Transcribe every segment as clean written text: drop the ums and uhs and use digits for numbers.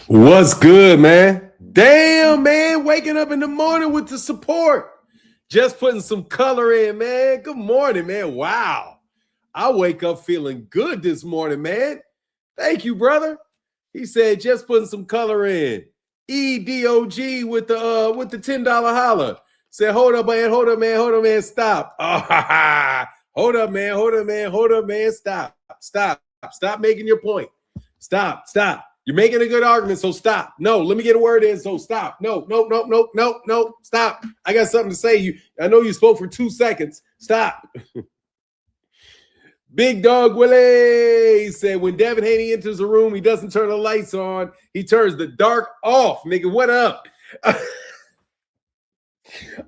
What's good, man? Damn, man. Waking up in the morning with the support. Just putting some color in, man. Good morning, man. Wow. I wake up feeling good this morning, man. Thank you, brother. He said, just putting some color in. EDOG with the $10 holler. Said, hold up, man, stop. Hold up, man, stop making your point. Stop. You're making a good argument, so stop. No, let me get a word in, so stop. No, stop. I got something to say. I know you spoke for 2 seconds. Stop. Big Dog Willie said, when Devin Haney enters the room, he doesn't turn the lights on. He turns the dark off. Nigga, what up?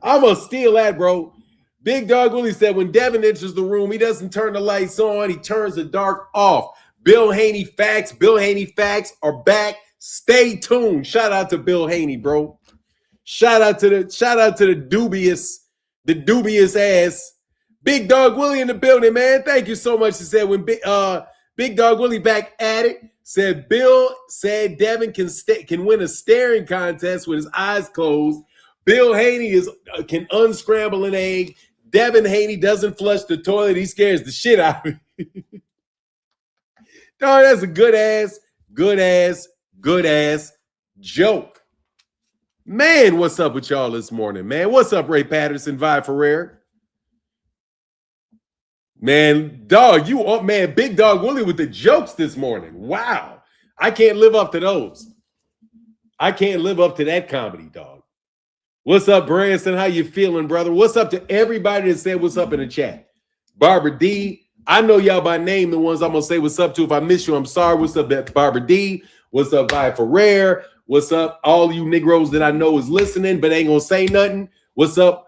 I'm going to steal that, bro. Big Dog Willie said, when Devin enters the room, he doesn't turn the lights on. He turns the dark off. Bill Haney facts are back. Stay tuned. Shout out to Bill Haney, bro. Shout out to the dubious ass Big Dog Willie in the building, man. Thank you so much. He said when Big Dog Willie back at it. Said Bill said Devin can win a staring contest with his eyes closed. Bill Haney can unscramble an egg. Devin Haney doesn't flush the toilet. He scares the shit out of me. Dog, that's a good ass joke. Man, what's up with y'all this morning, man? What's up, Ray Patterson, Vi Ferrer? Man, dog, you up, man. Big Dog Willie with the jokes this morning. Wow. I can't live up to those. I can't live up to that comedy, dog. What's up, Branson? How you feeling, brother? What's up to everybody that said what's up in the chat? Barbara D. I know y'all by name, the ones I'm going to say what's up to. If I miss you, I'm sorry. What's up, Barbara D? What's up, Vi Ferrer? What's up, all you Negroes that I know is listening but ain't going to say nothing? What's up,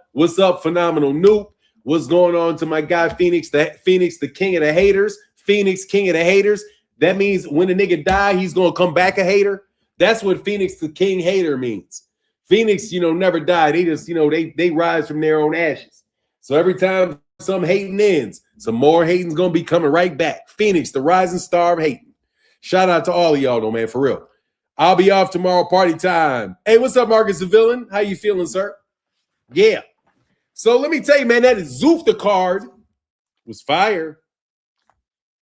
Phenomenal Noop? What's going on to my guy, Phoenix, the king of the haters? Phoenix, king of the haters. That means when a nigga die, he's going to come back a hater. That's what Phoenix, the king hater means. Phoenix, never die. They just, they rise from their own ashes. So every time some hating ends, some more hating's going to be coming right back. Phoenix, the rising star of hating. Shout out to all of y'all, though, man, for real. I'll be off tomorrow, party time. Hey, what's up, Marcus the Villain? How you feeling, sir? Yeah. So let me tell you, man, that Zufa card was fire.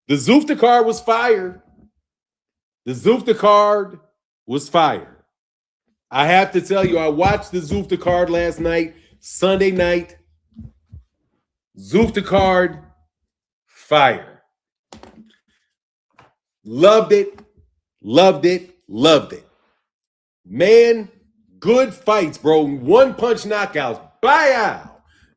The Zufa card was fire. The Zufa card was fire. I have to tell you, I watched the Zufa card last night, Sunday night. Zufa card, fire. Loved it. Man, good fights, bro. One punch knockouts. Bye.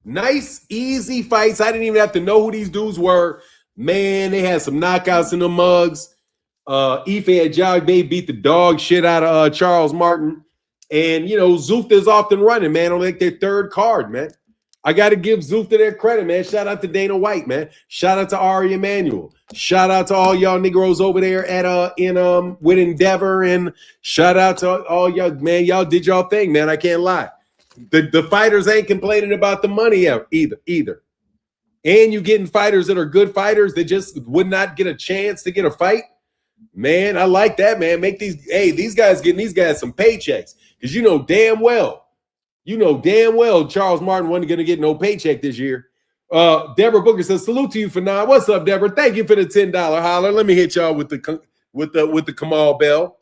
Nice, easy fights. I didn't even have to know who these dudes were. Man, they had some knockouts in the mugs. Ife Ajagbe beat the dog shit out of Charles Martin. And, Zufa is often running, man, on like their third card, man. I got to give Zufa their credit, man. Shout out to Dana White, man. Shout out to Ari Emanuel. Shout out to all y'all Negroes over there at with Endeavor, and shout out to all y'all, man. Y'all did y'all thing, man. I can't lie. The fighters ain't complaining about the money either. And you getting fighters that are good fighters that just would not get a chance to get a fight. Man, I like that, man. These guys getting some paychecks. Because you know damn well Charles Martin wasn't going to get no paycheck this year. Deborah Booker says, salute to you for now. What's up, Deborah? Thank you for the $10 holler. Let me hit y'all with the Kamal bell.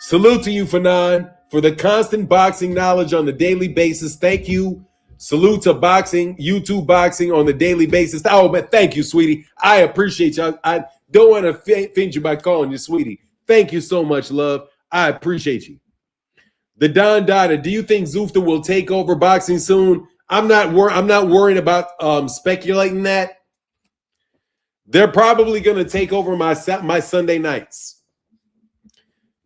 Salute to you, Fanon, for the constant boxing knowledge on the daily basis. Thank you. Salute to boxing, YouTube boxing on the daily basis. Oh, man, thank you, sweetie. I appreciate y'all. I don't want to offend you by calling you sweetie. Thank you so much, love. I appreciate you. The Don Dada, do you think Zufa will take over boxing soon? I'm not worried about speculating that. They're probably going to take over my Sunday nights.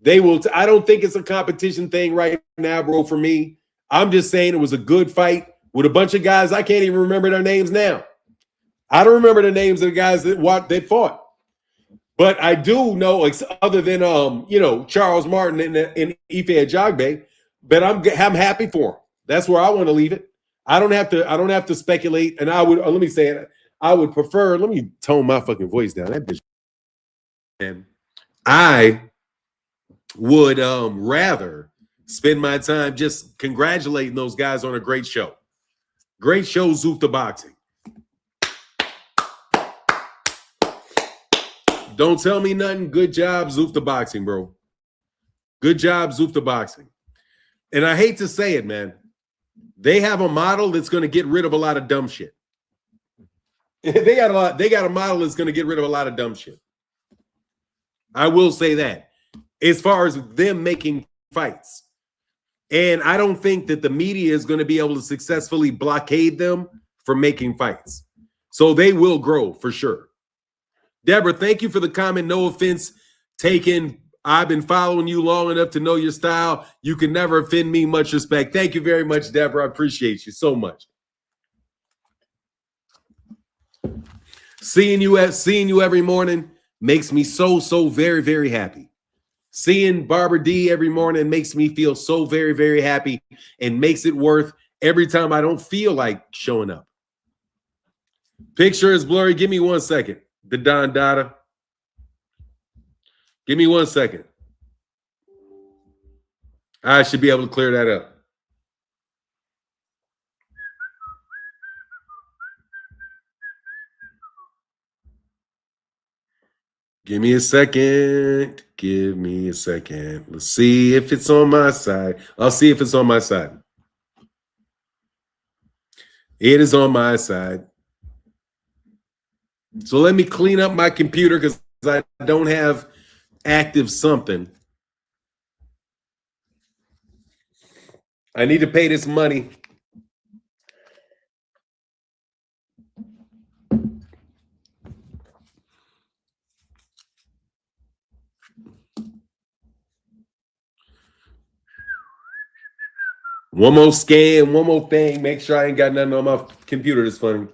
They will. I don't think it's a competition thing right now, bro, for me. I'm just saying it was a good fight with a bunch of guys. I can't even remember their names now. I don't remember the names of the guys that fought. But I do know, other than Charles Martin and Ife Ajagbe, but I'm happy for him. That's where I want to leave it. I don't have to speculate. And I would let me say it. I would prefer. Let me tone my fucking voice down. That bitch. Man, I would rather spend my time just congratulating those guys on a great show. Great show, Zufa Boxing. Don't tell me nothing. Good job, Zufa Boxing, bro. Good job, Zufa Boxing. And I hate to say it, man. They have a model that's going to get rid of a lot of dumb shit. They got a model that's going to get rid of a lot of dumb shit. I will say that. As far as them making fights. And I don't think that the media is going to be able to successfully blockade them from making fights. So they will grow for sure. Deborah, thank you for the comment. No offense taken. I've been following you long enough to know your style. You can never offend me. Much respect. Thank you very much, Deborah. I appreciate you so much. Seeing you every morning makes me so very, very happy. Seeing Barbara D every morning makes me feel so very, very happy and makes it worth every time I don't feel like showing up. Picture is blurry. Give me 1 second. The Don Dada. Give me 1 second. I should be able to clear that up. Give me a second. Give me a second. Let's see if it's on my side. I'll see if it's on my side. It is on my side. So let me clean up my computer because I don't have active something. I need to pay this money. One more scan, one more thing. Make sure I ain't got nothing on my computer that's funny.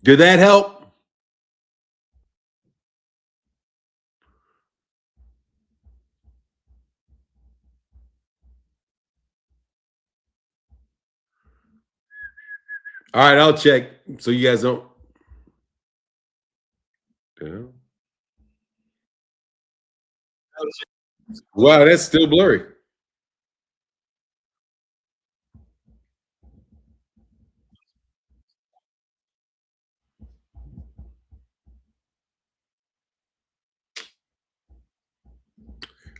Did that help? All right, I'll check so you guys don't. Yeah. Wow, that's still blurry.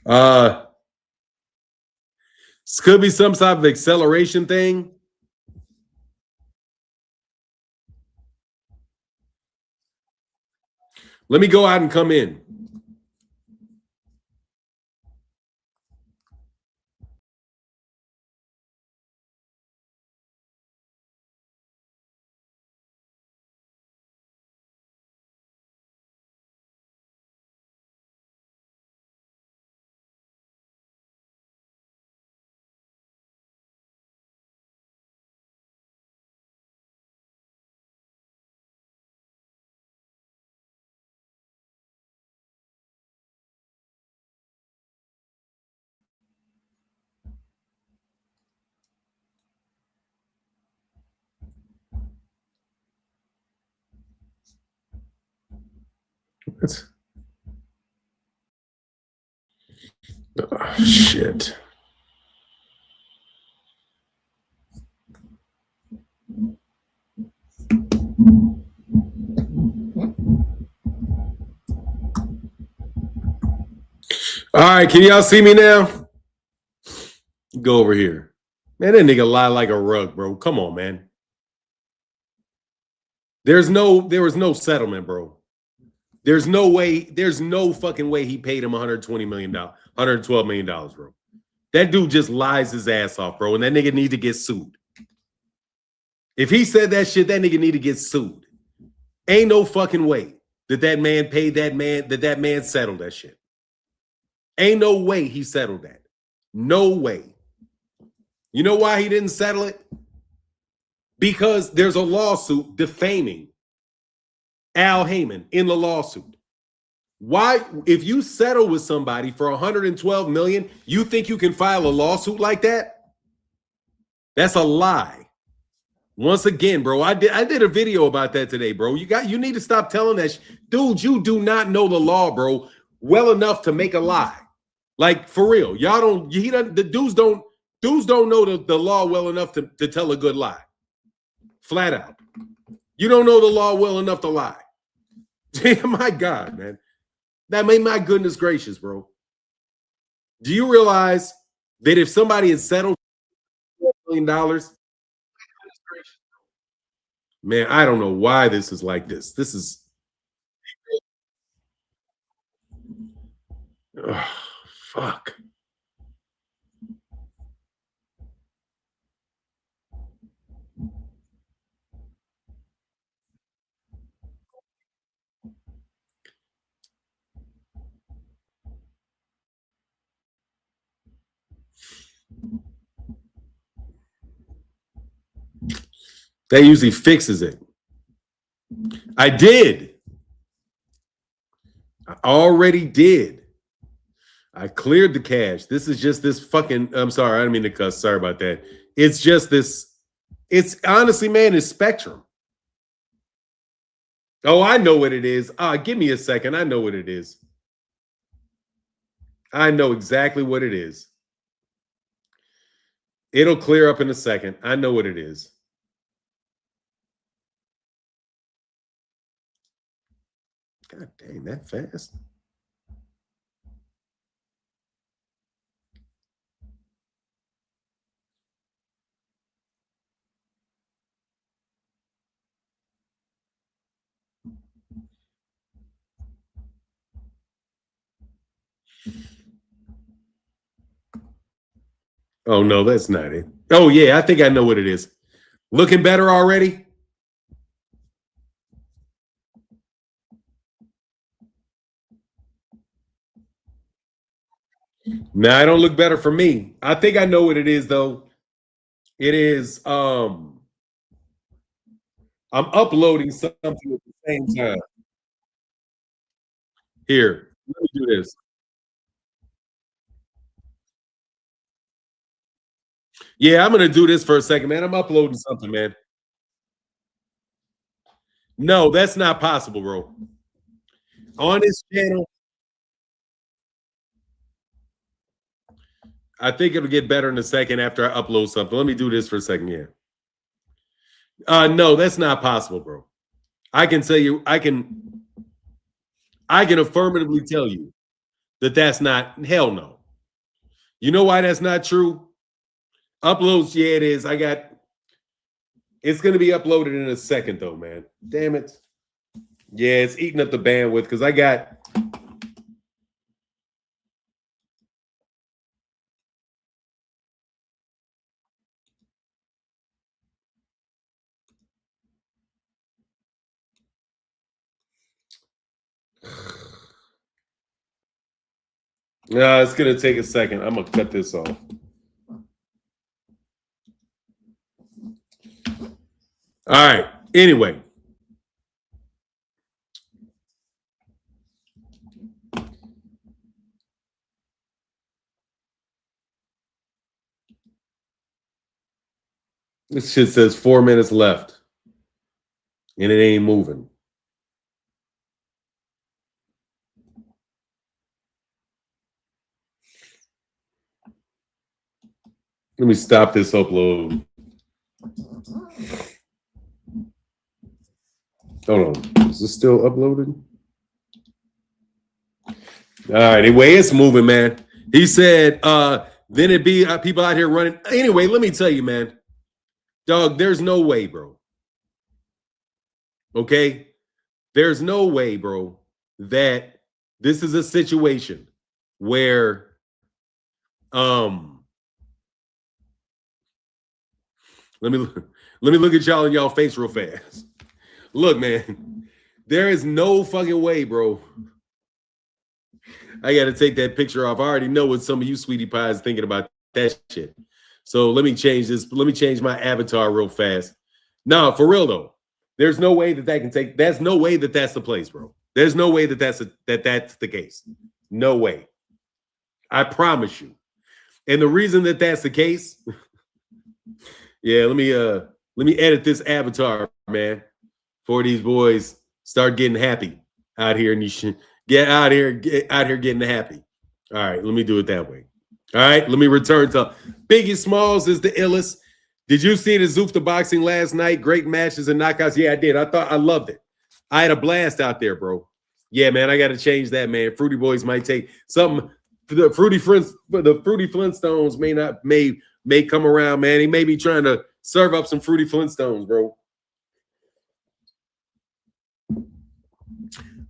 This could be some type of acceleration thing. Let me go out and come in. Oh, shit. All right, can y'all see me now? Go over here. Man, that nigga lie like a rug, bro. Come on, man. There was no settlement, bro. There's no fucking way he paid him $120 million, $112 million, bro. That dude just lies his ass off, bro. And that nigga need to get sued. If he said that shit, that nigga need to get sued. Ain't no fucking way that man paid that man settled that shit. Ain't no way he settled that. No way. You know why he didn't settle it? Because there's a lawsuit defaming Al Heyman in the lawsuit. Why, if you settle with somebody for $112 million, you think you can file a lawsuit like that? That's a lie. Once again, bro, I did a video about that today, bro. You need to stop telling that. Dude, you do not know the law, bro, well enough to make a lie. Like, for real. Y'all don't, the dudes don't know the law well enough to tell a good lie. Flat out. You don't know the law well enough to lie. My God, man. My goodness gracious, bro. Do you realize that if somebody had settled $4 million, man, I don't know why this is like this. This is, oh, fuck. That usually fixes it. I did. I already did. I cleared the cache. This is just this fucking, I'm sorry, I didn't mean to cuss. Sorry about that. It's just this, it's honestly, man, it's Spectrum. Oh, I know what it is. Give me a second. I know what it is. I know exactly what it is. It'll clear up in a second. I know what it is. God dang, that fast. Oh, no, that's not it. Oh, yeah, I think I know what it is. Looking better already? Nah, I don't look better for me. I think I know what it is, though. It is, I'm uploading something at the same time. Here, let me do this. Yeah, I'm going to do this for a second, man. I'm uploading something, man. No, that's not possible, bro. On this channel, I think it'll get better in a second after I upload something. Let me do this for a second, yeah. No, that's not possible, bro. I can tell you, I can affirmatively tell you that that's not, hell no. You know why that's not true? Uploads, yeah, it is. It's going to be uploaded in a second, though, man. Damn it. Yeah, it's eating up the bandwidth because I got. No, it's going to take a second. I'm going to cut this off. All right. Anyway. This shit says 4 minutes left. And it ain't moving. Let me stop this upload. Hold on. Is this still uploaded? All right. Anyway, it's moving, man. He said, then it'd be people out here running. Anyway, let me tell you, man. Dog, there's no way, bro. Okay? There's no way, bro, that this is a situation where let me look at y'all in y'all face real fast. Look, man, there is no fucking way, bro. I got to take that picture off. I already know what some of you sweetie pies thinking about that shit. So let me change this. Let me change my avatar real fast. No, for real though. There's no way that can take. There's no way that that's the place, bro. There's no way that that's the case. No way. I promise you. And the reason that that's the case, Yeah, let me edit this avatar, man, for these boys start getting happy out here, and you should get out here getting happy. All right, let me do it that way. All right, let me return to Biggie Smalls is the illest. Did you see the Zufa boxing last night? Great matches and knockouts. Yeah, I did. I loved it. I had a blast out there, bro. Yeah, man, I got to change that, man. Fruity Boys might take something. The Fruity Flintstones may come around, man. He may be trying to serve up some Fruity Flintstones, bro.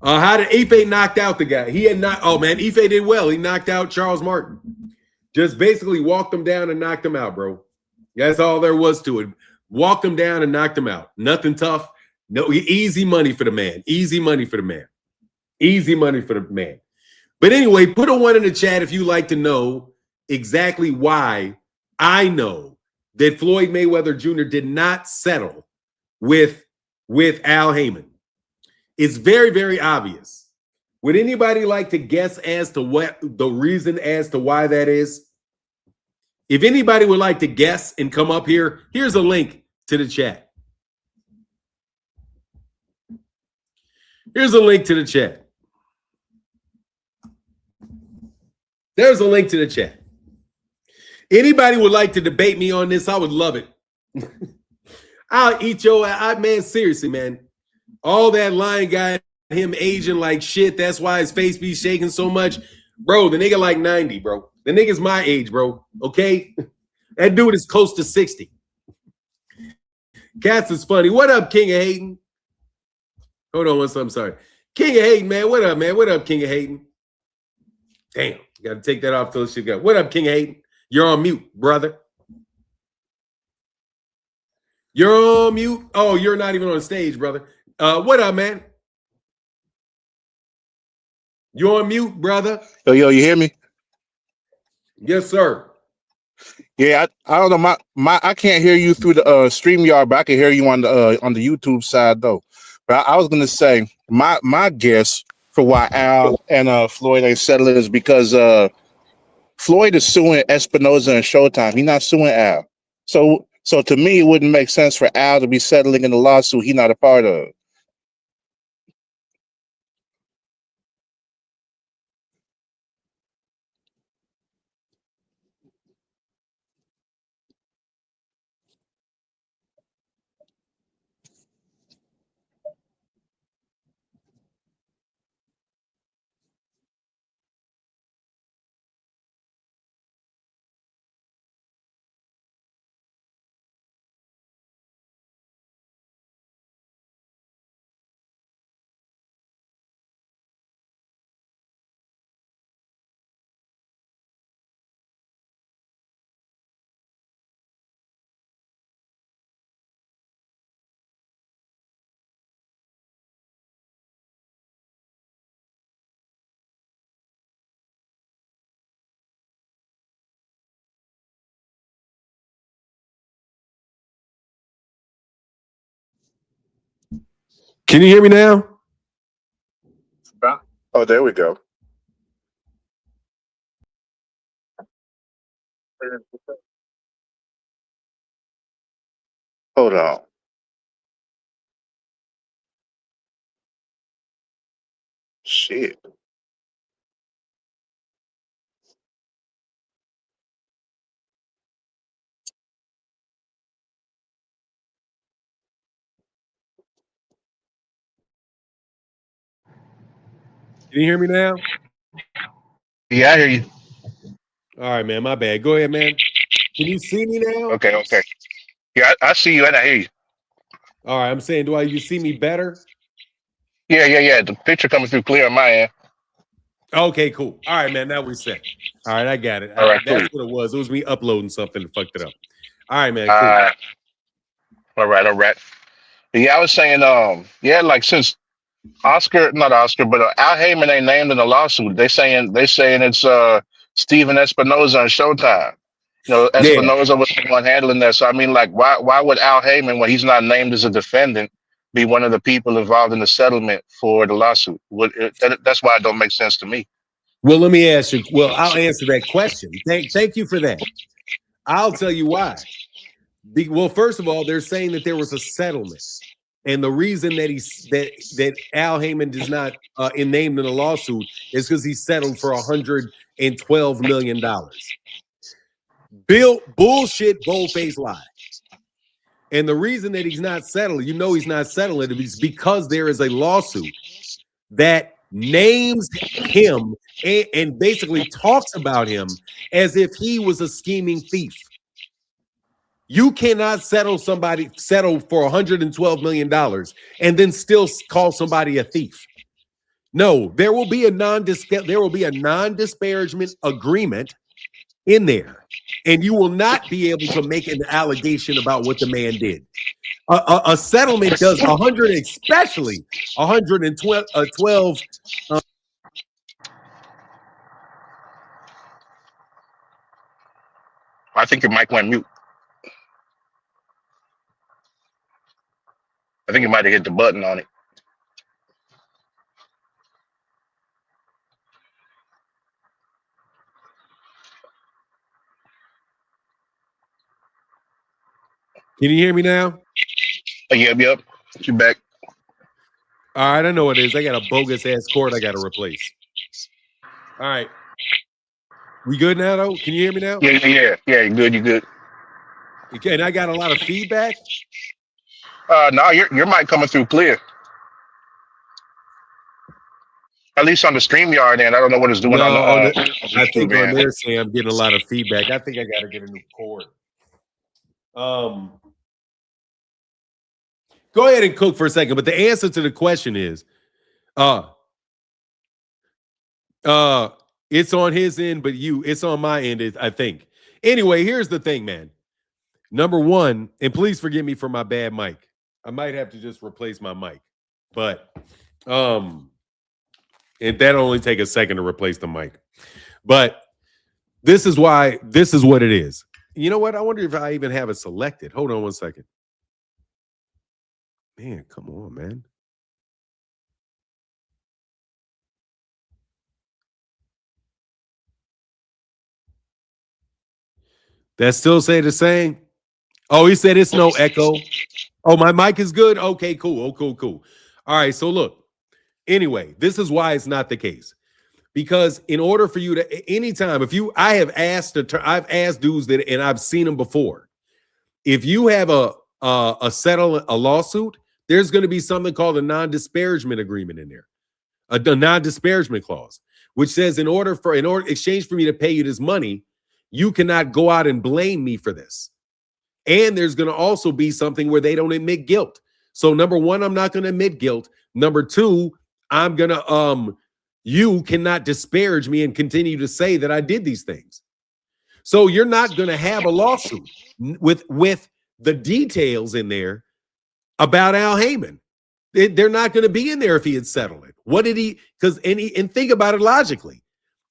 How did Ife knocked out the guy? He had not. Oh man, Ife did well. He knocked out Charles Martin. Just basically walked him down and knocked him out, bro. That's all there was to it. Walked him down and knocked him out. Nothing tough. No, easy money for the man. Easy money for the man. Easy money for the man. But anyway, put a 1 in the chat if you like to know exactly why I know that Floyd Mayweather Jr. did not settle with Al Haymon. It's very, very obvious. Would anybody like to guess as to what the reason as to why that is? If anybody would like to guess and come up here, here's a link to the chat. Here's a link to the chat. There's a link to the chat. Anybody would like to debate me on this? I would love it. I'll eat your man. Seriously, man. All that lying guy, him aging like shit. That's why his face be shaking so much. Bro, the nigga like 90, bro. The nigga's my age, bro. Okay? That dude is close to 60. Cats is funny. What up, King of Hayden? Hold on one second. I'm sorry. King of Hayden, man. What up, man? What up, King of Hayden? Damn. Got to take that off till shit go. What up, King of Hayden? You're on mute, brother. You're on mute. Oh, you're not even on stage, brother. What up, man? You on mute, brother? Yo, you hear me? Yes, sir. Yeah, I don't know. My I can't hear you through the StreamYard, but I can hear you on the YouTube side though. But I was gonna say my guess for why Al and Floyd ain't settling is because Floyd is suing Espinoza and Showtime. He's not suing Al. So to me, it wouldn't make sense for Al to be settling in the lawsuit he's not a part of. Can you hear me now? Oh, there we go. Hold on. Shit. Can you hear me now? Yeah, I hear you. All right, man. My bad. Go ahead, man. Can you see me now? Okay. Yeah, I see you and I hear you. All right. I'm saying, do you see me better? Yeah. The picture coming through clear on my end. Okay, cool. All right, man. Now we're set. All right, I got it. All right, that's cool. what it was. It was me uploading something and fucked it up. All right, man. Cool. All right. Yeah, I was saying, like since not Oscar, but Al Haymon ain't named in the lawsuit. They saying it's Steven Espinoza and Showtime. You know, Espinoza was the one handling that. So I mean, like, why would Al Haymon, when he's not named as a defendant, be one of the people involved in the settlement for the lawsuit? That's why it don't make sense to me. Well, let me ask you. Well, I'll answer that question. Thank you for that. I'll tell you why. Well, first of all, they're saying that there was a settlement. And the reason that that Al Heyman is not named in the lawsuit is because he settled for $112 million. Bullshit, bold-faced lie. And the reason that he's not settling, he's not settling, is because there is a lawsuit that names him and basically talks about him as if he was a scheming thief. You cannot settle for $112 million and then still call somebody a thief. No, there will be a non-disparagement agreement in there, and you will not be able to make an allegation about what the man did. A settlement does 100, especially 112. I think your mic went mute. I think you might have hit the button on it. Can you hear me now? Yep. You back. All right, I know what it is. I got a bogus ass cord I got to replace. All right. We good now, though? Can you hear me now? Yeah. You good. Okay, and I got a lot of feedback. No, your mic coming through clear. At least on the StreamYard end. I don't know what it's doing on the I think on there saying I'm getting a lot of feedback. I think I got to get a new cord. Go ahead and cook for a second, but the answer to the question is it's on his end, but it's on my end, I think. Anyway, here's the thing, man. Number one, and please forgive me for my bad mic. I might have to just replace my mic, but and that'll only take a second to replace the mic. But this is what it is. You know what? I wonder if I even have it selected. Hold on one second. Man, come on, man. That still say the same? Oh, he said it's no echo. Oh, my mic is good? Okay, cool. Oh, cool. All right, so look. Anyway, this is why it's not the case. Because in order for you to, anytime, I've asked dudes that, and I've seen them before. If you have a lawsuit, there's going to be something called a non-disparagement agreement in there, a non-disparagement clause, which says in order exchange for me to pay you this money, you cannot go out and blame me for this. And there's going to also be something where they don't admit guilt. So number one, I'm not going to admit guilt. Number two, I'm going to you cannot disparage me and continue to say that I did these things. So you're not going to have a lawsuit with the details in there about Al Heyman. They're not going to be in there if he had settled it. What did he? And think about it logically.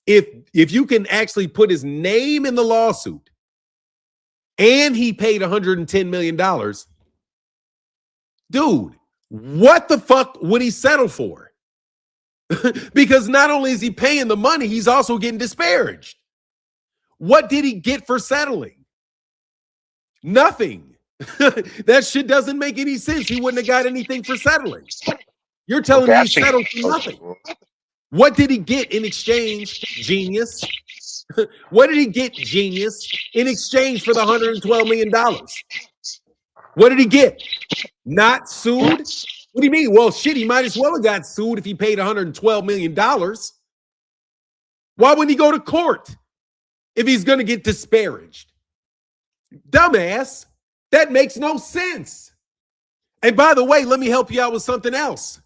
If you can actually put his name in the lawsuit and he paid $110 million, dude, what the fuck would he settle for? Because not only is he paying the money, he's also getting disparaged. What did he get for settling? Nothing. That shit doesn't make any sense. He wouldn't have got anything for settling. You're telling me he settled for nothing. What did he get in exchange, genius? What did he get, genius, in exchange for the $112 million? What did he get? Not sued? What do you mean? Well, shit, he might as well have got sued if he paid $112 million. Why wouldn't he go to court if he's going to get disparaged? Dumbass. That makes no sense. And by the way, let me help you out with something else.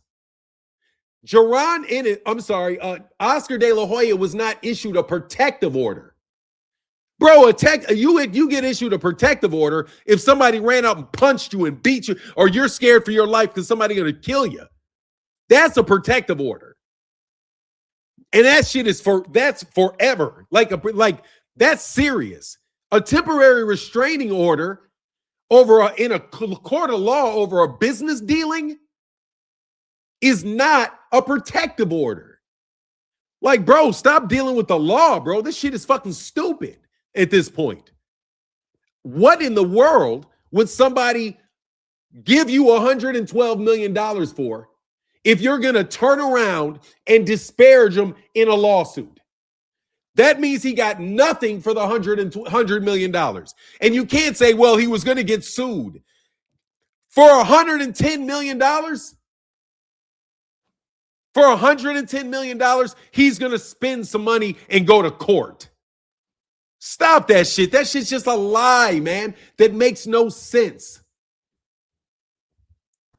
Oscar De La Hoya was not issued a protective order. Bro, you get issued a protective order if somebody ran up and punched you and beat you, or you're scared for your life because somebody's going to kill you. That's a protective order. And that shit that's forever. Like that's serious. A temporary restraining order in a court of law over a business dealing is not a protective order. Like, bro, stop dealing with the law, bro. This shit is fucking stupid at this point. What in the world would somebody give you $112 million for if you're going to turn around and disparage him in a lawsuit? That means he got nothing for the $100 million. And you can't say, well, he was going to get sued. For $110 million? For $110 million, he's going to spend some money and go to court. Stop that shit. That shit's just a lie, man. That makes no sense.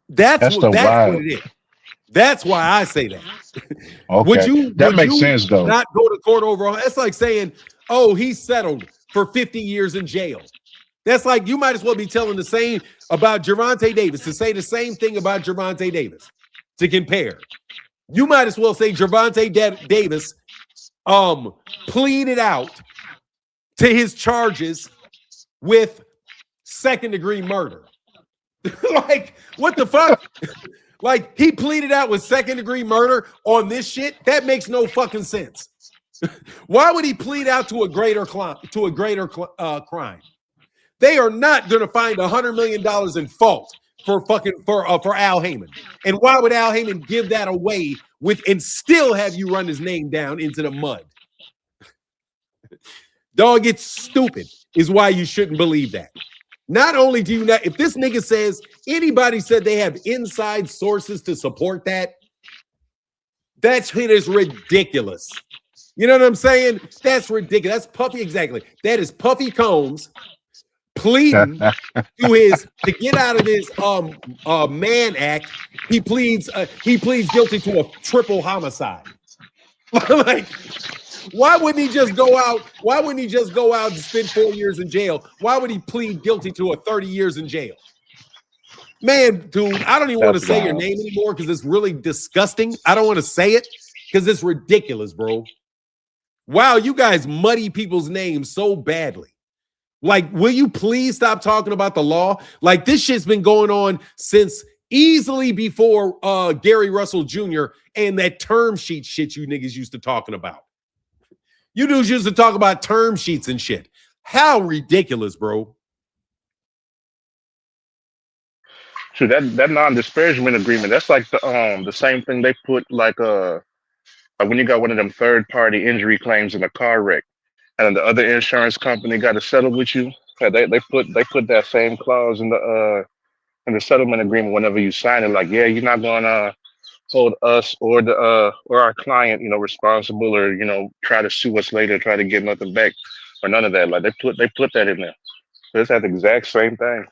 That's what it is. That's why I say that. Okay. That makes sense, though. Not go to court over. That's like saying, oh, he settled for 50 years in jail. That's like, you might as well be telling the same about Gervonta Davis, to say the same thing about Gervonta Davis, to compare. You might as well say Gervonta Davis pleaded out to his charges with second-degree murder. Like, what the fuck? Like, he pleaded out with second-degree murder on this shit? That makes no fucking sense. Why would he plead out to a greater crime? They are not going to find $100 million in fault for Al Heyman. And why would Al Heyman give that away and still have you run his name down into the mud? Dog, it's stupid is why you shouldn't believe that. Not only do you not, if this nigga says anybody said they have inside sources to support that, that shit is ridiculous. You know what I'm saying? That's ridiculous. That's Puffy, exactly. That is Puffy Combs pleading to get out of his Mann Act. He pleads guilty to a triple homicide. Like, why wouldn't he just go out? Why wouldn't he just go out and spend 4 years in jail? Why would he plead guilty to 30 years in jail? Man, dude, I don't even want to say your name anymore because it's really disgusting. I don't want to say it because it's ridiculous, bro. Wow, you guys muddy people's names so badly. Like, will you please stop talking about the law? Like, this shit's been going on since easily before Gary Russell Jr. and that term sheet shit you niggas used to talking about. You dudes used to talk about term sheets and shit. How ridiculous, bro. True, that non-disparagement agreement, that's like the same thing they put like when you got one of them third-party injury claims in a car wreck and the other insurance company got to settle with you. They put that same clause in the settlement agreement whenever you sign it, like, yeah, you're not gonna hold us or our client, responsible, or try to sue us later, try to get nothing back, or none of that. Like they put that in there. So it's that exact same thing.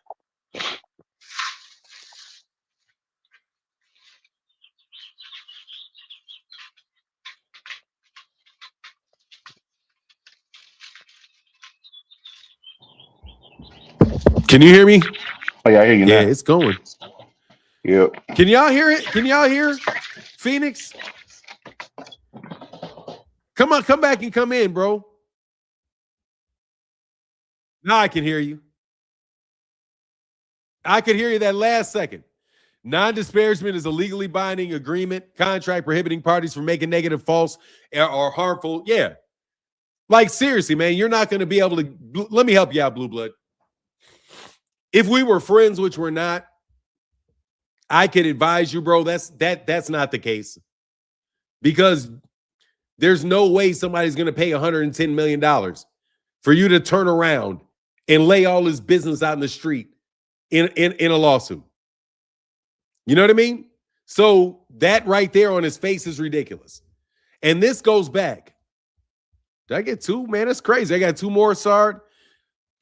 Can you hear me? Oh yeah, I hear you now. Yeah, it's going. Yep. Can y'all hear it? Can y'all hear Phoenix? Come on, come back and come in, bro. Now I can hear you. I could hear you that last second. Non-disparagement is a legally binding agreement, contract prohibiting parties from making negative, false, or harmful. Yeah. Like, seriously, man, you're not going to be able to. Let me help you out, Blue Blood. If we were friends, which we're not, I could advise you, bro. That's not the case. Because there's no way somebody's going to pay $110 million for you to turn around and lay all his business out in the street in a lawsuit. You know what I mean? So that right there on his face is ridiculous. And this goes back. Did I get two? Man, that's crazy. I got two more, Sard.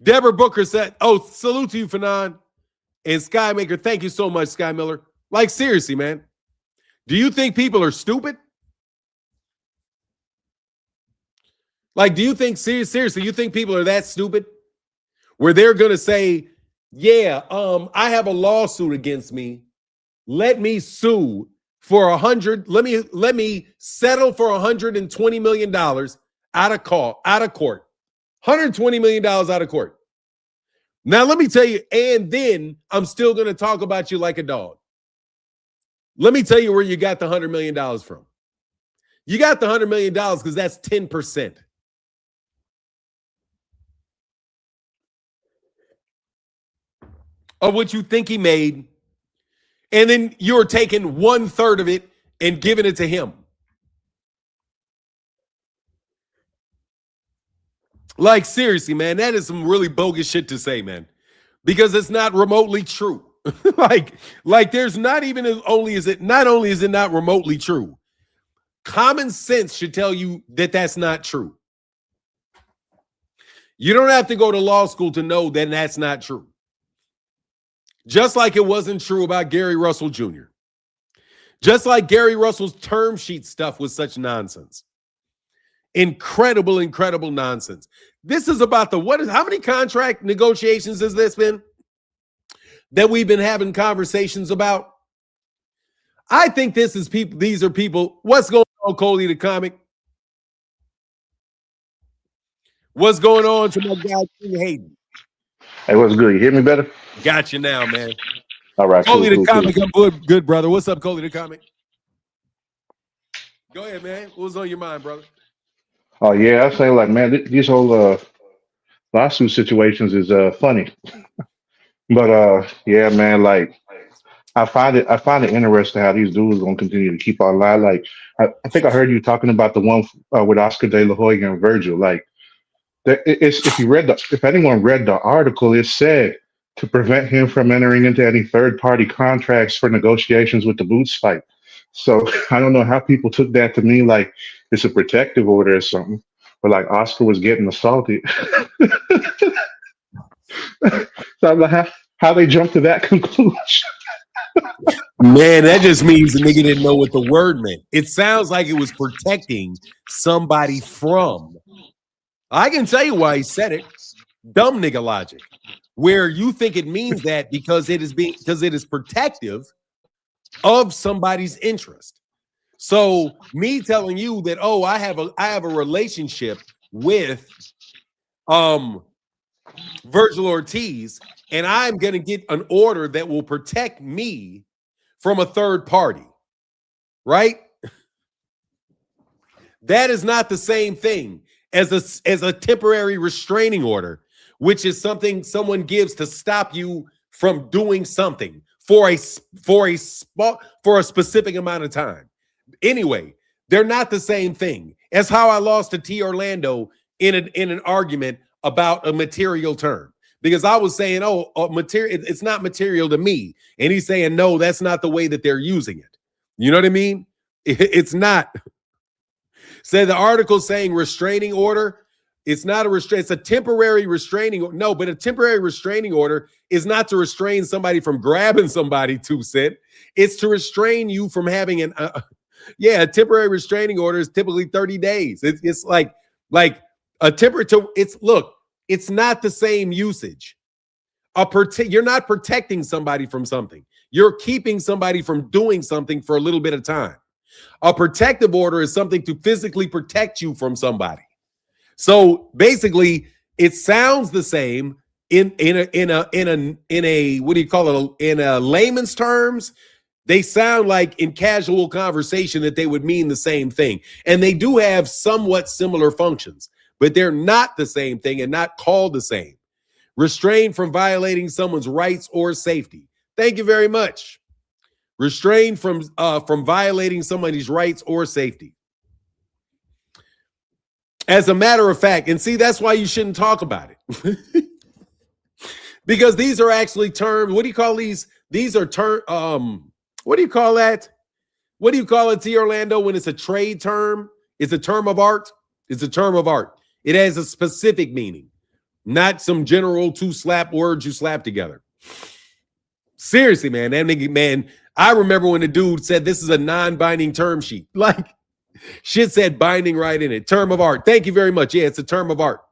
Deborah Booker said, oh, salute to you, Fanon. And Skymaker, thank you so much, Sky Miller. Like, seriously, man. Do you think people are stupid? Like, do you think, seriously, you think people are that stupid? Where they're going to say, yeah, I have a lawsuit against me. Let me sue for let me settle for $120 million out of court. $120 million out of court. Now, let me tell you, and then I'm still going to talk about you like a dog. Let me tell you where you got the $100 million from. You got the $100 million because that's 10%. of what you think he made, and then you're taking 1/3 of it and giving it to him. Like, seriously, man, that is some really bogus shit to say, man, because it's not remotely true. like there's not even only is it not remotely true. Common sense should tell you that that's not true. You don't have to go to law school to know that that's not true. Just like it wasn't true about Gary Russell Jr. Just like Gary Russell's term sheet stuff was such nonsense. Incredible nonsense. This is about how many contract negotiations has this been that we've been having conversations about? I think these are people. What's going on, Coley the comic? What's going on to my guy King Hayden? Hey, what's good? You hear me better? Got you now, man. All right. Coley the comic, I'm good, brother. What's up, Coley the comic? Go ahead, man. What was on your mind, brother? Oh yeah, I say like, man, these whole lawsuit situations is funny, but yeah, man, like I find it interesting how these dudes gonna continue to keep on lying. Like I think I heard you talking about the one with Oscar De La Hoya and Virgil. Like if anyone read the article, it said to prevent him from entering into any third-party contracts for negotiations with the Boots fight. So I don't know how people took that to mean like it's a protective order or something, but like Oscar was getting assaulted. So I'm like, how they jumped to that conclusion? Man, that just means the nigga didn't know what the word meant. It sounds like it was protecting somebody from. I can tell you why he said it. Dumb nigga logic, where you think it means that because it is protective of somebody's interest. So me telling you that, oh, I have a relationship with Virgil Ortiz, and I'm going to get an order that will protect me from a third party, right? That is not the same thing as a temporary restraining order, which is something someone gives to stop you from doing something for a specific amount of time. Anyway, they're not the same thing. As how I lost to T. Orlando in an argument about a material term, because I was saying, oh, material, it's not material to me, and he's saying, no, that's not the way that they're using it. You know what I mean? It's not. Say the article saying restraining order. It's not it's a temporary restraining. No, but a temporary restraining order is not to restrain somebody from grabbing somebody, 2 Cent. It's to restrain you from having a temporary restraining order is typically 30 days. It's like a temporary. It's not the same usage. You're not protecting somebody from something. You're keeping somebody from doing something for a little bit of time. A protective order is something to physically protect you from somebody. So basically, it sounds the same in a what do you call it? In a layman's terms, they sound like in casual conversation that they would mean the same thing, and they do have somewhat similar functions, but they're not the same thing and not called the same. Restrain from violating someone's rights or safety. Thank you very much. Restrain from violating somebody's rights or safety. As a matter of fact, and see, that's why you shouldn't talk about it. Because these are actually terms. What do you call these? These are what do you call that? What do you call it, T. Orlando, when it's a trade term? It's a term of art. It's a term of art. It has a specific meaning, not some general 2 slap words you slap together. Seriously, man, that nigga, man, I remember when the dude said this is a non-binding term sheet. Like, shit said binding right in it. Term of art. Thank you very much. Yeah, it's a term of art.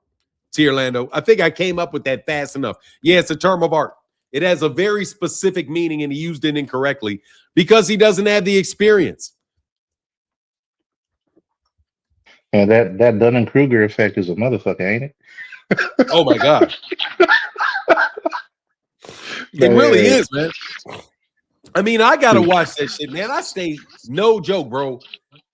T. Orlando. I think I came up with that fast enough. Yeah, it's a term of art. It has a very specific meaning, and he used it incorrectly because he doesn't have the experience. And that Dunning-Kruger effect is a motherfucker, ain't it? Oh my God. It really is, man. I mean, I gotta watch that shit, man. I stay, no joke, bro.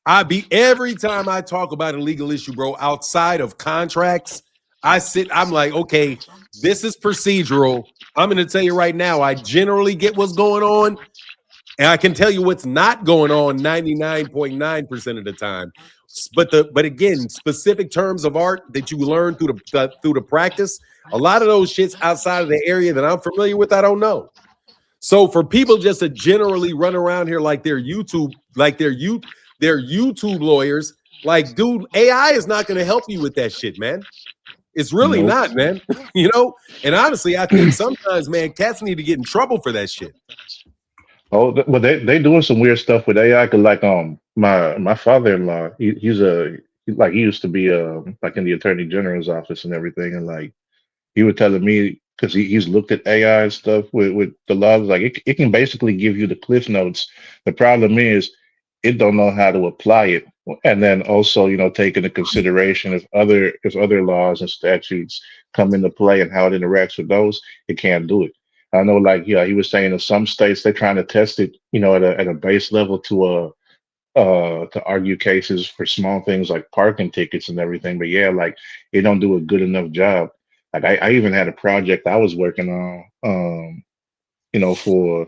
Every time I talk about a legal issue, bro, outside of contracts, I'm like, okay, this is procedural. I'm going to tell you right now, I generally get what's going on, and I can tell you what's not going on 99.9% of the time. But again, specific terms of art that you learn through the practice, a lot of those shits outside of the area that I'm familiar with, I don't know. So for people just to generally run around here like they're YouTube lawyers, like, dude, AI is not going to help you with that shit, man. It's really not, man. You know, and honestly, I think sometimes, man, cats need to get in trouble for that shit. Oh, well, they doing some weird stuff with AI. Cause like my father-in-law, he used to be like in the attorney general's office and everything, and like he was telling me because he's looked at AI and stuff with the laws, like it can basically give you the cliff notes. The problem is it don't know how to apply it, and then also take into consideration if other laws and statutes come into play and how it interacts with those, it can't do it. I know, like, yeah, he was saying in some states they're trying to test it, at a base level to argue cases for small things like parking tickets and everything. But yeah, like it don't do a good enough job. Like I even had a project I was working on, for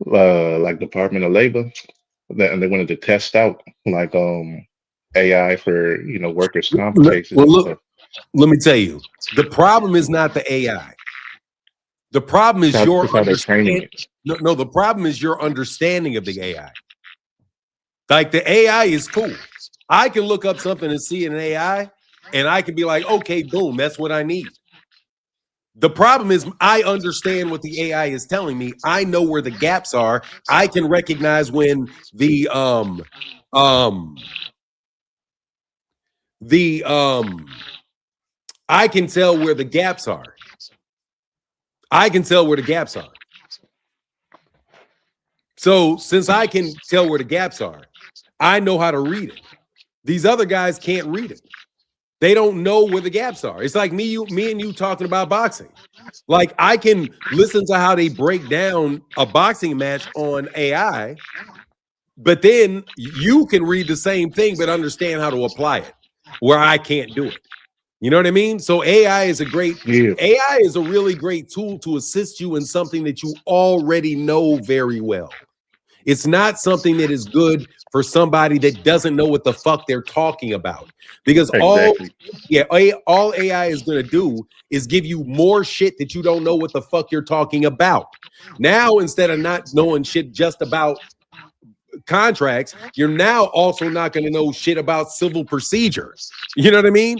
like Department of Labor, and they wanted to test out like AI for workers' comp cases Well, and look, stuff. let me tell you, the problem is not the AI. The problem is That's your how they're training understanding. it. No, the problem is your understanding of the AI. Like the AI is cool. I can look up something and see an AI, and I can be like, okay, boom, that's what I need. The problem is I understand what the AI is telling me. I know where the gaps are. I can recognize when I can tell where the gaps are. I can tell where the gaps are. So since I can tell where the gaps are, I know how to read it. These other guys can't read it. They don't know where the gaps are. It's like me and you talking about boxing. Like I can listen to how they break down a boxing match on AI, but then you can read the same thing but understand how to apply it where I can't do it. You know what I mean? So AI is a really great tool to assist you in something that you already know very well. It's not something that is good for somebody that doesn't know what the fuck they're talking about. Because all AI is going to do is give you more shit that you don't know what the fuck you're talking about. Now, instead of not knowing shit just about contracts, you're now also not going to know shit about civil procedure. You know what I mean?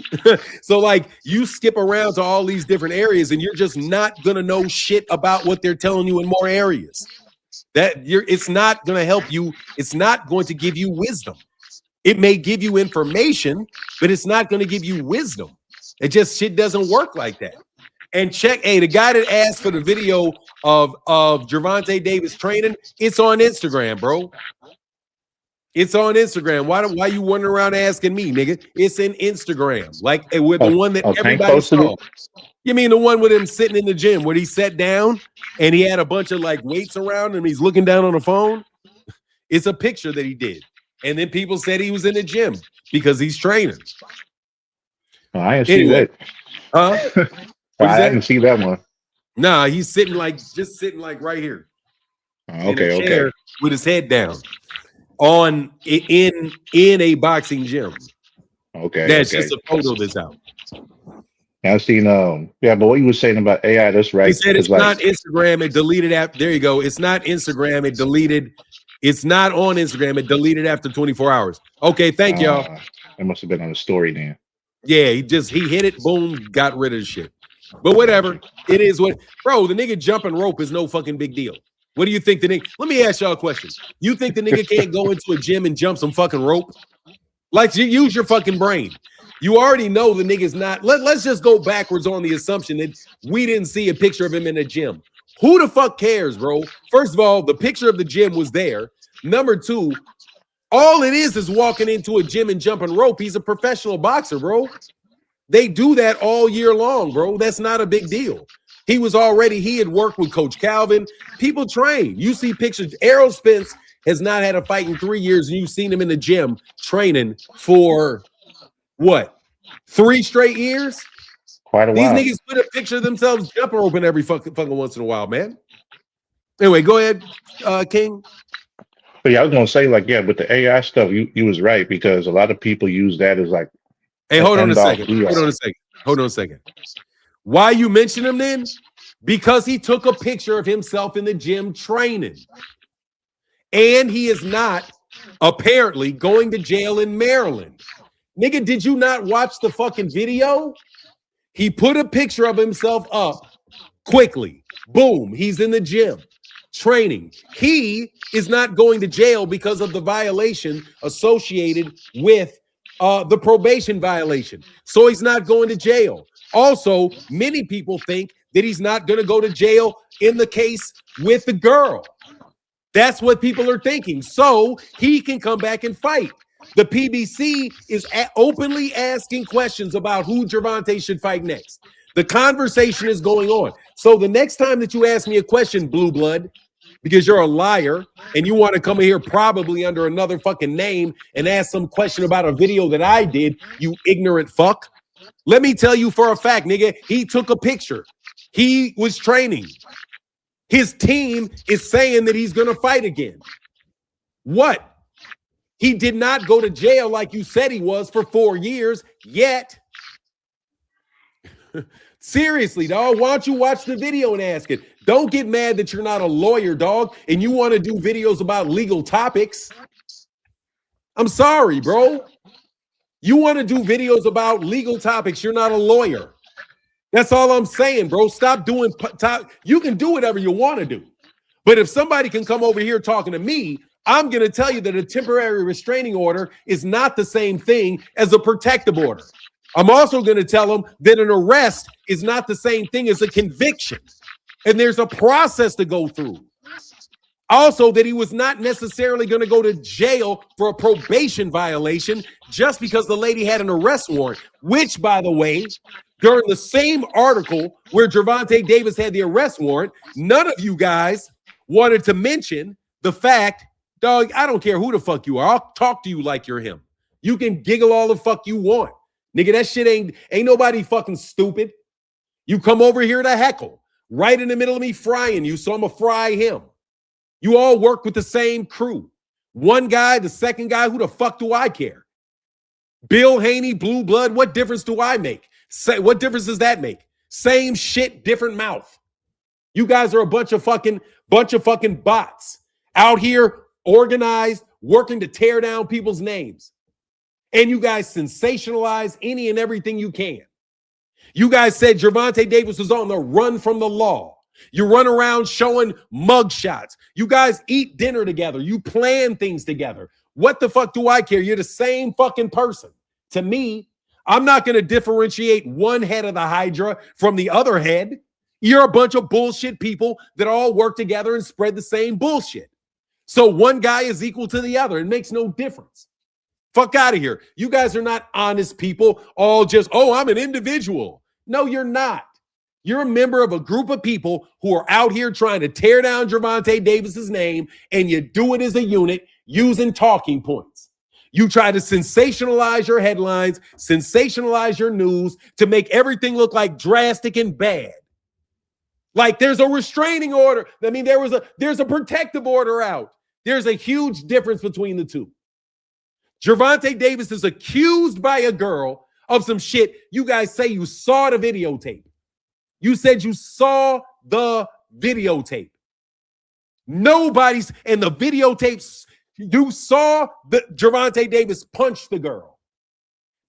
So like you skip around to all these different areas and you're just not going to know shit about what they're telling you in more areas. It's not going to help you. It's not going to give you wisdom. It may give you information, but it's not going to give you wisdom. Shit doesn't work like that. And the guy that asked for the video of Gervonta Davis training, it's on Instagram, bro. It's on Instagram. Why you wandering around asking me, nigga? It's in Instagram. Like with the one that everybody saw. You mean the one with him sitting in the gym where he sat down and he had a bunch of like weights around him? He's looking down on the phone. It's a picture that he did. And then people said he was in the gym because he's training. Oh, I didn't see that. Huh? I didn't see that one. Nah, he's sitting like right here. In a chair with his head down in a boxing gym. That's just a photo that's out. I've seen but what you were saying about AI, that's right. He said it's not Instagram, it deleted after. There you go. It's not Instagram, it deleted. It's not on Instagram, it deleted after 24 hours. Okay, thank y'all. It must have been on the story then. Yeah, he hit it, boom, got rid of the shit. But whatever. It is what, bro, the nigga jumping rope is no fucking big deal. What do you think the nigga? Let me ask y'all a question. You think the nigga can't go into a gym and jump some fucking rope? Like, you use your fucking brain. You already know the nigga's not. Let's just go backwards on the assumption that we didn't see a picture of him in the gym. Who the fuck cares, bro? First of all, the picture of the gym was there. Number two, all it is walking into a gym and jumping rope. He's a professional boxer, bro. They do that all year long, bro. That's not a big deal. He had worked with Coach Calvin. People train. You see pictures. Errol Spence has not had a fight in 3 years, and you've seen him in the gym training for what? 3 straight years? Quite a These while. niggas put a picture of themselves jumper open every fucking once in a while, man. Anyway, go ahead, King. But yeah, I was gonna say, like, yeah, with the AI stuff, you was right, because a lot of people use that as like Hey, an hold on a end all second. be all. Hold on a second. Hold on a second. Why you mention him then? Because he took a picture of himself in the gym training. And he is not apparently going to jail in Maryland. Nigga, did you not watch the fucking video? He put a picture of himself up quickly. Boom, he's in the gym training. He is not going to jail because of the violation associated with the probation violation. So he's not going to jail. Also, many people think that he's not going to go to jail in the case with the girl. That's what people are thinking. So he can come back and fight. The PBC is openly asking questions about who Gervonta should fight next. The conversation is going on. So the next time that you ask me a question, Blue Blood, because you're a liar and you want to come in here probably under another fucking name and ask some question about a video that I did, you ignorant fuck. Let me tell you for a fact, nigga, he took a picture. He was training. His team is saying that he's going to fight again. What? He did not go to jail like you said he was for 4 years yet. Seriously, dog, why don't you watch the video and ask it? Don't get mad that you're not a lawyer, dog, and you want to do videos about legal topics. I'm sorry, bro. You want to do videos about legal topics. You're not a lawyer. That's all I'm saying, bro. Stop doing you can do whatever you want to do. But if somebody can come over here talking to me, I'm going to tell you that a temporary restraining order is not the same thing as a protective order. I'm also going to tell them that an arrest is not the same thing as a conviction. And there's a process to go through. Also, that he was not necessarily going to go to jail for a probation violation just because the lady had an arrest warrant, which, by the way, during the same article where Gervonta Davis had the arrest warrant, none of you guys wanted to mention the fact, dog, I don't care who the fuck you are. I'll talk to you like you're him. You can giggle all the fuck you want. Nigga, that shit ain't nobody fucking stupid. You come over here to heckle right in the middle of me frying you, so I'm going to fry him. You all work with the same crew. One guy, the second guy, who the fuck do I care? Bill Haney, Blue Blood, what difference do I make? What difference does that make? Same shit, different mouth. You guys are a bunch of fucking bots out here organized, working to tear down people's names. And you guys sensationalize any and everything you can. You guys said Gervonta Davis was on the run from the law. You run around showing mug shots. You guys eat dinner together. You plan things together. What the fuck do I care? You're the same fucking person. To me, I'm not going to differentiate one head of the Hydra from the other head. You're a bunch of bullshit people that all work together and spread the same bullshit. So one guy is equal to the other. It makes no difference. Fuck out of here. You guys are not honest people, all just, oh, I'm an individual. No, you're not. You're a member of a group of people who are out here trying to tear down Gervonta Davis's name, and you do it as a unit using talking points. You try to sensationalize your headlines, sensationalize your news to make everything look like drastic and bad. Like there's a restraining order. I mean, there's a protective order out. There's a huge difference between the two. Gervonta Davis is accused by a girl of some shit. You guys say you saw the videotape. You said you saw the videotape. Nobody's in the videotapes. You saw the Gervonta Davis punch the girl.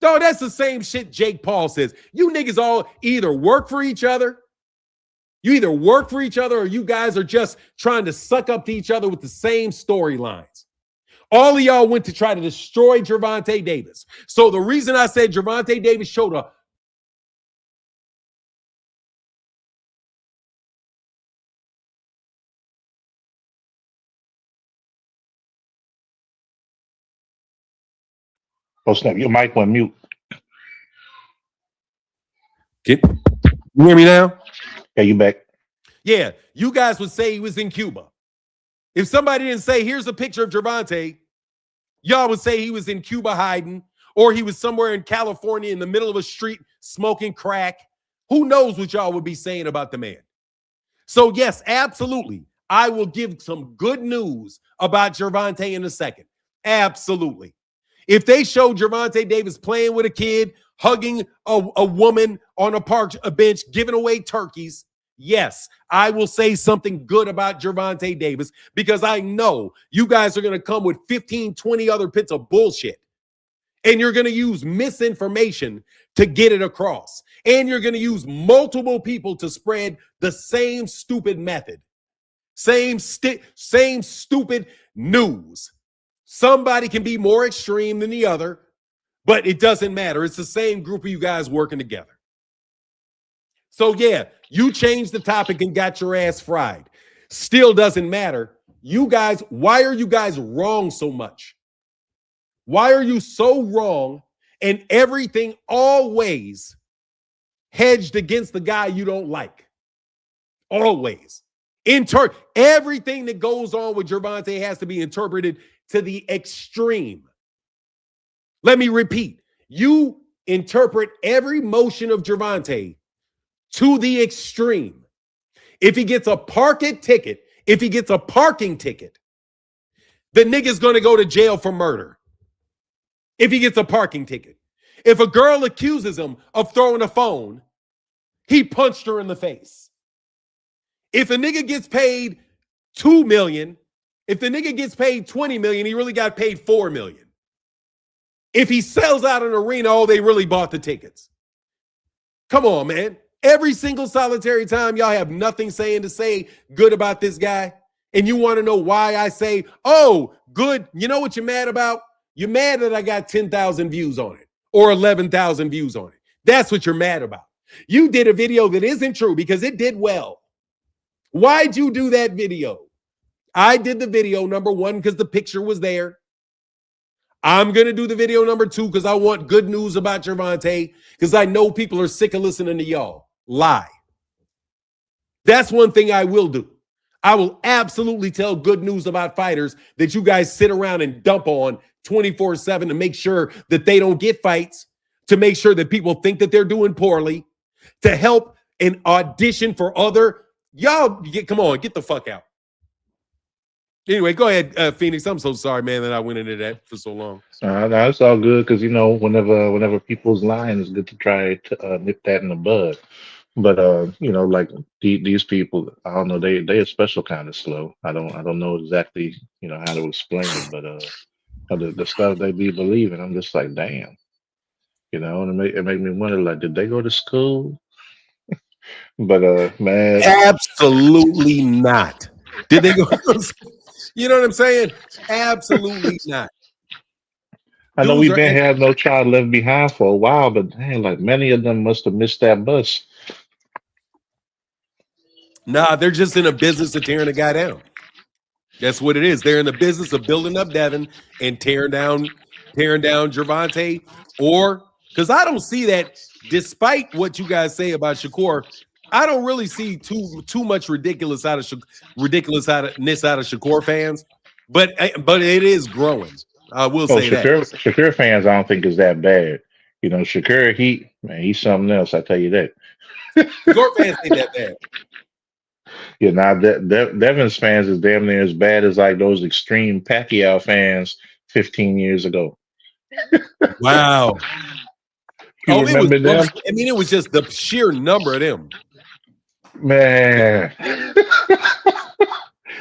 Dog, that's the same shit Jake Paul says. You niggas all either work for each other. You either work for each other or you guys are just trying to suck up to each other with the same storylines. All of y'all went to try to destroy Gervonta Davis. So the reason I said Gervonta Davis showed a Oh snap! Your mic went mute. you hear me now? Yeah, you back. Yeah, you guys would say he was in Cuba. If somebody didn't say, here's a picture of Gervonta, y'all would say he was in Cuba hiding, or he was somewhere in California in the middle of a street smoking crack, Who knows what y'all would be saying about the man? So, yes, absolutely. I will give some good news about Gervonta in a second. Absolutely. If they show Gervonta Davis playing with a kid, hugging a woman on a bench, giving away turkeys, yes, I will say something good about Gervonta Davis because I know you guys are going to come with 15, 20 other bits of bullshit. And you're going to use misinformation to get it across. And you're going to use multiple people to spread the same stupid method. Same stupid news. Somebody can be more extreme than the other, but it doesn't matter. It's the same group of you guys working together. So, yeah, you changed the topic and got your ass fried. Still doesn't matter. You guys, why are you guys wrong so much? Why are you so wrong and everything always hedged against the guy you don't like? Always. Everything that goes on with Gervonta has to be interpreted to the extreme. Let me repeat. You interpret every motion of Gervonta to the extreme. If he gets a parking ticket, the nigga's going to go to jail for murder. If he gets a parking ticket. If a girl accuses him of throwing a phone, he punched her in the face. If a nigga gets paid $2 million, if the nigga gets paid $20 million, he really got paid $4 million. If he sells out an arena, oh, they really bought the tickets. Come on, man. Every single solitary time y'all have nothing to say good about this guy, and you want to know why I say, oh, good. You know what you're mad about? You're mad that I got 10,000 views on it or 11,000 views on it. That's what you're mad about. You did a video that isn't true because it did well. Why'd you do that video? I did the video, number one, because the picture was there. I'm going to do the video number two because I want good news about Gervonta because I know people are sick of listening to y'all lie. That's one thing I will do. I will absolutely tell good news about fighters that you guys sit around and dump on 24/7 to make sure that they don't get fights, to make sure that people think that they're doing poorly, to help and audition for other. Y'all, come on, get the fuck out. Anyway, go ahead, Phoenix. I'm so sorry, man, that I went into that for so long. No, it's all good because whenever people's lying, it's good to try to nip that in the bud. But like these people, I don't know, they a special kind of slow. I don't know exactly how to explain it, but the stuff they be believing, I'm just like, damn, and it make me wonder, like, did they go to school? But man, Absolutely not. Did they go? You know what I'm saying? Absolutely not. I know we've been have no child left behind for a while, but dang, like many of them must have missed that bus. Nah, they're just in a business of tearing a guy down. That's what it is. They're in the business of building up Devin and tearing down Gervonta, or because I don't see that. Despite what you guys say about Shakur, I don't really see too much ridiculousness out of Shakur fans, but it is growing. I will say Shakur fans, I don't think is that bad. Shakur, he's something else. I tell you that. Shakur fans ain't that bad. Yeah, now Devin's fans is damn near as bad as like those extreme Pacquiao fans 15 years ago. Wow. You remember them? I mean, it was just the sheer number of them. Man.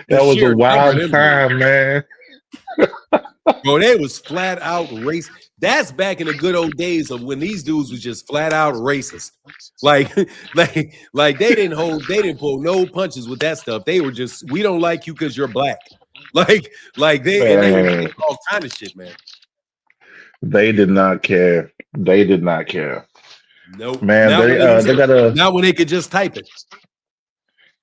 That was a wild time, man. Bro, they was flat out racist. That's back in the good old days of when these dudes was just flat out racist. Like they didn't pull no punches with that stuff. They were just, we don't like you because you're black. Like they were all kind of shit, man. They did not care. They did not care. Nope. Man, they got a. Now when they could just type it.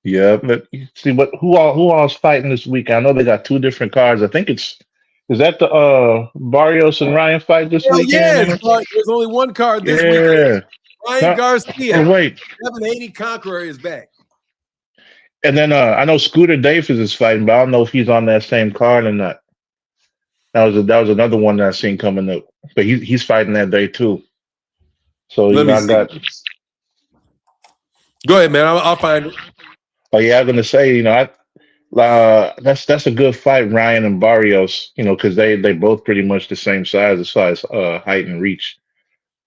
Yeah, but see who all's fighting this week? I know they got two different cards. I think is that the Barrios and Ryan fight this weekend? Yeah, there's only one card this weekend. Ryan Garcia. Oh, wait. Devin Haney Conqueror is back. And then I know Scooter Davis is fighting, but I don't know if he's on that same card or not. That was another one that I seen coming up, but he's fighting that day too. So I got. Go ahead, man. I'll find it. Oh yeah, I'm gonna say, that's a good fight, Ryan and Barrios. Because they both pretty much the same size as far as height and reach.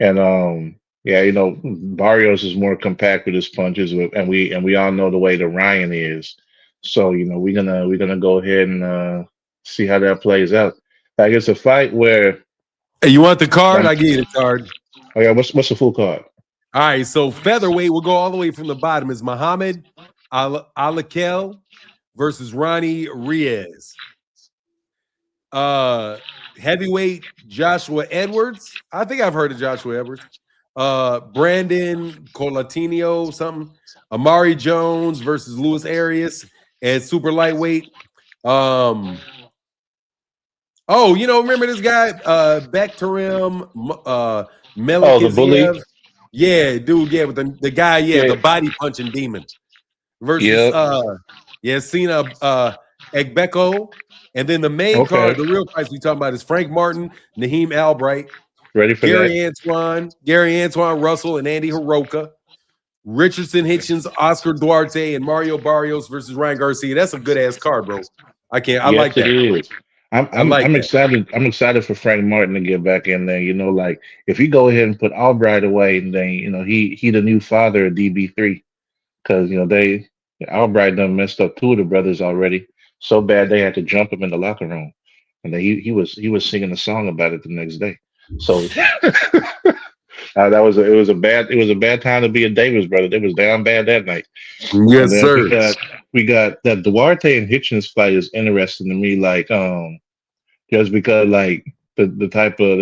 And yeah, Barrios is more compact with his punches, and we all know the way that Ryan is. So we're gonna go ahead and see how that plays out. Like it's a fight where Hey, you want the card? um, I give you the card. oh yeah, what's the full card? All right, so featherweight, we'll go all the way from the bottom. Is Muhammad Alakel versus Ronnie Reyes. Uh, heavyweight, Joshua Edwards. I think I've heard of Joshua Edwards. Brandon Colatino, something. Amari Jones versus Luis Arias. And super lightweight. Oh, remember this guy, Bektarim Oh, the bully. Melikiziev? Yeah, dude, yeah, with the guy, yeah, Yeah, the body punching demon versus yep. Cena Egbeko. And then the main card, Okay, the real fights we talking about is Frank Martin, Naheem Albright, ready for that. Gary Antoine Russell, and Andy Hiroka. Richardson Hitchens, Oscar Duarte, and Mario Barrios versus Ryan Garcia. That's a good ass card, bro. I Yes, like it that. is. I'm I I'm like I'm that. excited. I'm excited for Frank Martin to get back in there. Like if you go ahead and put Albright away, then he the new father of DB3 because they Albright done messed up two of the brothers already so bad they had to jump him in the locker room, and then he was singing a song about it the next day. So it was a bad time to be a Davis brother. It was down bad that night. And Yes, then we sir. got we got that Duarte and Hitchens fight is interesting to me. Like just because like the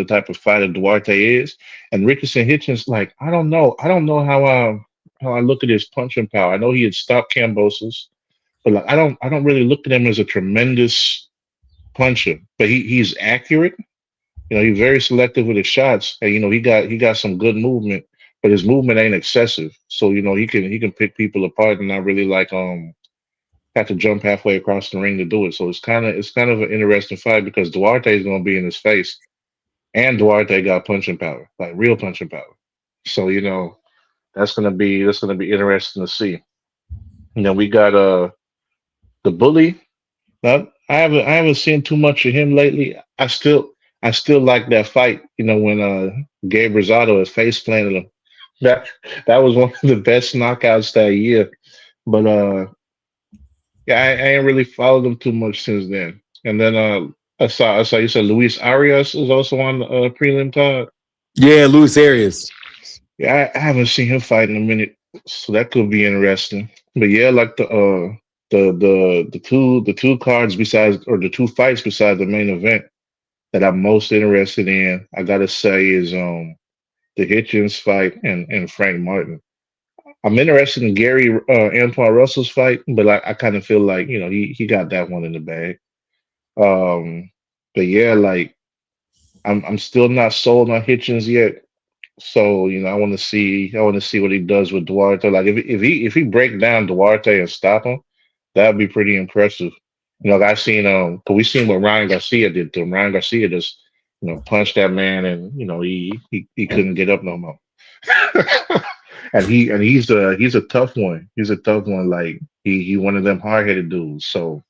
type of fighter Duarte is, and Richardson Hitchens, like I don't know how I look at his punching power. I know he had stopped Cambosos, but like I don't really look at him as a tremendous puncher. But he's accurate. He's very selective with his shots, and he got some good movement, but his movement ain't excessive. So he can pick people apart and not really like have to jump halfway across the ring to do it. So it's kind of an interesting fight because Duarte is going to be in his face, and Duarte got punching power, like real punching power. So that's gonna be interesting to see. We got the bully. I haven't seen too much of him lately. I still like that fight. When Gabe Rosado is face planted him. That that was one of the best knockouts that year. But yeah, I ain't really followed him too much since then. And then I saw you said Luis Arias is also on the prelim card. Yeah, Luis Arias. Yeah, I haven't seen him fight in a minute, so that could be interesting. But yeah, like the two cards besides or the two fights besides the main event that I'm most interested in, I gotta say is the Hitchens fight and Frank Martin. I'm interested in Gary Antoine Russell's fight, but I kind of feel like he got that one in the bag. Um, but yeah, like I'm still not sold on Hitchens yet. So I want to see what he does with Duarte. Like if he break down Duarte and stop him, that'd be pretty impressive. I've seen 'cause we seen what Ryan Garcia did to him. Ryan Garcia just punched that man, and he couldn't get up no more. And he's a tough one. He's a tough one. Like he one of them hard headed dudes. So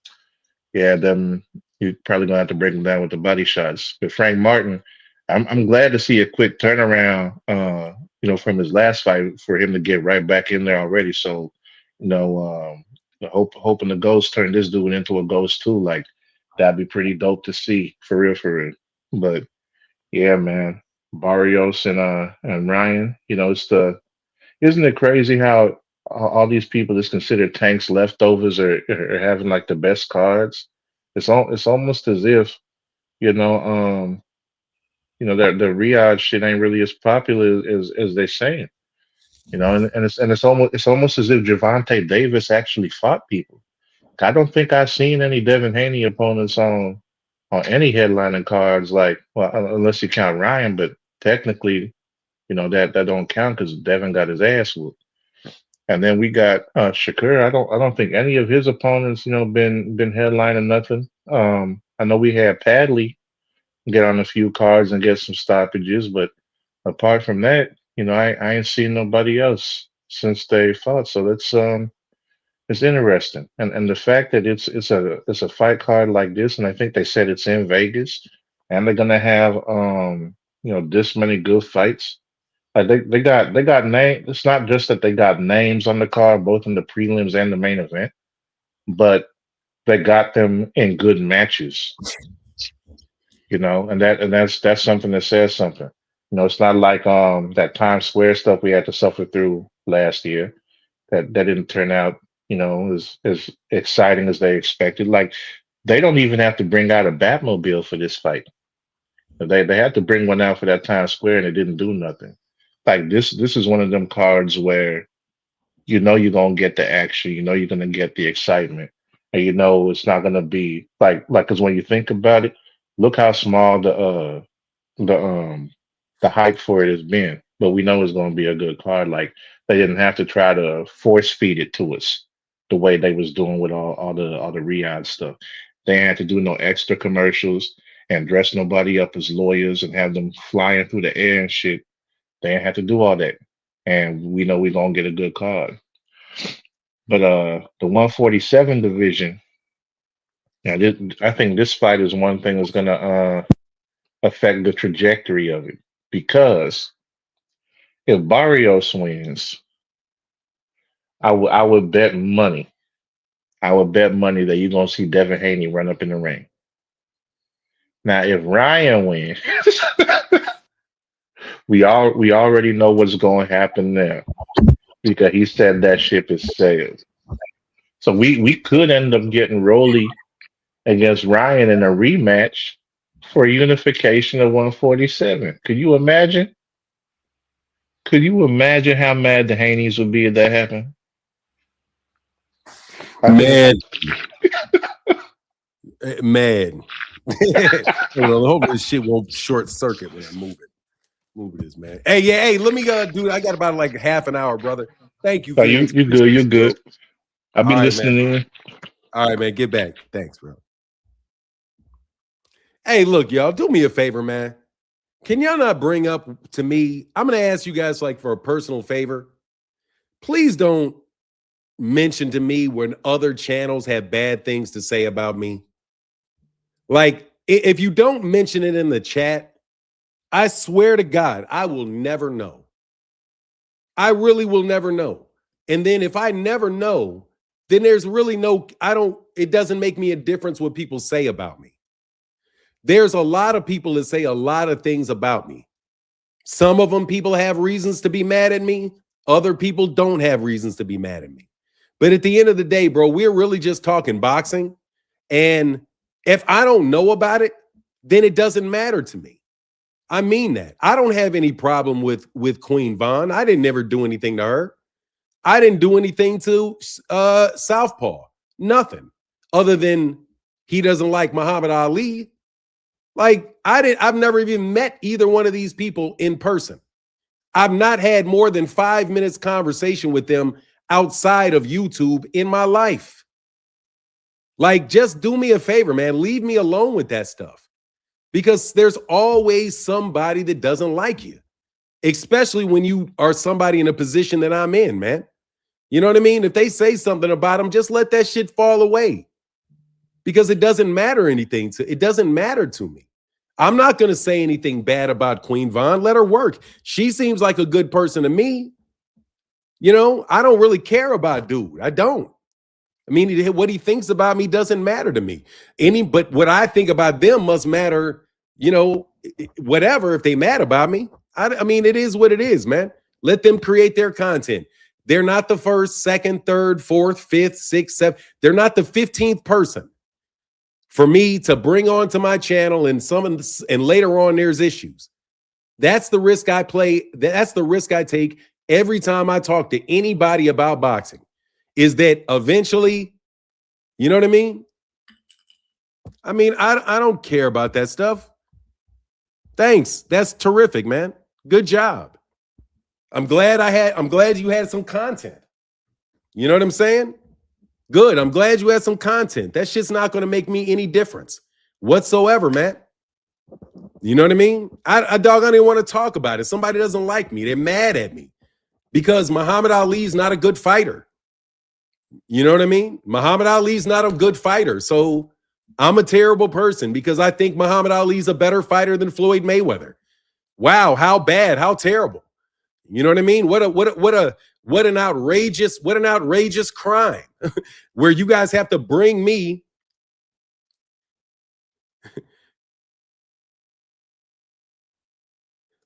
yeah, them you're probably gonna have to break him down with the body shots. But Frank Martin, I'm glad to see a quick turnaround. From his last fight for him to get right back in there already. So, you know, hoping the ghost turn this dude into a ghost too. Like that'd be pretty dope to see for real, for real. But yeah, man, Barrios and Ryan, isn't it crazy how all these people that's considered tanks leftovers are having like the best cards? It's almost as if you know um the Riyadh shit ain't really as popular as they saying. And it's almost as if Gervonta Davis actually fought people. I don't think I've seen any Devin Haney opponents on any headlining cards, like, well, unless you count Ryan, but technically, that don't count because Devin got his ass whooped. And then we got Shakur. I don't think any of his opponents, been headlining nothing. I know we had Padley get on a few cards and get some stoppages, but apart from that, I ain't seen nobody else. since they fought. So it's interesting, and the fact that it's a fight card like this, and I think they said it's in Vegas, and they're gonna have this many good fights. Like they got name. It's not just that they got names on the card, both in the prelims and the main event, but they got them in good matches. And that's something that says something. It's not like that Times Square stuff we had to suffer through last year. That didn't turn out, as exciting as they expected. Like they don't even have to bring out a Batmobile for this fight. They had to bring one out for that Times Square and it didn't do nothing. Like this is one of them cards where you're gonna get the action, you're gonna get the excitement, and it's not gonna be like because when you think about it, look how small the the hype for it has been, but we know it's gonna be a good card. Like they didn't have to try to force feed it to us the way they was doing with all the Riyadh stuff. They didn't have to do no extra commercials and dress nobody up as lawyers and have them flying through the air and shit. They didn't have to do all that, and we know we're gonna get a good card. But the 147 division, yeah, I think this fight is one thing that's gonna affect the trajectory of it because if Barrios wins, I would bet money. I would bet money that you're gonna see Devin Haney run up in the ring. Now, if Ryan wins, we already know what's going to happen there because he said that ship is sailed. So we could end up getting Rolly against Ryan in a rematch for unification of 147. Could you imagine? Could you imagine how mad the Haneys would be if that happened? I think Man, man. Well, hopefully this shit won't short circuit when I move it. Move this, man. Hey, yeah, hey, let me dude. I got about like half an hour, brother. Thank you, so you Phoenix. you good, you're good. I'll be All right, listening in. All right, man. Get back. Thanks, bro. Hey, look, y'all, do me a favor, man. Can y'all not bring up to me? I'm gonna ask you guys like for a personal favor. Please don't mention to me when other channels have bad things to say about me. Like, if you don't mention it in the chat, I swear to God, I will never know. I really will never know. And then if I never know, then there's really it doesn't make me a difference what people say about me. There's a lot of people that say a lot of things about me. Some of them people have reasons to be mad at me. Other people don't have reasons to be mad at me. But at the end of the day, bro, we're really just talking boxing. And if I don't know about it, then it doesn't matter to me. I mean that. I don't have any problem with Queen Vaughn. I didn't never do anything to her. I didn't do anything to Southpaw. Nothing. Other than he doesn't like Muhammad Ali. Like I've never even met either one of these people in person. I've not had more than 5 minutes conversation with them outside of YouTube in my life. Like, just do me a favor, man. Leave me alone with that stuff. Because there's always somebody that doesn't like you, especially when you are somebody in a position that I'm in, man. You know what I mean? If they say something about them, just let that shit fall away because it doesn't matter anything. It doesn't matter to me. I'm not going to say anything bad about Queen Vaughn. Let her work. She seems like a good person to me. You know, I don't really care about dude. I don't. I mean, what he thinks about me doesn't matter to me. But what I think about them must matter, you know, whatever, if they mad about me. I mean, it is what it is, man. Let them create their content. They're not the first, second, third, fourth, fifth, sixth, seventh. They're not the 15th person for me to bring onto my channel and later on there's issues. That's the risk I play. That's the risk I take every time I talk to anybody about boxing. Is that eventually, you know what I mean? I mean, I don't care about that stuff. Thanks. That's terrific, man. Good job. I'm glad you had some content. You know what I'm saying? Good. I'm glad you had some content. That shit's not going to make me any difference whatsoever, man. You know what I mean? I don't even want to talk about it. Somebody doesn't like me. They're mad at me because Muhammad Ali's not a good fighter. You know what I mean? Muhammad Ali's not a good fighter. So I'm a terrible person because I think Muhammad Ali's a better fighter than Floyd Mayweather. Wow, how bad, how terrible. You know what I mean? What an outrageous crime where you guys have to bring me.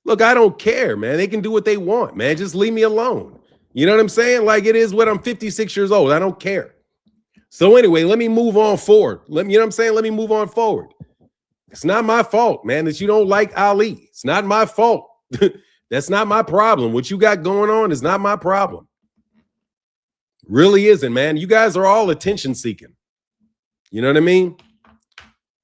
Look, I don't care, man. They can do what they want, man. Just leave me alone. You know what I'm saying? Like it is what I'm 56 years old. I don't care. So anyway, let me move on forward. You know what I'm saying? Let me move on forward. It's not my fault, man, that you don't like Ali. It's not my fault. That's not my problem. What you got going on is not my problem. Really isn't, man. You guys are all attention seeking. You know what I mean?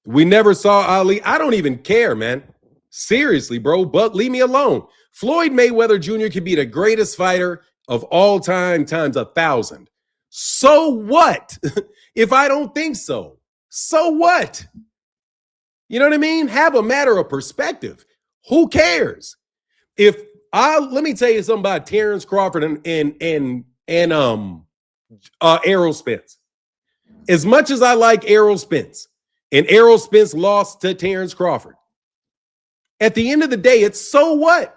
We never saw Ali. I don't even care, man. Seriously, bro. But leave me alone. Floyd Mayweather Jr. could be the greatest fighter of all time times 1,000. So what? If I don't think so, so what? You know what I mean? Have a matter of perspective. Who cares? Let me tell you something about Terrence Crawford and Errol Spence. As much as I like Errol Spence, and Errol Spence lost to Terrence Crawford, at the end of the day, it's so what?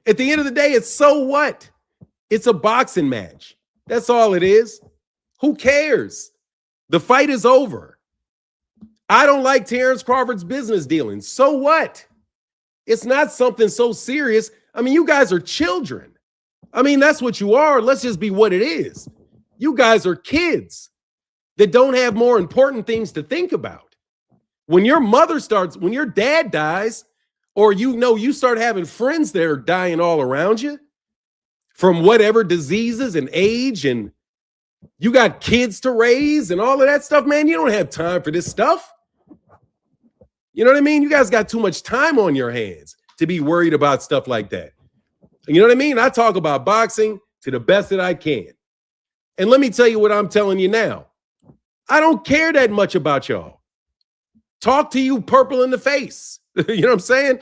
At the end of the day, it's so what? It's a boxing match. That's all it is. Who cares? The fight is over. I don't like Terrence Crawford's business dealings. So what? It's not something so serious. I mean, you guys are children. I mean, that's what you are. Let's just be what it is. You guys are kids that don't have more important things to think about. When your dad dies, or you start having friends that are dying all around you from whatever diseases and age, and you got kids to raise and all of that stuff, man, you don't have time for this stuff. You know what I mean? You guys got too much time on your hands to be worried about stuff like that. You know what I mean? I talk about boxing to the best that I can. And let me tell you what I'm telling you now. I don't care that much about y'all. Talk to you purple in the face. You know what I'm saying?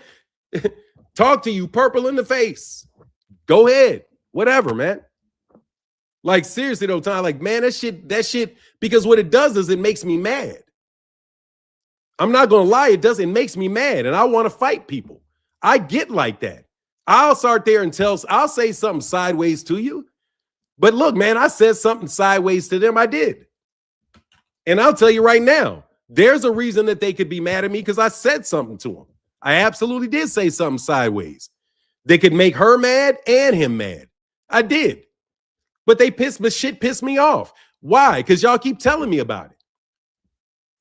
Talk to you purple in the face. Go ahead. Whatever, man. Like, seriously, though, Tom, like, man, that shit, because what it does is it makes me mad. I'm not going to lie. It makes me mad, and I want to fight people. I get like that. I'll start there and I'll say something sideways to you. But look, man, I said something sideways to them. I did. And I'll tell you right now, there's a reason that they could be mad at me because I said something to them. I absolutely did say something sideways. They could make her mad and him mad. I did. But shit pissed me off. Why? Because y'all keep telling me about it.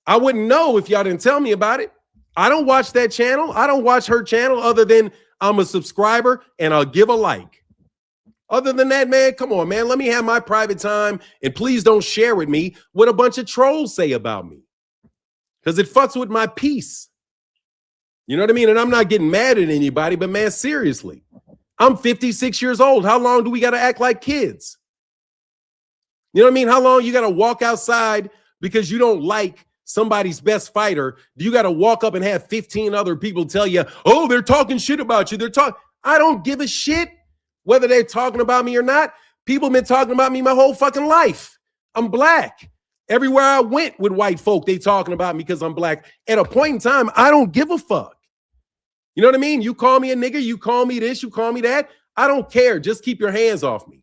I wouldn't know if y'all didn't tell me about it. I don't watch that channel. I don't watch her channel other than I'm a subscriber and I'll give a like. Other than that, man, come on, man. Let me have my private time and please don't share with me what a bunch of trolls say about me because it fucks with my peace. You know what I mean? And I'm not getting mad at anybody, but man, seriously, I'm 56 years old. How long do we got to act like kids? You know what I mean? How long you got to walk outside because you don't like somebody's best fighter? Do you got to walk up and have 15 other people tell you, oh, they're talking shit about you. I don't give a shit whether they're talking about me or not. People have been talking about me my whole fucking life. I'm black. Everywhere I went with white folk, they talking about me because I'm black. At a point in time, I don't give a fuck. You know what I mean? You call me a nigger, you call me this, you call me that. I don't care. Just keep your hands off me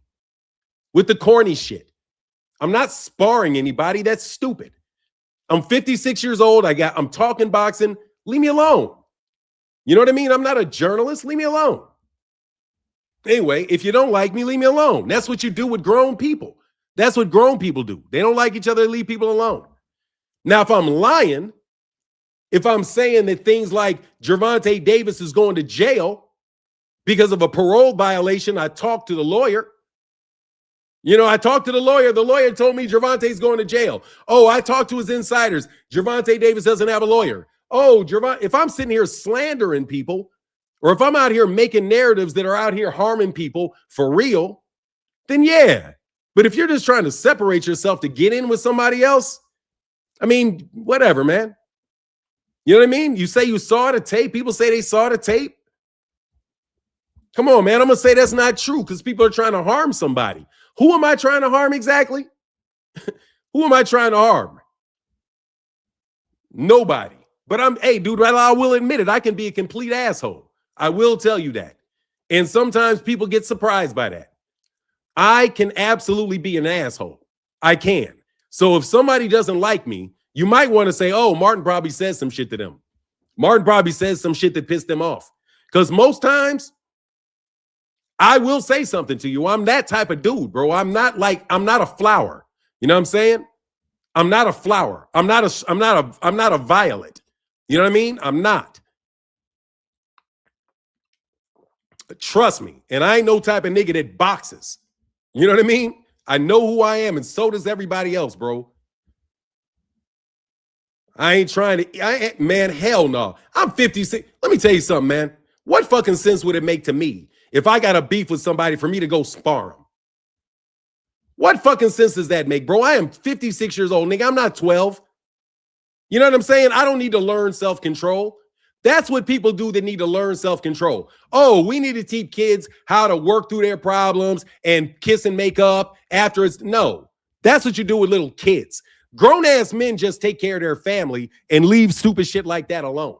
with the corny shit. I'm not sparring anybody. That's stupid. I'm 56 years old. I'm talking boxing. Leave me alone. You know what I mean? I'm not a journalist. Leave me alone. Anyway, if you don't like me, leave me alone. That's what you do with grown people. That's what grown people do. They don't like each other, leave people alone. Now, if I'm lying, if I'm saying that things like Gervonta Davis is going to jail because of a parole violation, I talked to the lawyer. I talked to the lawyer. The lawyer told me Gervonta's going to jail. Oh, I talked to his insiders. Gervonta Davis doesn't have a lawyer. Oh, if I'm sitting here slandering people, or if I'm out here making narratives that are out here harming people for real, then yeah. But if you're just trying to separate yourself to get in with somebody else, I mean, whatever, man. You know what I mean? You say you saw the tape. People say they saw the tape. Come on, man. I'm going to say that's not true because people are trying to harm somebody. Who am I trying to harm exactly? Who am I trying to harm? Nobody. But hey, dude, I will admit it. I can be a complete asshole. I will tell you that. And sometimes people get surprised by that. I can absolutely be an asshole. I can. So if somebody doesn't like me, you might want to say, oh, Martin probably says some shit to them. Martin probably says some shit that pissed them off. Because most times, I will say something to you. I'm that type of dude, bro. I'm not a flower. You know what I'm saying? I'm not a flower. I'm not a violet. You know what I mean? I'm not. Trust me. And I ain't no type of nigga that boxes. You know what I mean? I know who I am, and so does everybody else, bro. I ain't trying to, man, hell no. I'm 56. Let me tell you something, man. What fucking sense would it make to me if I got a beef with somebody for me to go spar them? What fucking sense does that make, bro? I am 56 years old, nigga. I'm not 12. You know what I'm saying? I don't need to learn self-control. That's what people do that need to learn self-control. Oh, we need to teach kids how to work through their problems and kiss and make up after it's, no. That's what you do with little kids. Grown-ass men just take care of their family and leave stupid shit like that alone.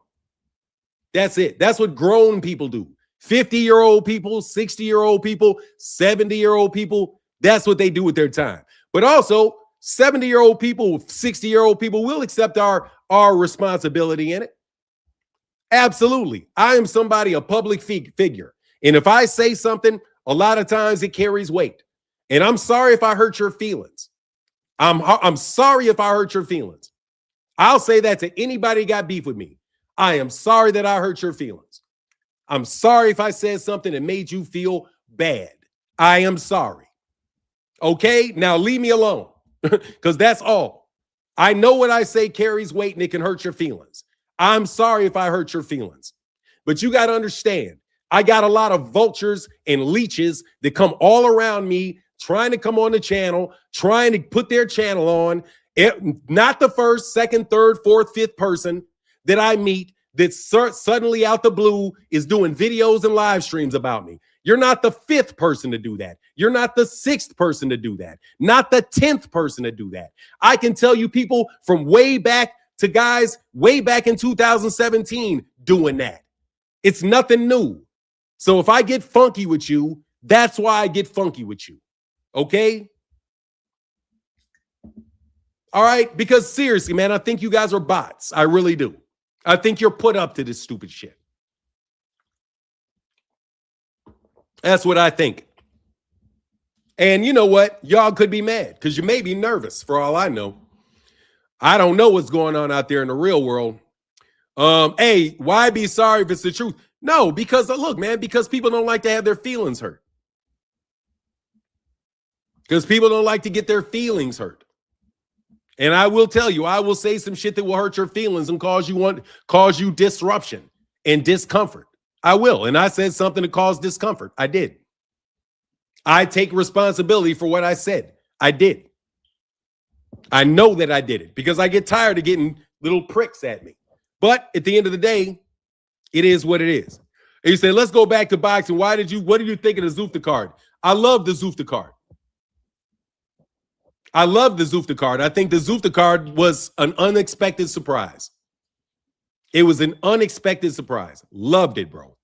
That's it. That's what grown people do. 50-year-old people, 60-year-old people, 70-year-old people, that's what they do with their time. But also, 70-year-old people, 60-year-old people will accept our responsibility in it. Absolutely. I am somebody, a public figure. And if I say something, a lot of times it carries weight. And I'm sorry if I hurt your feelings. I'm sorry if I hurt your feelings. I'll say that to anybody who got beef with me. I am sorry that I hurt your feelings. I'm sorry if I said something that made you feel bad. I am sorry. Okay? Now leave me alone because that's all. I know what I say carries weight and it can hurt your feelings. I'm sorry if I hurt your feelings. But you got to understand, I got a lot of vultures and leeches that come all around me trying to come on the channel, trying to put their channel on. Not the first, second, third, fourth, fifth person that I meet that suddenly out the blue is doing videos and live streams about me. You're not the fifth person to do that. You're not the sixth person to do that. Not the 10th person to do that. I can tell you people from way back to guys way back in 2017 doing that. It's nothing new. So if I get funky with you, that's why I get funky with you. Okay? All right? Because seriously, man, I think you guys are bots. I really do. I think you're put up to this stupid shit. That's what I think. And you know what? Y'all could be mad because you may be nervous for all I know. I don't know what's going on out there in the real world. Hey, why be sorry if it's the truth? No, because look, man, because people don't like to have their feelings hurt. Because people don't like to get their feelings hurt. And I will tell you, I will say some shit that will hurt your feelings and cause you disruption and discomfort. I will. And I said something to cause discomfort. I did. I take responsibility for what I said. I did. I know that I did it because I get tired of getting little pricks at me. But at the end of the day, it is what it is. And you say, let's go back to boxing. What did you think of the Zufa card? I love the Zufa card. I love the Zufa card. I think the Zufa card was an unexpected surprise. It was an unexpected surprise. Loved it, bro.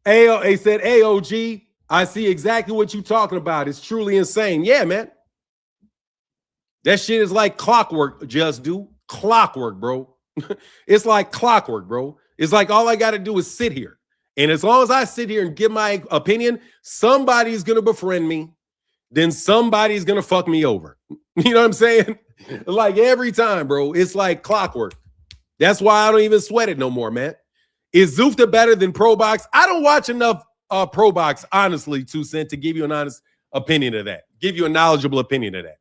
He said, AOG, I see exactly what you're talking about. It's truly insane. Yeah, man. That shit is like clockwork, just do. Clockwork, bro. It's like clockwork, bro. It's like all I got to do is sit here. And as long as I sit here and give my opinion, somebody's going to befriend me. Then somebody's going to fuck me over. You know what I'm saying? Like every time, bro. It's like clockwork. That's why I don't even sweat it no more, man. Is Zufa better than Pro Box? I don't watch enough Pro Box, honestly, 2 Cent, to give you an honest opinion of that. Give you a knowledgeable opinion of that.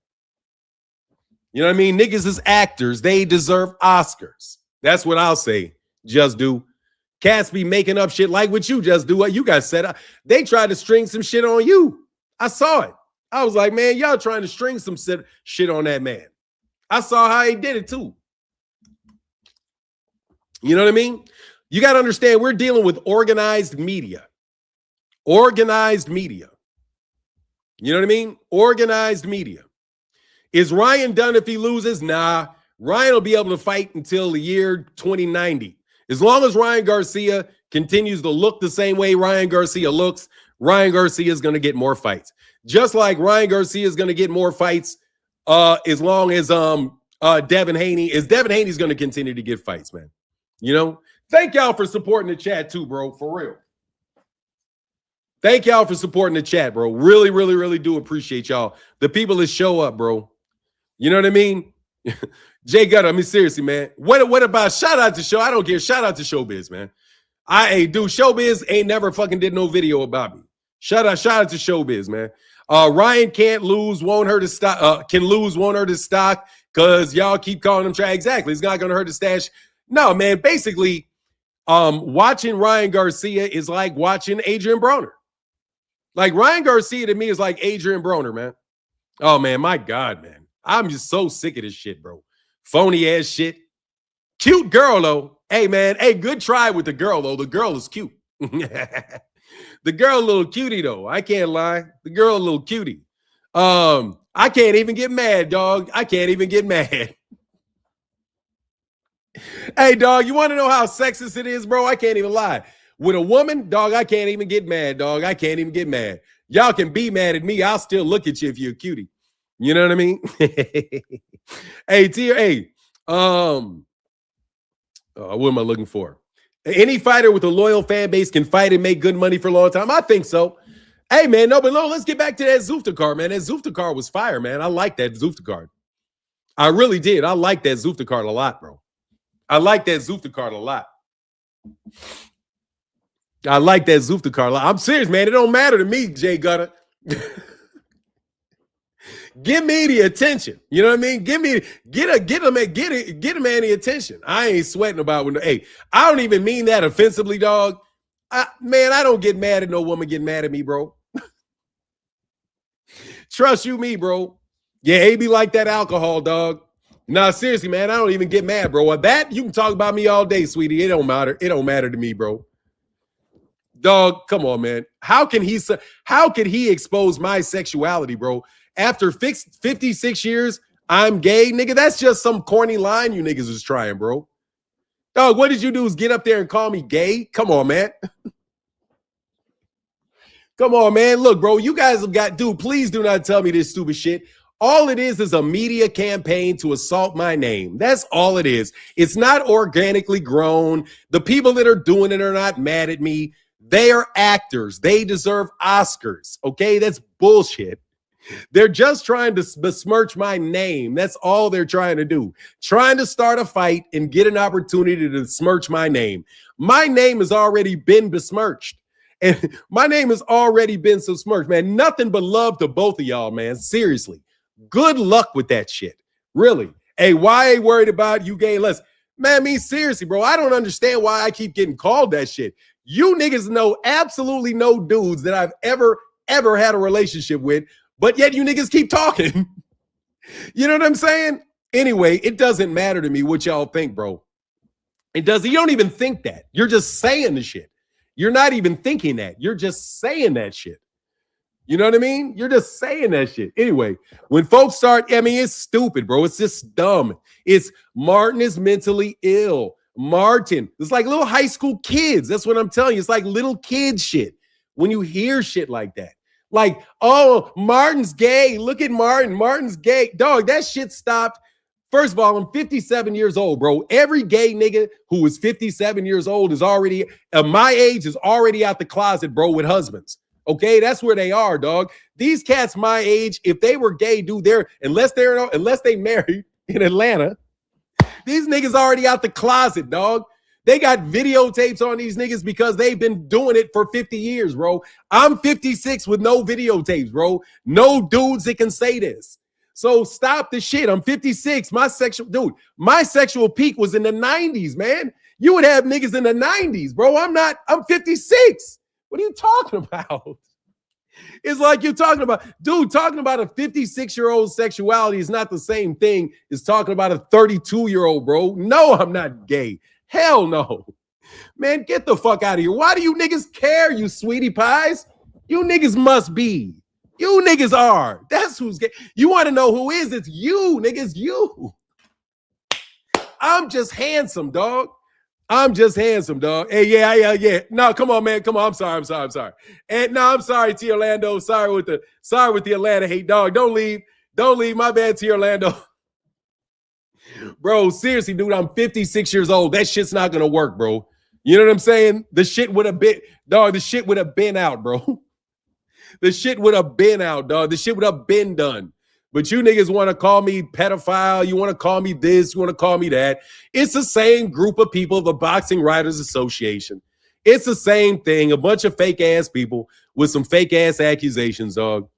You know what I mean? Niggas is actors. They deserve Oscars. That's what I'll say. Just do. Cats be making up shit like what you just do. What you guys said. They tried to string some shit on you. I saw it. I was like, man, y'all trying to string some shit on that man. I saw how he did it too. You know what I mean? You got to understand, we're dealing with organized media. Organized media. You know what I mean? Organized media. Is Ryan done if he loses? Nah. Ryan will be able to fight until the year 2090. As long as Ryan Garcia continues to look the same way Ryan Garcia looks, Ryan Garcia is going to get more fights. Just like Ryan Garcia is going to get more fights as long as Devin Haney is going to continue to get fights, man. You know? Thank y'all for supporting the chat too, bro. For real. Thank y'all for supporting the chat, bro. Really, really, really do appreciate y'all. The people that show up, bro. You know what I mean? Jay Gutter, I mean, seriously, man. What about shout out to show? I don't care. Shout out to Showbiz, man. Dude, Showbiz ain't never fucking did no video about me. Shout out to Showbiz, man. Ryan can't lose, won't hurt his stock. Can lose, won't hurt his stock because y'all keep calling him trash. Exactly. It's not going to hurt his stash. No, man. Basically, watching Ryan Garcia is like watching Adrian Broner. Like Ryan Garcia to me is like Adrian Broner, man. Oh, man, my God, man. I'm just so sick of this shit, bro. Phony ass shit. Cute girl, though. Hey, man. Hey, good try with the girl, though. The girl is cute. The girl a little cutie, though. I can't lie. The girl a little cutie. I can't even get mad, dog. I can't even get mad. Hey, dog, you want to know how sexist it is, bro? I can't even lie. With a woman, dog, I can't even get mad, dog. I can't even get mad. Y'all can be mad at me. I'll still look at you if you're a cutie. You know what I mean? Hey, what am I looking for? Any fighter with a loyal fan base can fight and make good money for a long time. I think so. Hey, man, no, let's get back to that Zufa card, man. That Zufa card was fire, man. I like that Zufa card. I really did. I like that Zufa card a lot, bro. I like that Zufa card a lot. I like that Zufa card a lot. I'm serious, man. It don't matter to me, Jay Gutter. Give me the attention. You know what I mean? Get him any attention. I ain't sweating about when. Hey, I don't even mean that offensively, dog. I don't get mad at no woman getting mad at me, bro. Trust you me, bro. Yeah, it be like that alcohol, dog. Nah, seriously, man, I don't even get mad, bro. That you can talk about me all day, sweetie. It don't matter. It don't matter to me, bro. Dog, come on, man. How can he expose my sexuality, bro? After 56 years, I'm gay, nigga. That's just some corny line you niggas was trying, bro. Dog, what did you do is get up there and call me gay? Come on, man. Come on, man. Look, bro, you guys have got, dude, please do not tell me this stupid shit. All it is a media campaign to assault my name. That's all it is. It's not organically grown. The people that are doing it are not mad at me. They are actors. They deserve Oscars. Okay, that's bullshit. They're just trying to besmirch my name. That's all they're trying to do. Trying to start a fight and get an opportunity to besmirch my name. My name has already been besmirched. And my name has already been besmirched, man. Nothing but love to both of y'all, man. Seriously. Good luck with that shit. Really. Hey, why ain't worried about you gay less? Man, seriously, bro. I don't understand why I keep getting called that shit. You niggas know absolutely no dudes that I've ever had a relationship with, but yet you niggas keep talking. You know what I'm saying? Anyway, it doesn't matter to me what y'all think, bro. It doesn't. You don't even think that. You're just saying the shit. You're not even thinking that. You're just saying that shit. You know what I mean? You're just saying that shit. Anyway, when folks start, it's stupid, bro. It's just dumb. It's Martin is mentally ill. Martin. It's like little high school kids. That's what I'm telling you. It's like little kid shit. When you hear shit like that. Like, oh, Martin's gay. Look at Martin. Martin's gay. Dog, that shit stopped. First of all, I'm 57 years old, bro. Every gay nigga who is 57 years old is already, my age, is already out the closet, bro, with husbands. Okay, that's where they are, dog. These cats my age, if they were gay, dude, unless they married in Atlanta, these niggas already out the closet, dog. They got videotapes on these niggas because they've been doing it for 50 years, bro. I'm 56 with no videotapes, bro. No dudes that can say this. So stop the shit. I'm 56. My sexual peak was in the 90s, man. You would have niggas in the 90s, bro. I'm 56. What are you talking about? It's like you're talking about, dude, talking about a 56-year-old sexuality is not the same thing as talking about a 32-year-old, bro. No, I'm not gay. Hell no. Man, get the fuck out of here. Why do you niggas care, you sweetie pies? You niggas must be. You niggas are. That's who's gay. You want to know who is? It's you, niggas. You. I'm just handsome, dog. I'm just handsome, dog. Hey, yeah. No, come on, man. Come on. I'm sorry. And no, I'm sorry, T. Orlando. Sorry with the Atlanta hate, dog. Don't leave. My bad, T. Orlando. Bro, seriously, dude, I'm 56 years old. That shit's not gonna work, bro. You know what I'm saying? The shit would have been, dog. The shit would have been out, bro. The shit would have been out, dog. The shit would have been done. But you niggas want to call me pedophile. You want to call me this. You want to call me that. It's the same group of people, the Boxing Writers Association. It's the same thing. A bunch of fake ass people with some fake ass accusations, dog.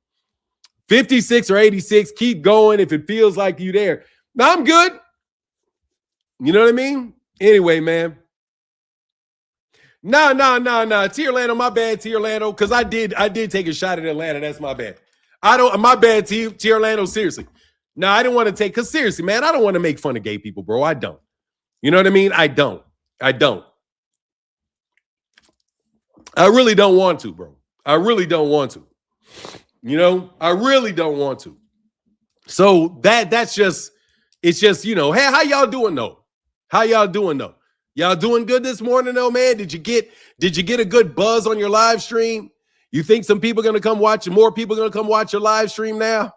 56 or 86, keep going if it feels like you there. No, I'm good. You know what I mean? Anyway, man. No. T. Orlando, my bad, T. Orlando, because I did take a shot at Atlanta. That's my bad. My bad, T. Orlando, seriously. No, I didn't want to take, because seriously, man, I don't want to make fun of gay people, bro. I don't. You know what I mean? I don't. I really don't want to, bro. I really don't want to. You know, I really don't want to. So that's just, it's just, you know, hey, how y'all doing though? Y'all doing good this morning though, man? Did you get a good buzz on your live stream? You think some people are going to come watch, more people are going to come watch your live stream now?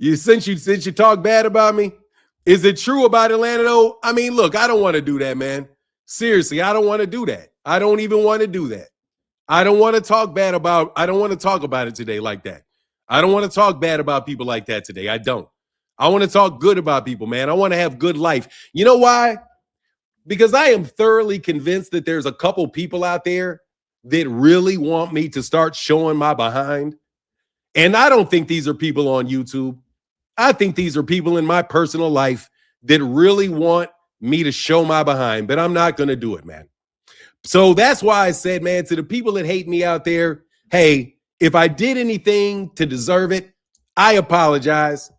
Since you talk bad about me, is it true about Atlanta though? I mean, look, I don't want to do that, man. Seriously, I don't want to do that. I don't even want to do that. I don't want to talk about it today like that. I don't want to talk bad about people like that today. I don't. I want to talk good about people, man. I want to have good life. You know why? Because I am thoroughly convinced that there's a couple people out there that really want me to start showing my behind. And I don't think these are people on YouTube. I think these are people in my personal life that really want me to show my behind, but I'm not going to do it, man. So that's why I said, man, to the people that hate me out there, hey, if I did anything to deserve it, I apologize.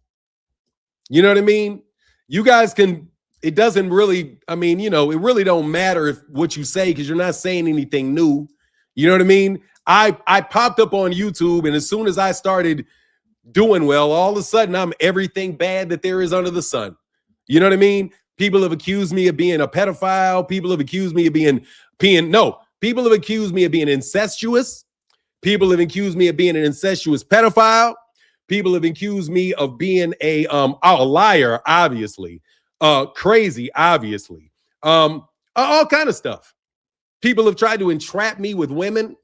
You know what I mean? You guys can, it doesn't really, I mean, you know, it really don't matter if what you say, because you're not saying anything new. You know what I mean? I popped up on YouTube, and as soon as I started doing well, all of a sudden I'm everything bad that there is under the sun. You know what I mean? People have accused me of being a pedophile. People have accused me of people have accused me of being incestuous. People have accused me of being an incestuous pedophile. People have accused me of being a liar, obviously, crazy, obviously, all kind of stuff. People have tried to entrap me with women,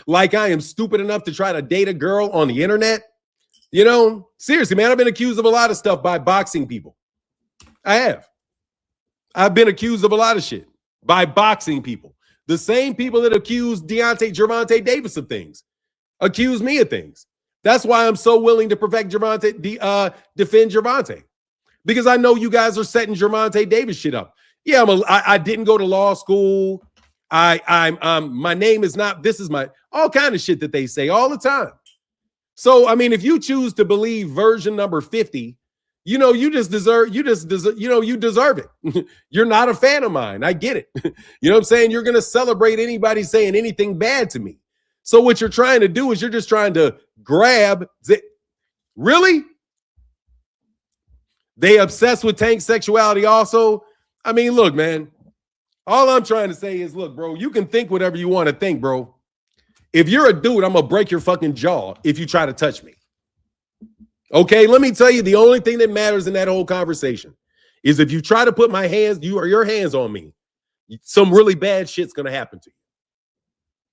like I am stupid enough to try to date a girl on the internet. You know, seriously, man, I've been accused of a lot of stuff by boxing people. I have. I've been accused of a lot of shit by boxing people. The same people that accused Gervonta Davis of things accuse me of things. That's why I'm so willing to defend Gervonta, because I know you guys are setting Gervonta Davis shit up. Yeah, I didn't go to law school. My name is not, this is my, all kind of shit that they say all the time. So, I mean, if you choose to believe version number 50, you know, you deserve it. You're not a fan of mine. I get it. You know what I'm saying? You're going to celebrate anybody saying anything bad to me. So what you're trying to do is you're just trying to grab. Really? They obsessed with Tank's sexuality also? I mean, look, man. All I'm trying to say is, look, bro, you can think whatever you want to think, bro. If you're a dude, I'm going to break your fucking jaw if you try to touch me. Okay, let me tell you, the only thing that matters in that whole conversation is if you try to put your hands on me, some really bad shit's going to happen to you.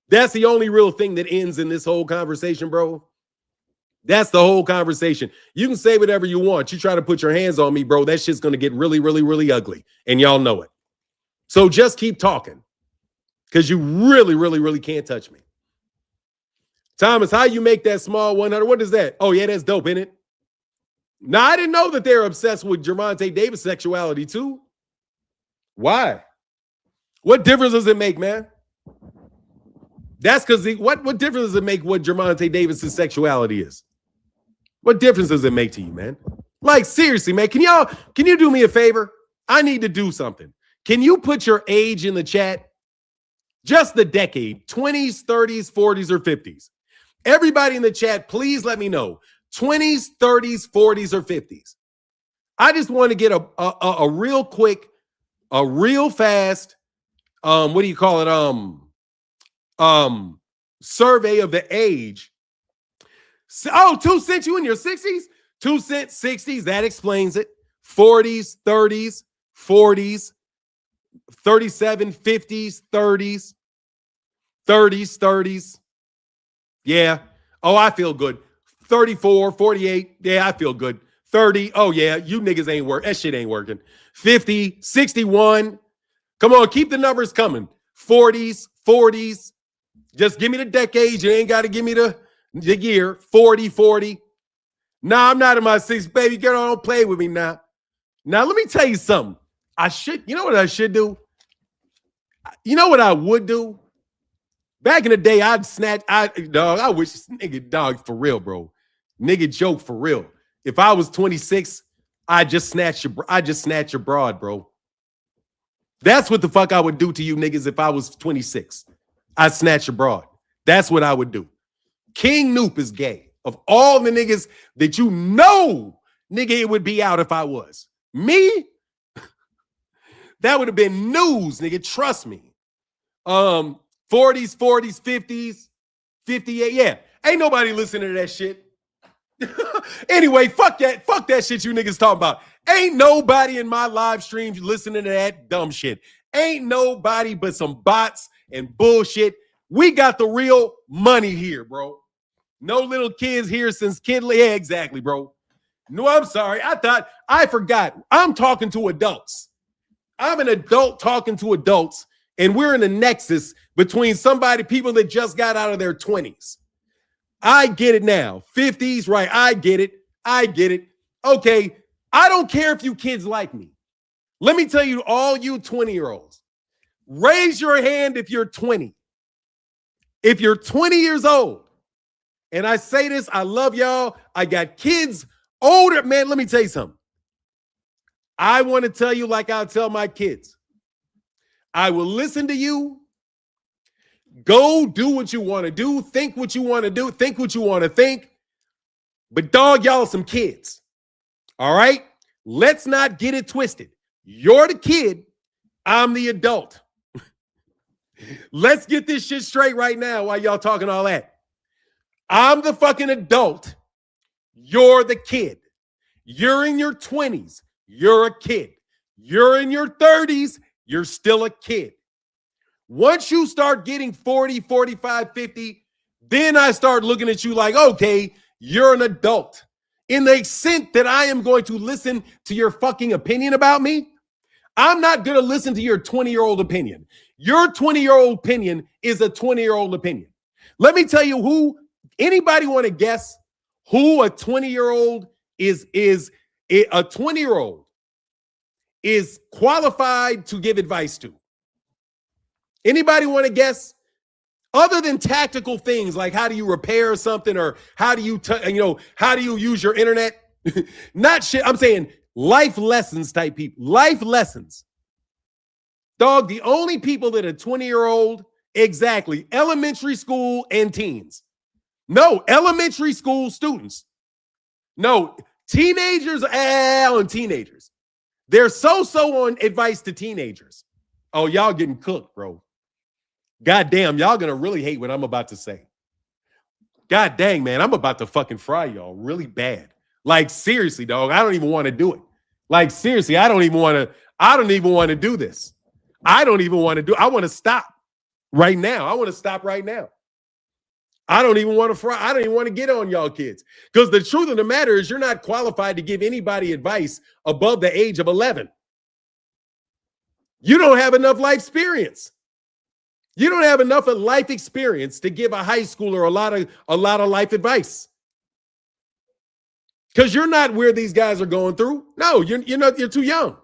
That's the only real thing that ends in this whole conversation, bro. That's the whole conversation. You can say whatever you want. You try to put your hands on me, bro, that shit's going to get really, really, really ugly. And y'all know it. So just keep talking, because you really, really, really can't touch me. Thomas, how you make that small 100? What is that? Oh, yeah, that's dope, isn't it? Now, I didn't know that they're obsessed with Gervonta Davis sexuality, too. Why? What difference does it make, man? That's because what difference does it make what Gervonta Davis's sexuality is? What difference does it make to you, man? Like, seriously, man, can you do me a favor? I need to do something. Can you put your age in the chat? Just the decade, 20s, 30s, 40s, or 50s. Everybody in the chat, please let me know. 20s, 30s, 40s, or 50s. I just want to get a real quick, a real fast, what do you call it? Survey of the age. Oh, 2 cents, you in your 60s? 2 cents, 60s, that explains it. 40s, 30s, 40s, 37, 50s, 30s, 30s, 30s. Yeah. Oh, I feel good. 34, 48. Yeah, I feel good. 30. Oh, yeah, you niggas ain't work. That shit ain't working. 50, 61. Come on, keep the numbers coming. 40s, 40s. Just give me the decade. You ain't got to give me the year. 40, 40. Nah, I'm not in my 60s, baby girl. Don't play with me now. Now, let me tell you something. You know what I should do? You know what I would do? Back in the day, I wish, nigga, dog, for real, bro. Nigga joke for real. If I was 26, I'd just snatch your broad, bro. That's what the fuck I would do to you niggas if I was 26. I'd snatch your broad. That's what I would do. King Noop is gay. Of all the niggas that you know, nigga, it would be out if I was. Me? That would have been news, nigga. Trust me. 40s, 40s, 50s, 58. Yeah. Ain't nobody listening to that shit. Anyway, fuck that. Fuck that shit you niggas talking about. Ain't nobody in my live streams listening to that dumb shit. Ain't nobody but some bots and bullshit. We got the real money here, bro. No little kids here since Yeah, exactly, bro. No, I'm sorry. I forgot. I'm talking to adults. I'm an adult talking to adults, and we're in a nexus between people that just got out of their 20s. I get it now. 50s, right? I get it. Okay, I don't care if you kids like me. Let me tell you, all you 20-year-olds, raise your hand if you're 20. If you're 20 years old, and I say this, I love y'all. I got kids older. Man, let me tell you something. I want to tell you like I'll tell my kids. I will listen to you. Go do what you want to do. Think what you want to do. Think what you want to think. But dog, y'all some kids. All right? Let's not get it twisted. You're the kid. I'm the adult. Let's get this shit straight right now while y'all talking all that. I'm the fucking adult. You're the kid. You're in your 20s. You're a kid. You're in your 30s. You're still a kid. Once you start getting 40, 45, 50, then I start looking at you like, okay, you're an adult. In the extent that I am going to listen to your fucking opinion about me, I'm not going to listen to your 20-year-old opinion. Your 20-year-old opinion is a 20-year-old opinion. Let me tell you anybody want to guess who a 20-year-old is a 20-year-old is qualified to give advice to? Anybody want to guess? Other than tactical things like how do you repair something or how do you use your internet? Not shit. I'm saying life lessons type people. Life lessons. Dog, the only people that are 20-year-old, exactly, elementary school and teens. No, elementary school students. No, teenagers on teenagers. They're so on advice to teenagers. Oh, y'all getting cooked, bro. God damn, y'all gonna really hate what I'm about to say. God dang, man, I'm about to fucking fry y'all really bad. Like, seriously, dog, I don't even want to do it. Like, seriously, I don't even want to do this. I want to stop right now. I want to stop right now. I don't even want to fry. I don't even want to get on y'all kids. Because the truth of the matter is you're not qualified to give anybody advice above the age of 11. You don't have enough life experience. You don't have enough of life experience to give a high schooler a lot of life advice. Because you're not where these guys are going through. No, you're too young.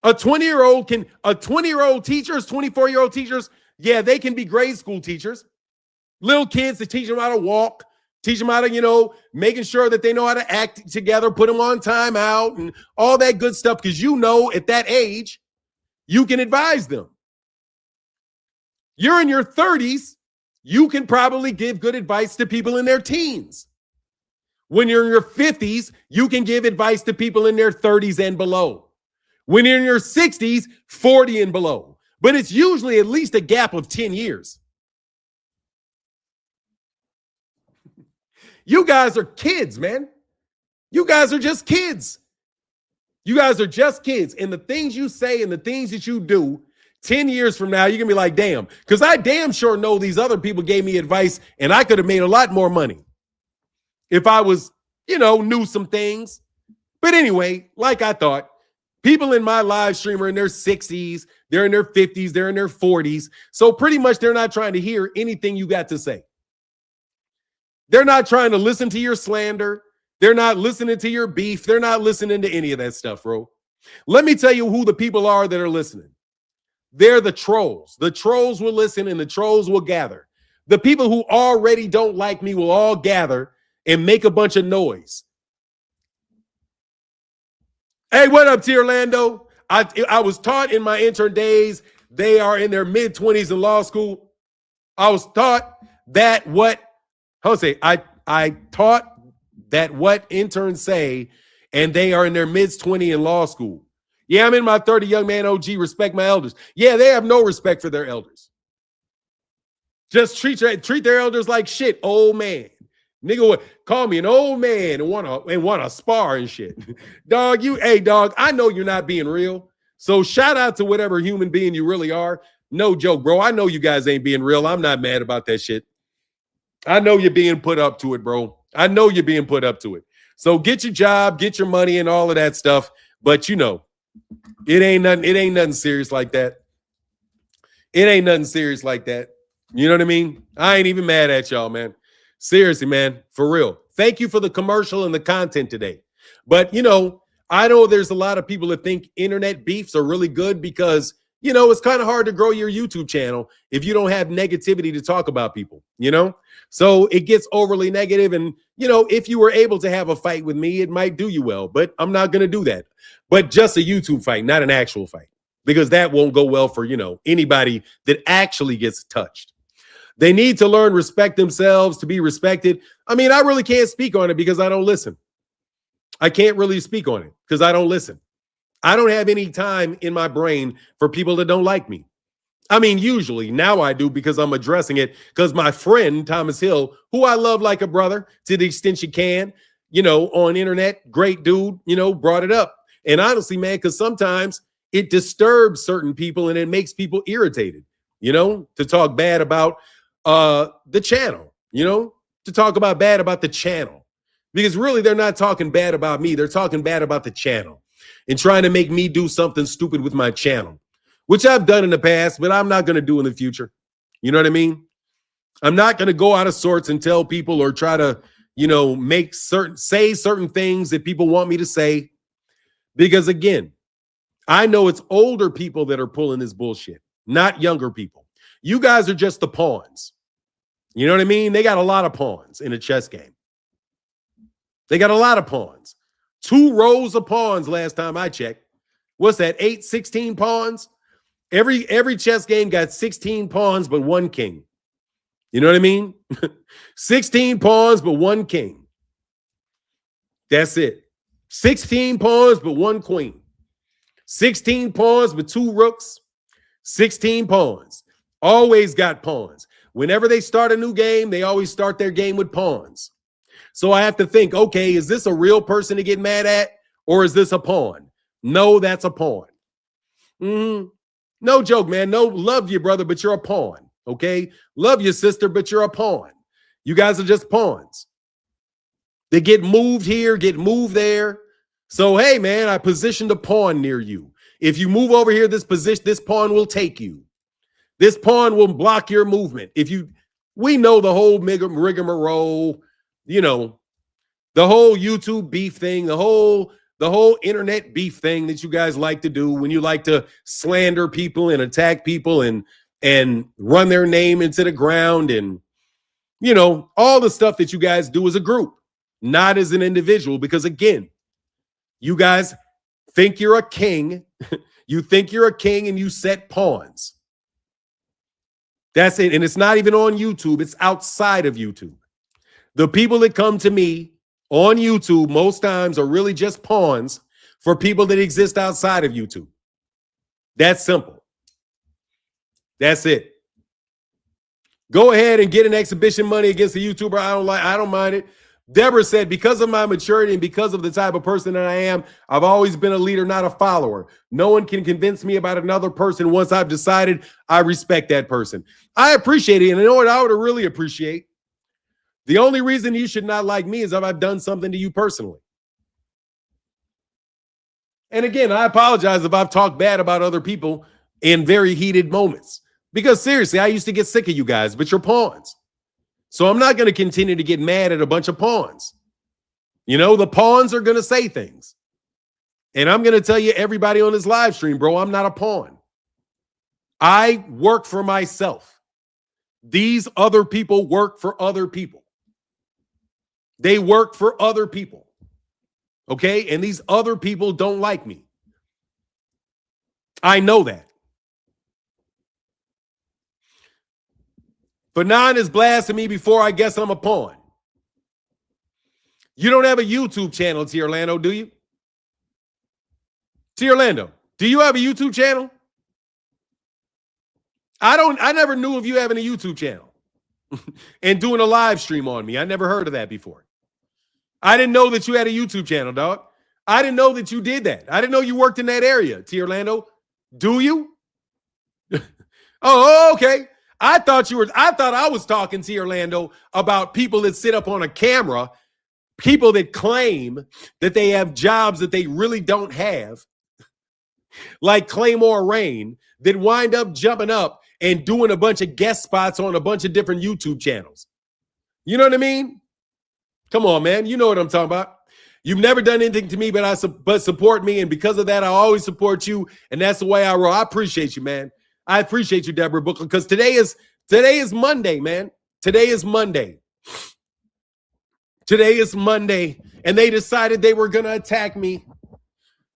A 20-year-old teachers, 24-year-old teachers, yeah, they can be grade school teachers. Little kids to teach them how to walk, Teach them how to, making sure that they know how to act together, put them on timeout and all that good stuff. Because at that age, you can advise them. You're in your 30s, you can probably give good advice to people in their teens. When you're in your 50s, you can give advice to people in their 30s and below. When you're in your 60s, 40 and below. But it's usually at least a gap of 10 years. You guys are kids, man. You guys are just kids. You guys are just kids. And the things you say and the things that you do, 10 years from now, you're going to be like, damn. Because I damn sure know these other people gave me advice and I could have made a lot more money if I was, knew some things. But anyway, like I thought, people in my live stream are in their 60s, they're in their 50s, they're in their 40s. So pretty much they're not trying to hear anything you got to say. They're not trying to listen to your slander. They're not listening to your beef. They're not listening to any of that stuff, bro. Let me tell you who the people are that are listening. They're the trolls. The trolls will listen and the trolls will gather. The people who already don't like me will all gather and make a bunch of noise. Hey, what up, T. Orlando? I was taught in my intern days, they are in their mid-20s in law school. I was taught that I taught that what interns say, and they are in their mid-20s in law school. Yeah, I'm in my 30, young man OG, respect my elders. Yeah, they have no respect for their elders. Just treat their elders like shit, old man. Nigga would call me an old man and want to spar and shit. Dog, I know you're not being real. So shout out to whatever human being you really are. No joke, bro. I know you guys ain't being real. I'm not mad about that shit. I know you're being put up to it, bro. I know you're being put up to it. So get your job, get your money and all of that stuff. But it ain't nothing serious like that. It ain't nothing serious like that. You know what I mean? I ain't even mad at y'all, man. Seriously, man, for real. Thank you for the commercial and the content today. But, I know there's a lot of people that think internet beefs are really good because, it's kind of hard to grow your YouTube channel if you don't have negativity to talk about people, So it gets overly negative. And, if you were able to have a fight with me, it might do you well. But I'm not going to do that. But just a YouTube fight, not an actual fight, because that won't go well for, anybody that actually gets touched. They need to learn respect themselves to be respected. I mean, I really can't speak on it because I don't listen. I can't really speak on it because I don't listen. I don't have any time in my brain for people that don't like me. I mean, usually now I do because I'm addressing it because my friend, Thomas Hill, who I love like a brother to the extent you can, on internet, great dude, brought it up. And honestly, man, because sometimes it disturbs certain people and it makes people irritated, to talk bad about the channel, to talk about bad about the channel, because really they're not talking bad about me. They're talking bad about the channel and trying to make me do something stupid with my channel, which I've done in the past, but I'm not going to do in the future. You know what I mean? I'm not going to go out of sorts and tell people or try to, say certain things that people want me to say, because again, I know it's older people that are pulling this bullshit, not younger people. You guys are just the pawns. You know what I mean? They got a lot of pawns in a chess game. They got a lot of pawns. 2 rows of pawns last time I checked. What's that? 16 pawns? Every chess game got 16 pawns but 1 king. You know what I mean? 16 pawns but 1 king. That's it. 16 pawns but 1 queen. 16 pawns but 2 rooks. 16 pawns. Always got pawns. Whenever they start a new game, they always start their game with pawns. So I have to think, okay, is this a real person to get mad at? Or is this a pawn? No, that's a pawn. No joke, man. No, love you, brother, but you're a pawn. Okay? Love you, sister, but you're a pawn. You guys are just pawns. They get moved here, get moved there. So, hey, man, I positioned a pawn near you. If you move over here, this pawn will take you. This pawn will block your movement. We know the whole rigmarole, the whole YouTube beef thing, the whole internet beef thing that you guys like to do when you like to slander people and attack people and run their name into the ground and You know, all the stuff that you guys do as a group, not as an individual, because again, you guys think you're a king. You think you're a king and you set pawns. That's it. And it's not even on YouTube. It's outside of YouTube. The people that come to me on YouTube most times are really just pawns for people that exist outside of YouTube. That's simple. That's it. Go ahead and get an exhibition money against a YouTuber I don't mind it. Deborah said, because of my maturity and because of the type of person that I am, I've always been a leader, not a follower. No one can convince me about another person. Once I've decided, I respect that person. I appreciate it. And you know what I would really appreciate? The only reason you should not like me is if I've done something to you personally. And again, I apologize if I've talked bad about other people in very heated moments. Because seriously, I used to get sick of you guys, but you're pawns. So I'm not going to continue to get mad at a bunch of pawns. You know, the pawns are going to say things. And I'm going to tell you, everybody on this live stream, bro, I'm not a pawn. I work for myself. These other people work for other people. They work for other people. Okay? And these other people don't like me. I know that. Fanon is blasting me before I guess I'm a pawn. You don't have a YouTube channel, T. Orlando, do you? T. Orlando, do you have a YouTube channel? I never knew of you having a YouTube channel and doing a live stream on me. I never heard of that before. I didn't know that you had a YouTube channel, dog. I didn't know that you did that. I didn't know you worked in that area, T. Orlando. Do you? Oh, okay. I thought I was talking to Orlando about people that sit up on a camera, people that claim that they have jobs that they really don't have, like Claymore Rain, that wind up jumping up and doing a bunch of guest spots on a bunch of different YouTube channels. You know what I mean? Come on, man. You know what I'm talking about. You've never done anything to me, but support me, and because of that, I always support you, and that's the way I roll. I appreciate you, man. I appreciate you, Deborah Booker, because today is Monday, man. Today is Monday. Today is Monday, and they decided they were going to attack me.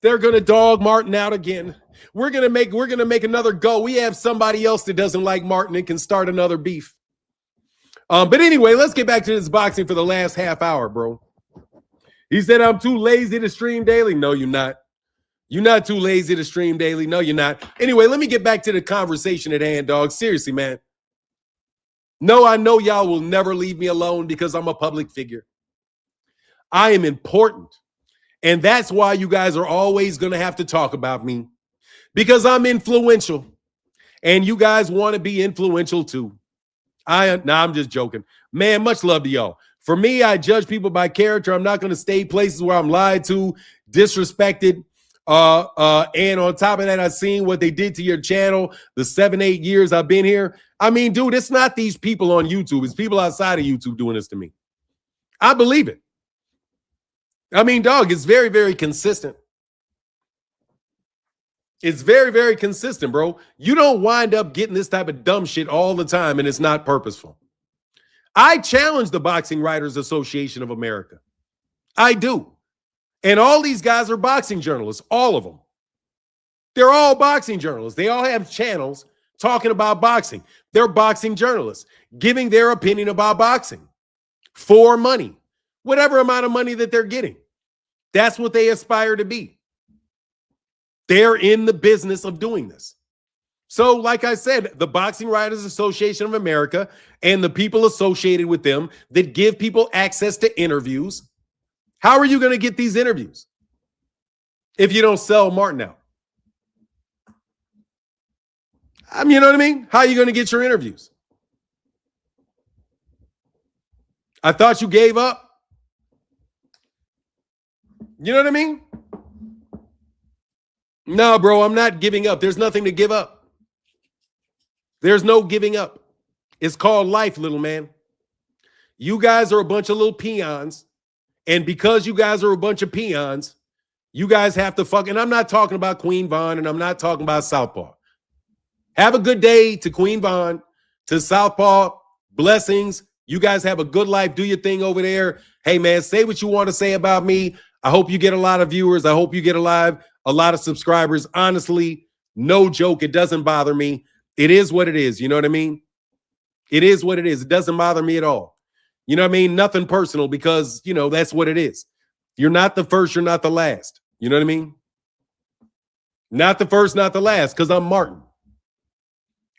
They're going to dog Martin out again. We're going to make another go. We have somebody else that doesn't like Martin and can start another beef. But anyway, let's get back to this boxing for the last half hour, bro. He said, I'm too lazy to stream daily. No, you're not. You're not too lazy to stream daily. No, you're not. Anyway, let me get back to the conversation at hand, dog. Seriously, man. No, I know y'all will never leave me alone because I'm a public figure. I am important. And that's why you guys are always going to have to talk about me, because I'm influential. And you guys want to be influential too. I'm just joking. Man, much love to y'all. For me, I judge people by character. I'm not going to stay places where I'm lied to, disrespected. And on top of that, I've seen what they did to your channel the 7-8 years I've been here. I mean, dude, it's not these people on YouTube. It's people outside of YouTube doing this to me. I believe it. I mean, dog, it's very, very consistent. It's very, very consistent, bro. You don't wind up getting this type of dumb shit all the time, and it's not purposeful. I challenge the Boxing Writers Association of America. I do. And all these guys are boxing journalists, all of them. They're all boxing journalists. They all have channels talking about boxing. They're boxing journalists, giving their opinion about boxing for money, whatever amount of money that they're getting. That's what they aspire to be. They're in the business of doing this. So, like I said, the Boxing Writers Association of America and the people associated with them that give people access to interviews. How are you going to get these interviews if you don't sell Martin out? You know what I mean? How are you going to get your interviews? I thought you gave up. You know what I mean? No, bro, I'm not giving up. There's nothing to give up. There's no giving up. It's called life, little man. You guys are a bunch of little peons. And because you guys are a bunch of peons, you guys have to and I'm not talking about Queen Vaughn, and I'm not talking about Southpaw. Have a good day to Queen Vaughn, to Southpaw. Blessings. You guys have a good life. Do your thing over there. Hey, man, say what you want to say about me. I hope you get a lot of viewers. I hope you get a lot of subscribers. Honestly, no joke. It doesn't bother me. It is what it is. You know what I mean? It is what it is. It doesn't bother me at all. You know what I mean? Nothing personal because, you know, that's what it is. You're not the first. You're not the last. You know what I mean? Not the first, not the last, because I'm Martin.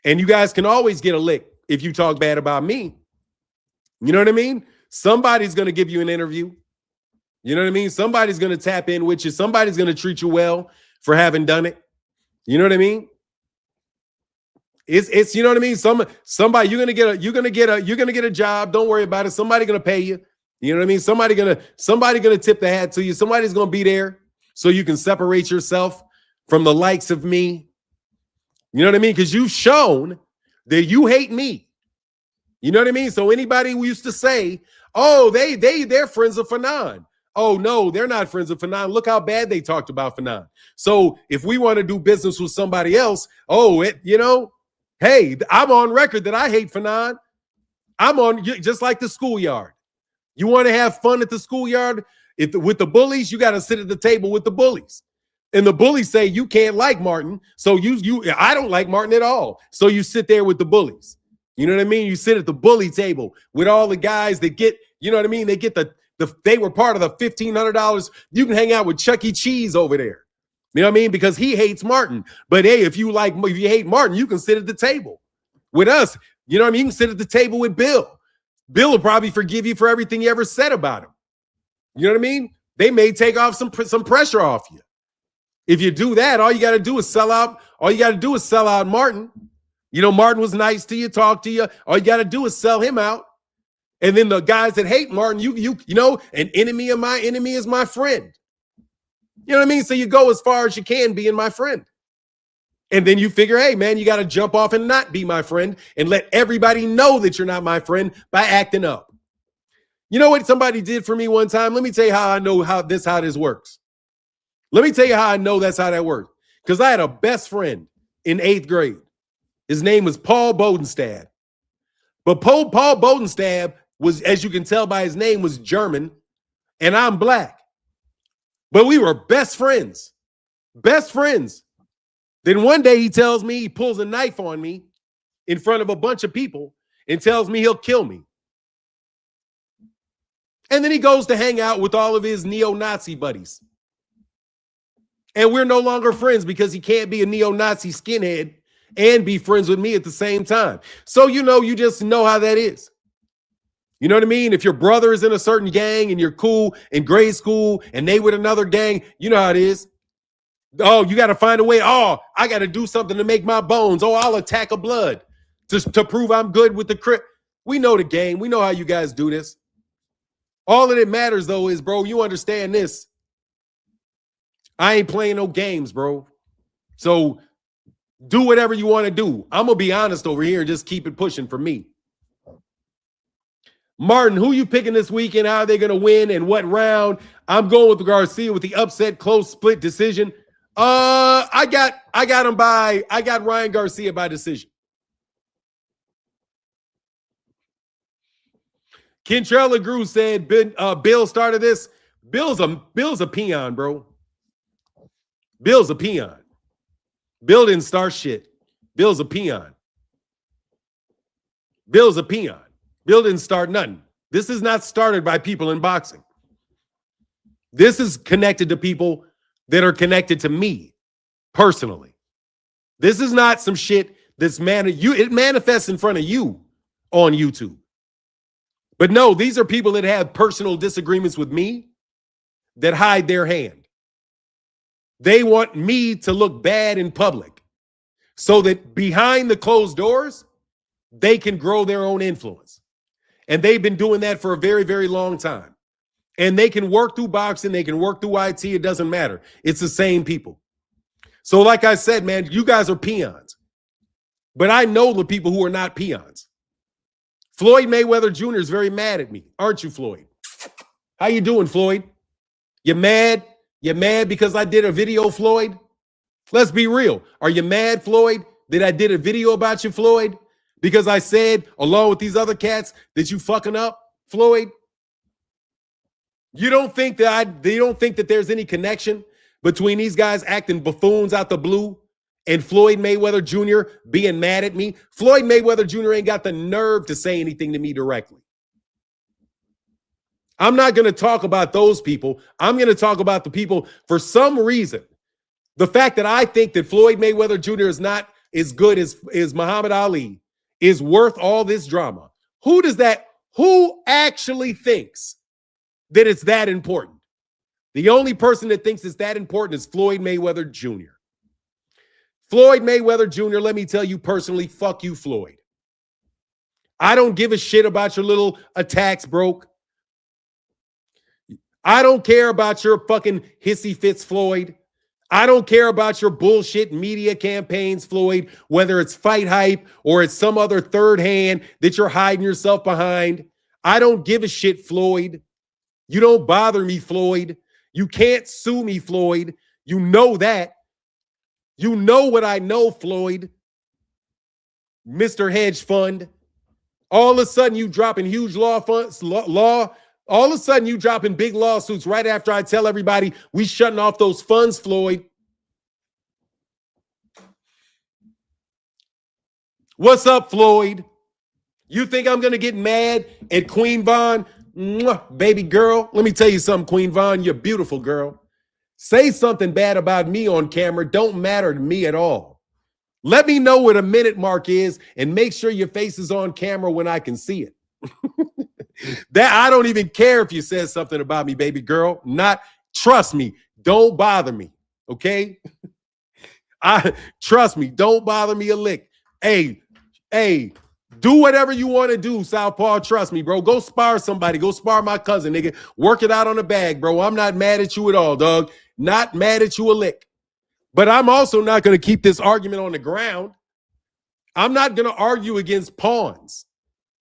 And you guys can always get a lick if you talk bad about me. You know what I mean? Somebody's going to give you an interview. You know what I mean? Somebody's going to tap in with you. Somebody's going to treat you well for having done it. You know what I mean? It's you know what I mean? Somebody you're gonna get a job. Don't worry about it. Somebody gonna pay you. You know what I mean? Somebody gonna tip the hat to you. Somebody's gonna be there so you can separate yourself from the likes of me. You know what I mean? Because you've shown that you hate me. You know what I mean? So anybody who used to say, "Oh, they're friends of Fanon." Oh no, they're not friends of Fanon. Look how bad they talked about Fanon. So if we want to do business with somebody else, hey, I'm on record that I hate Fanon. I'm on just like the schoolyard. You want to have fun at the schoolyard? With the bullies, you got to sit at the table with the bullies. And the bullies say you can't like Martin. So I don't like Martin at all. So you sit there with the bullies. You know what I mean? You sit at the bully table with all the guys that get, you know what I mean? They get they were part of the $1,500. You can hang out with Chuck E. Cheese over there. You know what I mean? Because he hates Martin. But hey, if you hate Martin, you can sit at the table with us. You know what I mean? You can sit at the table with Bill. Bill will probably forgive you for everything you ever said about him. You know what I mean? They may take off some pressure off you. If you do that, all you got to do is sell out. All you got to do is sell out Martin. You know, Martin was nice to you, talk to you. All you got to do is sell him out. And then the guys that hate Martin, you know, an enemy of my enemy is my friend. You know what I mean? So you go as far as you can being my friend. And then you figure, hey, man, you got to jump off and not be my friend and let everybody know that you're not my friend by acting up. You know what somebody did for me one time? Let me tell you how I know how this works. Let me tell you how I know that's how that works. Because I had a best friend in 8th grade. His name was Paul Bodenstad. But Paul Bodenstad was, as you can tell by his name, was German, and I'm black. But we were best friends. Best friends. Then one day he tells me, he pulls a knife on me in front of a bunch of people and tells me he'll kill me. And then he goes to hang out with all of his neo-Nazi buddies. And we're no longer friends because he can't be a neo-Nazi skinhead and be friends with me at the same time. So, you just know how that is. You know what I mean? If your brother is in a certain gang and you're cool in grade school and they with another gang, you know how it is. Oh, you got to find a way. Oh, I got to do something to make my bones. Oh, I'll attack a blood to prove I'm good with the crip. We know the game. We know how you guys do this. All that matters, though, is, bro, you understand this. I ain't playing no games, bro. So do whatever you want to do. I'm going to be honest over here and just keep it pushing for me. Martin, who you picking this weekend? How are they going to win and what round? I'm going with Garcia with the upset close split decision. I got Ryan Garcia by decision. Kentrell LeGroux said Bill started this. Bill's a peon, bro. Bill's a peon. Bill didn't start shit. Bill's a peon. Bill's a peon. Bill didn't start nothing. This is not started by people in boxing. This is connected to people that are connected to me personally. This is not some shit that's it manifests in front of you on YouTube. But no, these are people that have personal disagreements with me that hide their hand. They want me to look bad in public so that behind the closed doors, they can grow their own influence. And they've been doing that for a very, very long time. And they can work through boxing. They can work through IT. It doesn't matter. It's the same people. So like I said, man, you guys are peons. But I know the people who are not peons. Floyd Mayweather Jr. is very mad at me. Aren't you, Floyd? How you doing, Floyd? You mad? You mad because I did a video, Floyd? Let's be real. Are you mad, Floyd, that I did a video about you, Floyd? Because I said, along with these other cats, that you fucking up, Floyd? You don't think that they don't think that there's any connection between these guys acting buffoons out the blue and Floyd Mayweather Jr. being mad at me? Floyd Mayweather Jr. ain't got the nerve to say anything to me directly. I'm not going to talk about those people. I'm going to talk about the people, for some reason, the fact that I think that Floyd Mayweather Jr. is not as good as Muhammad Ali is worth all this drama. Who actually thinks that it's that important? The only person that thinks it's that important is Floyd Mayweather Jr. Floyd Mayweather Jr., let me tell you personally, fuck you, Floyd. I don't give a shit about your little attacks, broke. I don't care about your fucking hissy fits, Floyd. I don't care about your bullshit media campaigns, Floyd, whether it's fight hype or it's some other third hand that you're hiding yourself behind. I don't give a shit, Floyd. You don't bother me, Floyd. You can't sue me, Floyd. You know that. You know what I know, Floyd. Mr. Hedge Fund. All of a sudden you dropping huge all of a sudden you dropping big lawsuits right after I tell everybody we shutting off those funds, Floyd. What's up, Floyd? You think I'm going to get mad at Queen Vaughn? Mwah, baby girl, let me tell you something, Queen Vaughn, you're a beautiful girl. Say something bad about me on camera. Don't matter to me at all. Let me know what a minute mark is and make sure your face is on camera when I can see it. That I don't even care if you said something about me, baby girl. Trust me, don't bother me, okay? Trust me, don't bother me a lick. Hey, do whatever you want to do, Southpaw. Trust me, bro. Go spar somebody. Go spar my cousin, nigga. Work it out on the bag, bro. I'm not mad at you at all, dog. Not mad at you a lick. But I'm also not going to keep this argument on the ground. I'm not going to argue against pawns.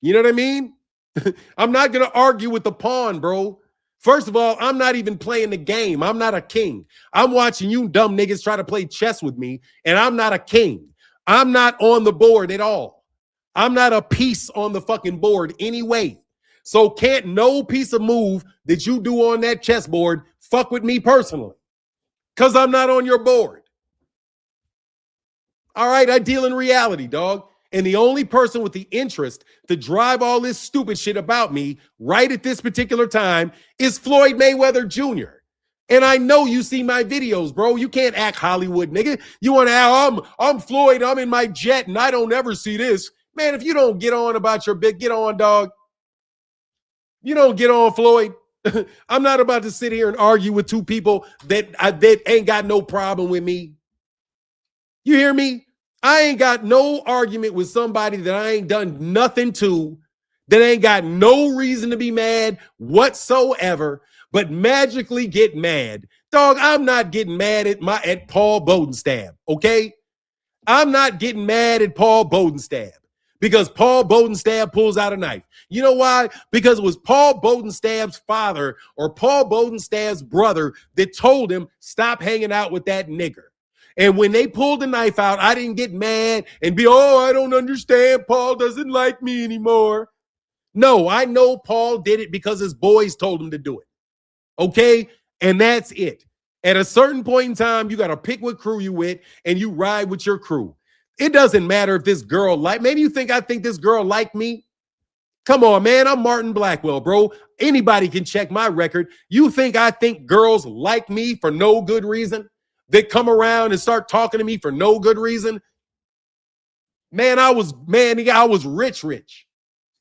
You know what I mean? I'm not going to argue with the pawn, bro. First of all, I'm not even playing the game. I'm not a king. I'm watching you dumb niggas try to play chess with me, and I'm not a king. I'm not on the board at all. I'm not a piece on the fucking board anyway. So can't no piece of move that you do on that chessboard fuck with me personally, because I'm not on your board. All right, I deal in reality, dog. And the only person with the interest to drive all this stupid shit about me right at this particular time is Floyd Mayweather Jr. And I know you see my videos, bro. You can't act Hollywood, nigga. You want to act, I'm Floyd, I'm in my jet, and I don't ever see this. Man, if you don't get on about your big, get on, dog. You don't get on, Floyd. I'm not about to sit here and argue with two people that ain't got no problem with me. You hear me? I ain't got no argument with somebody that I ain't done nothing to, that ain't got no reason to be mad whatsoever, but magically get mad. Dog, I'm not getting mad at Paul Bodenstab, okay? I'm not getting mad at Paul Bodenstab because Paul Bodenstab pulls out a knife. You know why? Because it was Paul Bodenstab's father or Paul Bodenstab's brother that told him, stop hanging out with that nigger. And when they pulled the knife out, I didn't get mad and be, I don't understand. Paul doesn't like me anymore. No, I know Paul did it because his boys told him to do it. Okay? And that's it. At a certain point in time, you got to pick what crew you with and you ride with your crew. It doesn't matter if this girl maybe you think I think this girl like me. Come on, man. I'm Martin Blackwell, bro. Anybody can check my record. You think I think girls like me for no good reason? They come around and start talking to me for no good reason. Man, I was rich.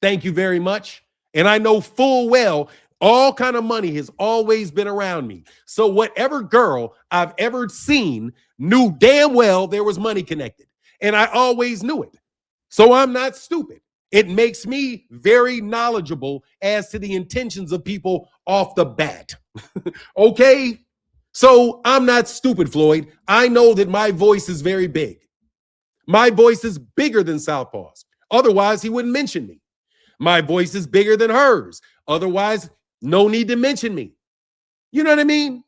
Thank you very much. And I know full well all kind of money has always been around me. So whatever girl I've ever seen knew damn well there was money connected. And I always knew it. So I'm not stupid. It makes me very knowledgeable as to the intentions of people off the bat. Okay? So I'm not stupid, Floyd. I know that my voice is very big. My voice is bigger than Southpaw's. Otherwise, he wouldn't mention me. My voice is bigger than hers. Otherwise, no need to mention me. You know what I mean?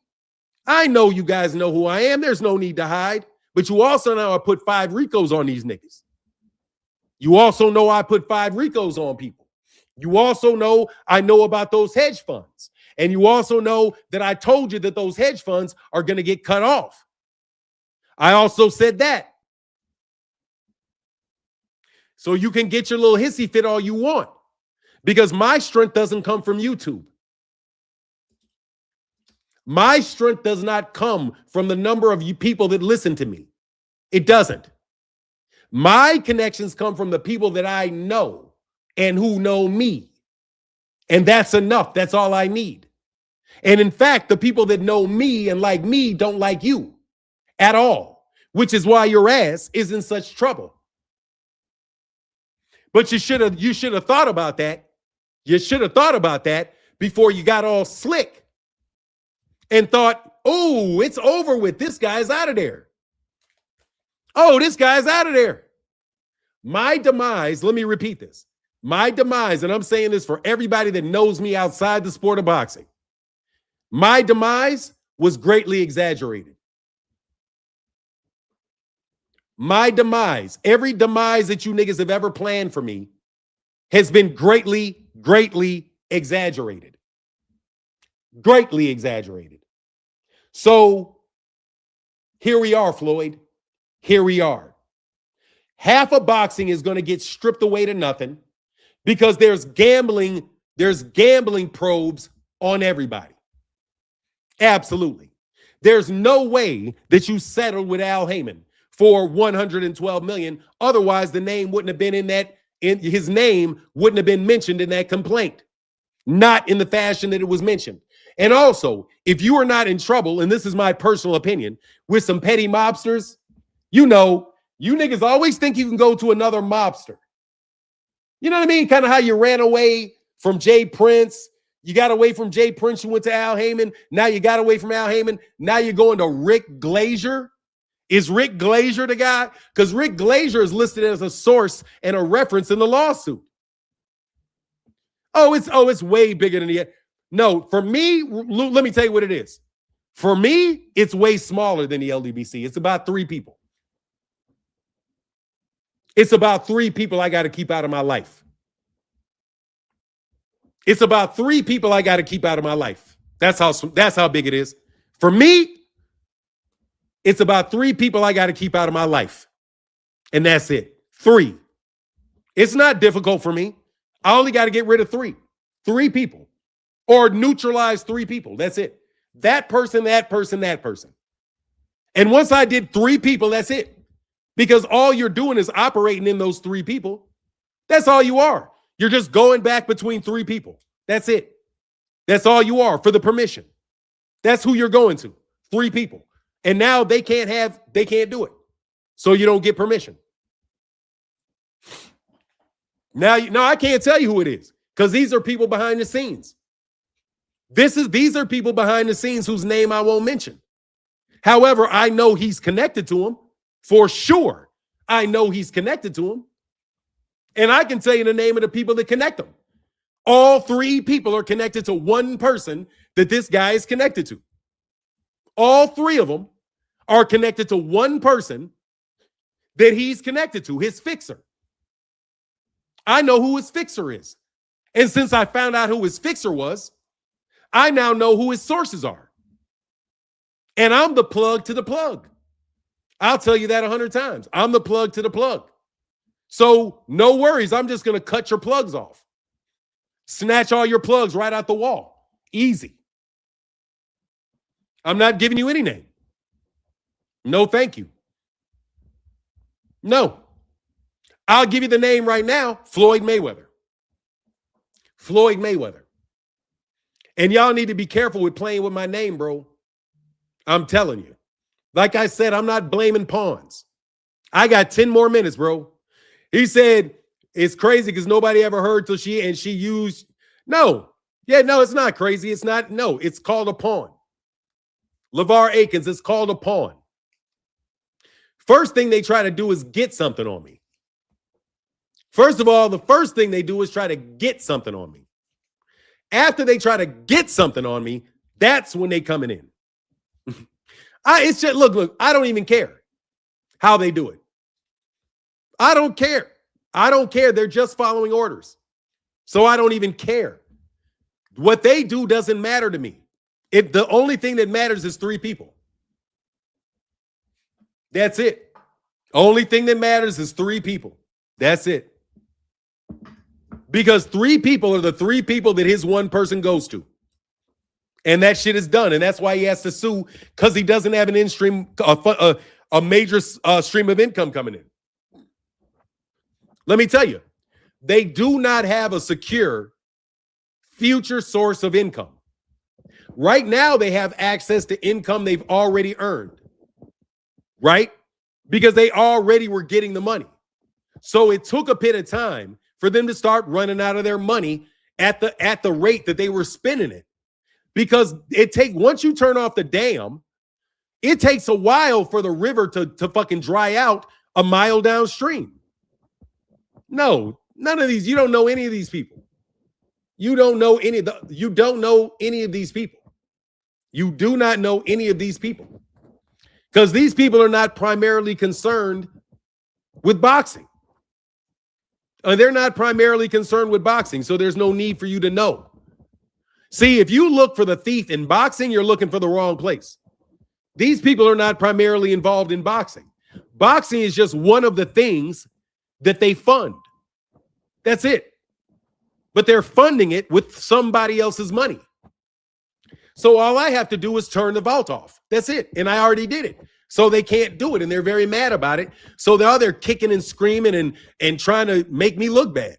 I know you guys know who I am. There's no need to hide. But you also know I put 5 Ricos on these niggas. You also know I put 5 Ricos on people. You also know I know about those hedge funds. And you also know that I told you that those hedge funds are going to get cut off. I also said that. So you can get your little hissy fit all you want, because my strength doesn't come from YouTube. My strength does not come from the number of you people that listen to me. It doesn't. My connections come from the people that I know and who know me. And that's enough. That's all I need. And in fact, the people that know me and like me don't like you at all, which is why your ass is in such trouble. But you should have thought about that. You should have thought about that before you got all slick and thought, oh, it's over with. This guy's out of there. Oh, this guy's out of there. My demise, let me repeat this. My demise, and I'm saying this for everybody that knows me outside the sport of boxing. My demise was greatly exaggerated. My demise, every demise that you niggas have ever planned for me has been greatly, greatly exaggerated. Greatly exaggerated. So here we are, Floyd. Here we are. Half of boxing is going to get stripped away to nothing because there's gambling probes on everybody. Absolutely. There's no way that you settled with Al Heyman for $112 million. Otherwise, the name wouldn't have been his name wouldn't have been mentioned in that complaint. Not in the fashion that it was mentioned. And also, if you are not in trouble, and this is my personal opinion, with some petty mobsters, you know, you niggas always think you can go to another mobster. You know what I mean? Kind of how you ran away from Jay Prince. You got away from Jay Prince, you went to Al Heyman. Now you got away from Al Heyman. Now you're going to Rick Glazier. Is Rick Glazier the guy? Because Rick Glazier is listed as a source and a reference in the lawsuit. Oh, it's way bigger than the. No, for me, let me tell you what it is. For me, it's way smaller than the LDBC. It's about 3 people. It's about 3 people I got to keep out of my life. It's about 3 people I got to keep out of my life. That's how big it is. For me, it's about 3 people I got to keep out of my life. And that's it. 3. It's not difficult for me. I only got to get rid of 3. 3 people. Or neutralize 3 people. That's it. That person, that person, that person. And once I did 3 people, that's it. Because all you're doing is operating in those 3 people. That's all you are. You're just going back between 3 people. That's it. That's all you are for the permission. That's who you're going to. 3 people. And now they can't do it. So you don't get permission. Now, I can't tell you who it is because these are people behind the scenes. These are people behind the scenes whose name I won't mention. However, I know he's connected to him for sure. I know he's connected to him. And I can tell you the name of the people that connect them. All 3 people are connected to one person that this guy is connected to. All 3 of them are connected to one person that he's connected to, his fixer. I know who his fixer is. And since I found out who his fixer was, I now know who his sources are. And I'm the plug to the plug. I'll tell you that 100 times. I'm the plug to the plug. So no worries. I'm just going to cut your plugs off. Snatch all your plugs right out the wall. Easy. I'm not giving you any name. No, thank you. No. I'll give you the name right now. Floyd Mayweather. Floyd Mayweather. And y'all need to be careful with playing with my name, bro. I'm telling you. Like I said, I'm not blaming pawns. I got 10 more minutes, bro. He said it's crazy because nobody ever heard till she used. No. Yeah, no, it's not crazy. It's not. No, it's called a pawn. LeVar Aikens, it's called a pawn. First thing they try to do is get something on me. First of all, the first thing they do is try to get something on me. After they try to get something on me, that's when they coming in. It's just look, I don't even care how they do it. I don't care. I don't care. They're just following orders. So I don't even care. What they do doesn't matter to me. The only thing that matters is 3 people. That's it. Only thing that matters is 3 people. That's it. Because 3 people are the 3 people that his one person goes to. And that shit is done. And that's why he has to sue, because he doesn't have an in-stream, a major stream of income coming in. Let me tell you, they do not have a secure future source of income. Right now, they have access to income they've already earned, right? Because they already were getting the money. So it took a bit of time for them to start running out of their money at the rate that they were spending it. Because once you turn off the dam, it takes a while for the river to fucking dry out a mile downstream. No, none of these. You don't know any of these people. You don't know any of these people. You do not know any of these people. Because these people are not primarily concerned with boxing. They're not primarily concerned with boxing, so there's no need for you to know. See, if you look for the thief in boxing, you're looking for the wrong place. These people are not primarily involved in boxing. Boxing is just one of the things that they fund. That's it. But they're funding it with somebody else's money. So all I have to do is turn the vault off. That's it. And I already did it. So they can't do it. And they're very mad about it. So now they're kicking and screaming and trying to make me look bad.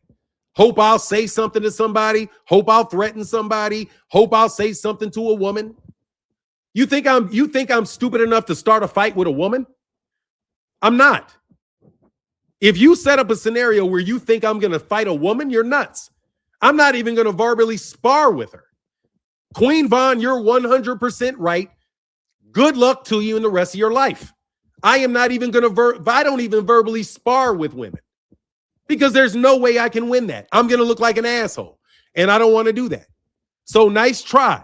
Hope I'll say something to somebody. Hope I'll threaten somebody. Hope I'll say something to a woman. You think I'm stupid enough to start a fight with a woman? I'm not. If you set up a scenario where you think I'm going to fight a woman, you're nuts. I'm not even going to verbally spar with her. Queen Vaughn, you're 100% right. Good luck to you in the rest of your life. I am not even going to I don't even verbally spar with women because there's no way I can win that. I'm going to look like an asshole, and I don't want to do that. So nice try.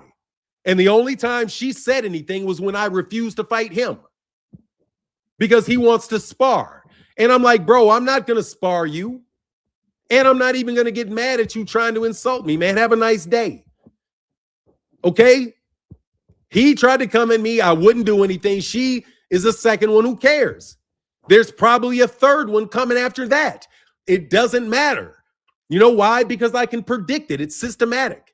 And the only time she said anything was when I refused to fight him because he wants to spar. And I'm like, bro, I'm not going to spar you. And I'm not even going to get mad at you trying to insult me, man. Have a nice day. Okay? He tried to come at me. I wouldn't do anything. She is the second one. Who cares? There's probably a third one coming after that. It doesn't matter. You know why? Because I can predict it. It's systematic.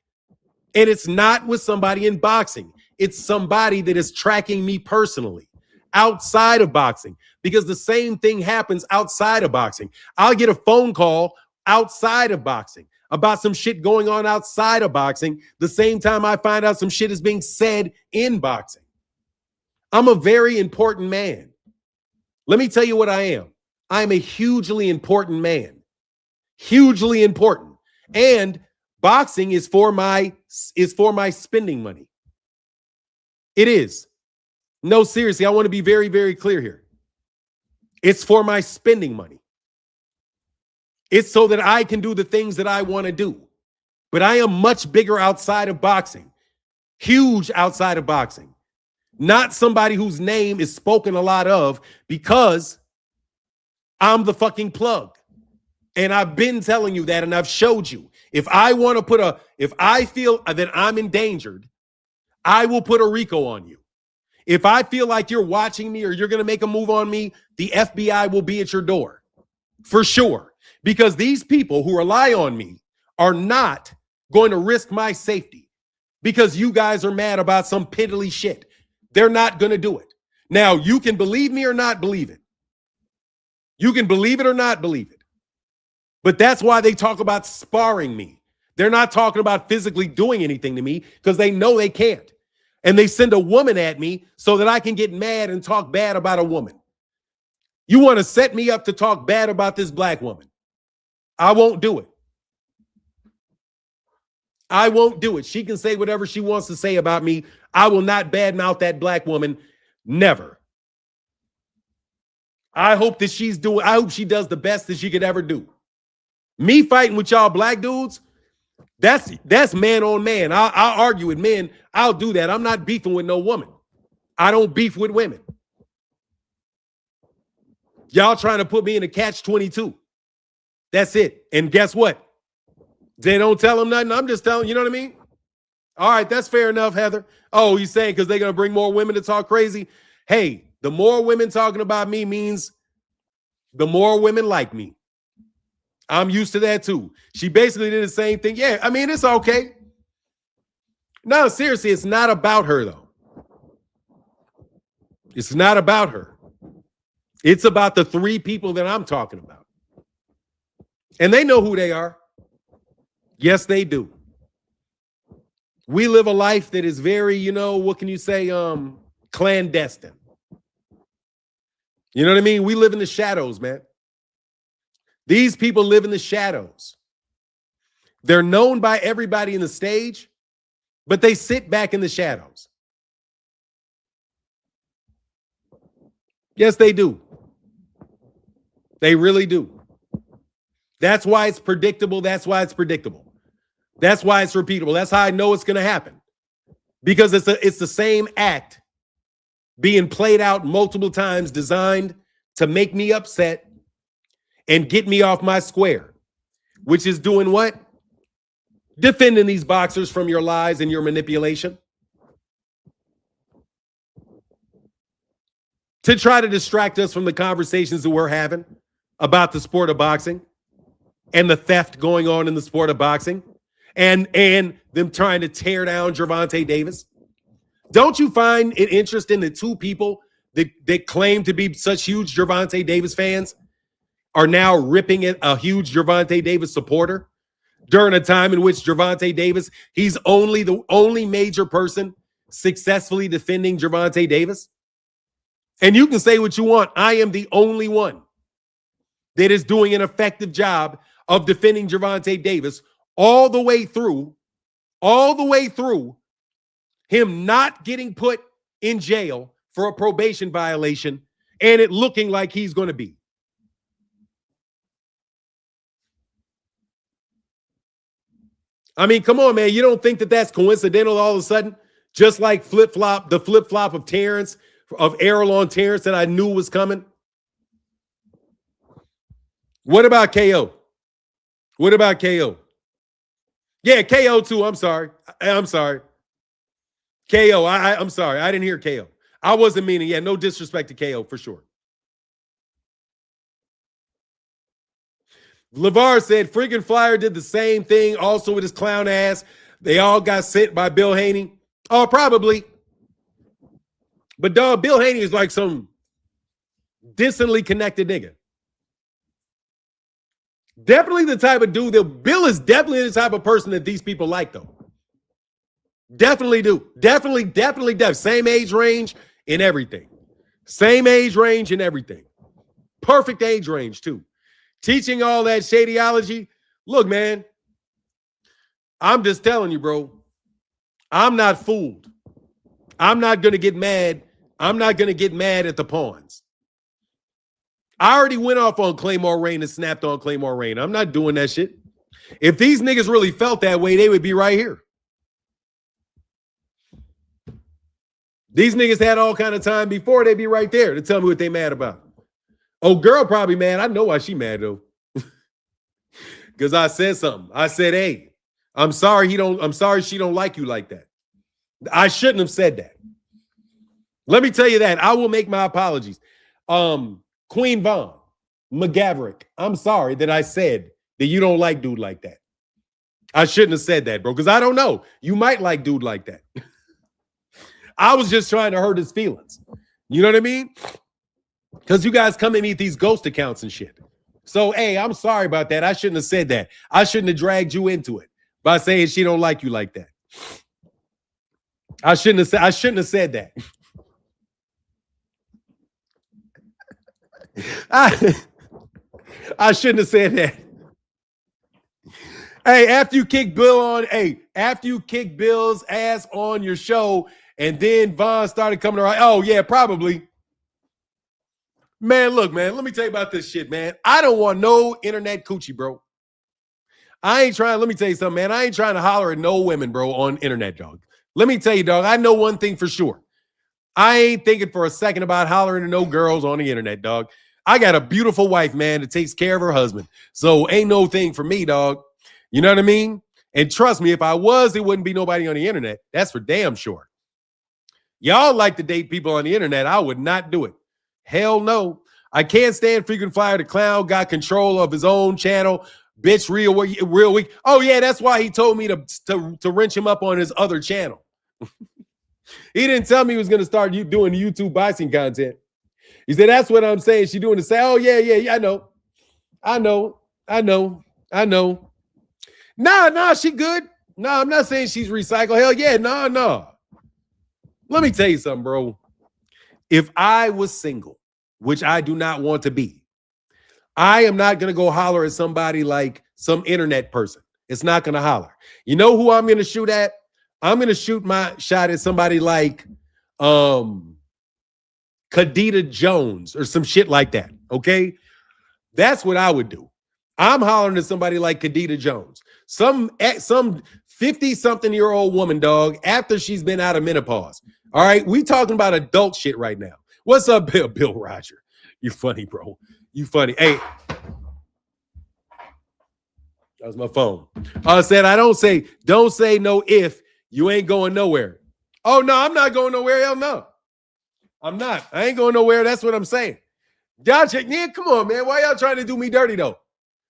And it's not with somebody in boxing. It's somebody that is tracking me personally outside of boxing, because the same thing happens outside of boxing. I'll get a phone call outside of boxing about some shit going on outside of boxing the same time I find out some shit is being said in boxing. I'm a very important man. Let me tell you what I am. I am a hugely important man. Hugely important. And boxing is for my spending money. It is. No, seriously, I want to be very, very clear here. It's for my spending money. It's so that I can do the things that I want to do. But I am much bigger outside of boxing. Huge outside of boxing. Not somebody whose name is spoken a lot of because I'm the fucking plug. And I've been telling you that, and I've showed you. If I feel that I'm endangered, I will put a RICO on you. If I feel like you're watching me or you're going to make a move on me, the FBI will be at your door. For sure. Because these people who rely on me are not going to risk my safety because you guys are mad about some piddly shit. They're not going to do it. Now, you can believe me or not believe it. You can believe it or not believe it. But that's why they talk about sparring me. They're not talking about physically doing anything to me because they know they can't. And they send a woman at me so that I can get mad and talk bad about a woman. You want to set me up to talk bad about this black woman. I won't do it. I won't do it. She can say whatever she wants to say about me. I will not badmouth that black woman. Never. I hope she does the best that she could ever do. Me fighting with y'all black dudes, that's man on man. I'll argue with men. I'll do that. I'm not beefing with no woman. I don't beef with women. Y'all trying to put me in a catch-22. That's it. And guess what? They don't tell them nothing. I'm just telling, you know what I mean? All right, that's fair enough, Heather. Oh, you saying because they're going to bring more women to talk crazy? Hey, the more women talking about me means the more women like me. I'm used to that too. She basically did the same thing. Yeah, I mean, it's okay. No, seriously, it's not about her, though. It's not about her. It's about the 3 people that I'm talking about. And they know who they are. Yes, they do. We live a life that is very, what can you say, clandestine. You know what I mean? We live in the shadows, man. These people live in the shadows. They're known by everybody in the stage, but they sit back in the shadows. Yes, they do. They really do. That's why it's predictable. That's why it's predictable. That's why it's repeatable. That's how I know it's going to happen. Because it's the same act being played out multiple times, designed to make me upset and get me off my square, which is doing what? Defending these boxers from your lies and your manipulation. To try to distract us from the conversations that we're having about the sport of boxing and the theft going on in the sport of boxing and them trying to tear down Gervonta Davis. Don't you find it interesting that 2 people that claim to be such huge Gervonta Davis fans are now ripping at a huge Gervonta Davis supporter during a time in which Gervonta Davis, he's the only major person successfully defending Gervonta Davis? And you can say what you want. I am the only one that is doing an effective job of defending Gervonta Davis all the way through him not getting put in jail for a probation violation and it looking like he's going to be. I mean, come on, man. You don't think that that's coincidental all of a sudden? Just like the flip-flop of Terrence, of Errol on Terrence that I knew was coming? What about KO? What about KO? Yeah, KO too. I'm sorry. KO, I'm sorry. I didn't hear KO. I wasn't meaning, no disrespect to KO for sure. LeVar said, freaking Flyer did the same thing also with his clown ass. They all got sent by Bill Haney. Oh, probably. But dog, Bill Haney is like some distantly connected nigga. Definitely the type of dude that Bill is definitely the type of person that these people like, though. Definitely do. Definitely. Same age range and everything. Same age range and everything. Perfect age range, too. Teaching all that shadyology. Look, man, I'm just telling you, bro. I'm not fooled. I'm not going to get mad. I'm not going to get mad at the pawns. I already went off on Claymore Rain and snapped on Claymore Rain. I'm not doing that shit. If these niggas really felt that way, they would be right here. These niggas had all kind of time before. They'd be right there to tell me what they mad about. Oh, girl probably mad. I know why she mad, though. Because I said something. I said, hey, I'm sorry she don't like you like that. I shouldn't have said that. Let me tell you that. I will make my apologies. Queen Vaughn, McGaverick, I'm sorry that I said that you don't like dude like that. I shouldn't have said that, bro, because I don't know. You might like dude like that. I was just trying to hurt his feelings. You know what I mean? Because you guys come and eat these ghost accounts and shit. So, hey, I'm sorry about that. I shouldn't have said that. I shouldn't have dragged you into it by saying she don't like you like that. I shouldn't have said that. I shouldn't have said that. Hey, after you kick Bill's ass on your show, and then Vaughn started coming around. Oh, yeah, probably. Man, look, man, let me tell you about this shit, man. I don't want no internet coochie, bro. Let me tell you something, man. I ain't trying to holler at no women, bro, on internet, dog. Let me tell you, dog, I know one thing for sure. I ain't thinking for a second about hollering at no girls on the internet, dog. I got a beautiful wife, man, that takes care of her husband. So ain't no thing for me, dog. You know what I mean? And trust me, if I was, it wouldn't be nobody on the internet. That's for damn sure. Y'all like to date people on the internet. I would not do it. Hell no. I can't stand freaking flyer. The clown got control of his own channel. Bitch, real weak. Oh, yeah, that's why he told me to wrench him up on his other channel. He didn't tell me he was going to start doing YouTube boxing content. He said, that's what I'm saying. She doing the same. Oh, yeah, I know. Nah, she good. Nah, I'm not saying she's recycled. Hell yeah, nah. Let me tell you something, bro. If I was single, which I do not want to be, I am not going to go holler at somebody like some internet person. It's not going to holler. You know who I'm going to shoot at? I'm going to shoot my shot at somebody like Khadija Jones or some shit like that, okay? That's what I would do. I'm hollering at somebody like Khadija Jones. Some 50-something-year-old woman, dog, after she's been out of menopause. All right? We talking about adult shit right now. What's up, Bill Roger? You funny, bro. You funny. Hey. That was my phone. I said, don't say no if you ain't going nowhere. Oh, no, I'm not going nowhere. Hell no. I'm not. I ain't going nowhere. That's what I'm saying. Gotcha. Yeah, come on, man. Why y'all trying to do me dirty, though?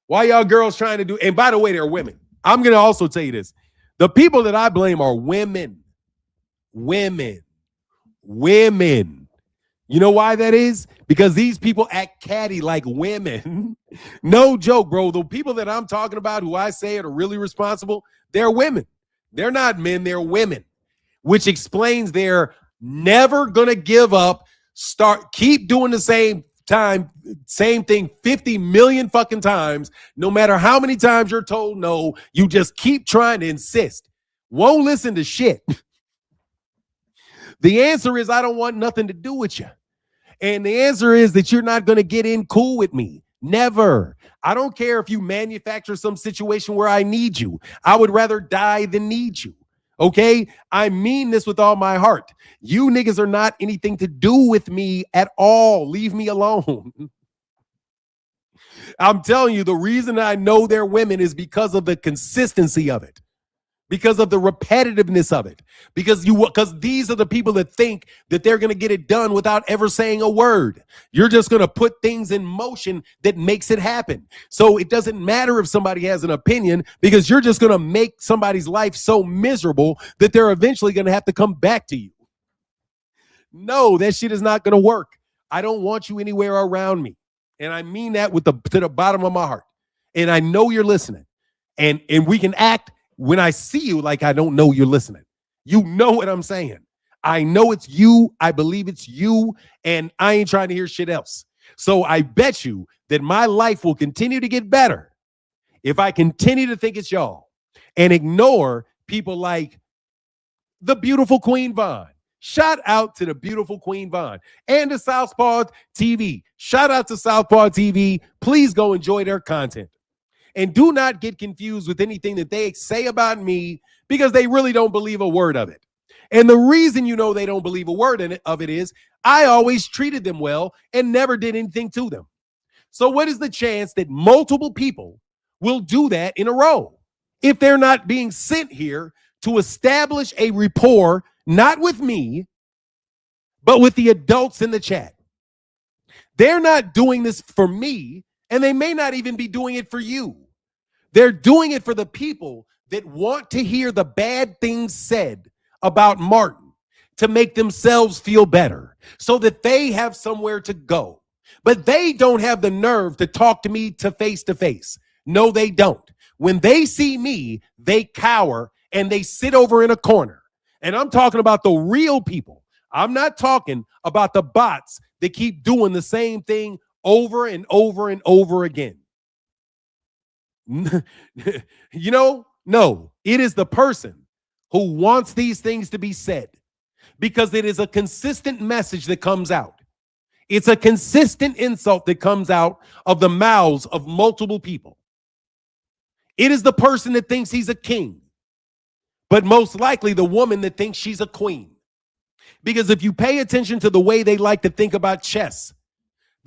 Why y'all girls trying to do? And by the way, they're women. I'm going to also tell you this. The people that I blame are women. Women. You know why that is? Because these people act catty like women. No joke, bro. The people that I'm talking about who I say are really responsible, they're women. They're not men, they're women, which explains they're never going to give up, keep doing the same thing 50 million fucking times. No matter how many times you're told no, you just keep trying to insist. Won't listen to shit. The answer is I don't want nothing to do with you. And the answer is that you're not going to get in cool with me. Never. I don't care if you manufacture some situation where I need you. I would rather die than need you. Okay? I mean this with all my heart. You niggas are not anything to do with me at all. Leave me alone. I'm telling you, the reason I know they're women is because of the consistency of it. Because of the repetitiveness of it. Because these are the people that think that they're going to get it done without ever saying a word. You're just going to put things in motion that makes it happen. So it doesn't matter if somebody has an opinion because you're just going to make somebody's life so miserable that they're eventually going to have to come back to you. No, that shit is not going to work. I don't want you anywhere around me. And I mean that to the bottom of my heart. And I know you're listening. And we can act when I see you like I don't know you're listening. You know what I'm saying. I know it's you. I believe it's you. And I ain't trying to hear shit else. So I bet you that my life will continue to get better if I continue to think it's y'all and ignore people like the beautiful Queen Vaughn. Shout out to the beautiful Queen Vaughn and to Southpaw TV. Shout out to Southpaw TV. Please go enjoy their content. And do not get confused with anything that they say about me because they really don't believe a word of it. And the reason you know they don't believe a word of it is I always treated them well and never did anything to them. So what is the chance that multiple people will do that in a row if they're not being sent here to establish a rapport, not with me, but with the adults in the chat? They're not doing this for me, and they may not even be doing it for you. They're doing it for the people that want to hear the bad things said about Martin to make themselves feel better so that they have somewhere to go. But they don't have the nerve to talk to me to face. No, they don't. When they see me, they cower and they sit over in a corner. And I'm talking about the real people. I'm not talking about the bots that keep doing the same thing over and over and over again. No, it is the person who wants these things to be said because it is a consistent message that comes out. It's a consistent insult that comes out of the mouths of multiple people. It is the person that thinks he's a king, but most likely the woman that thinks she's a queen. Because if you pay attention to the way they like to think about chess,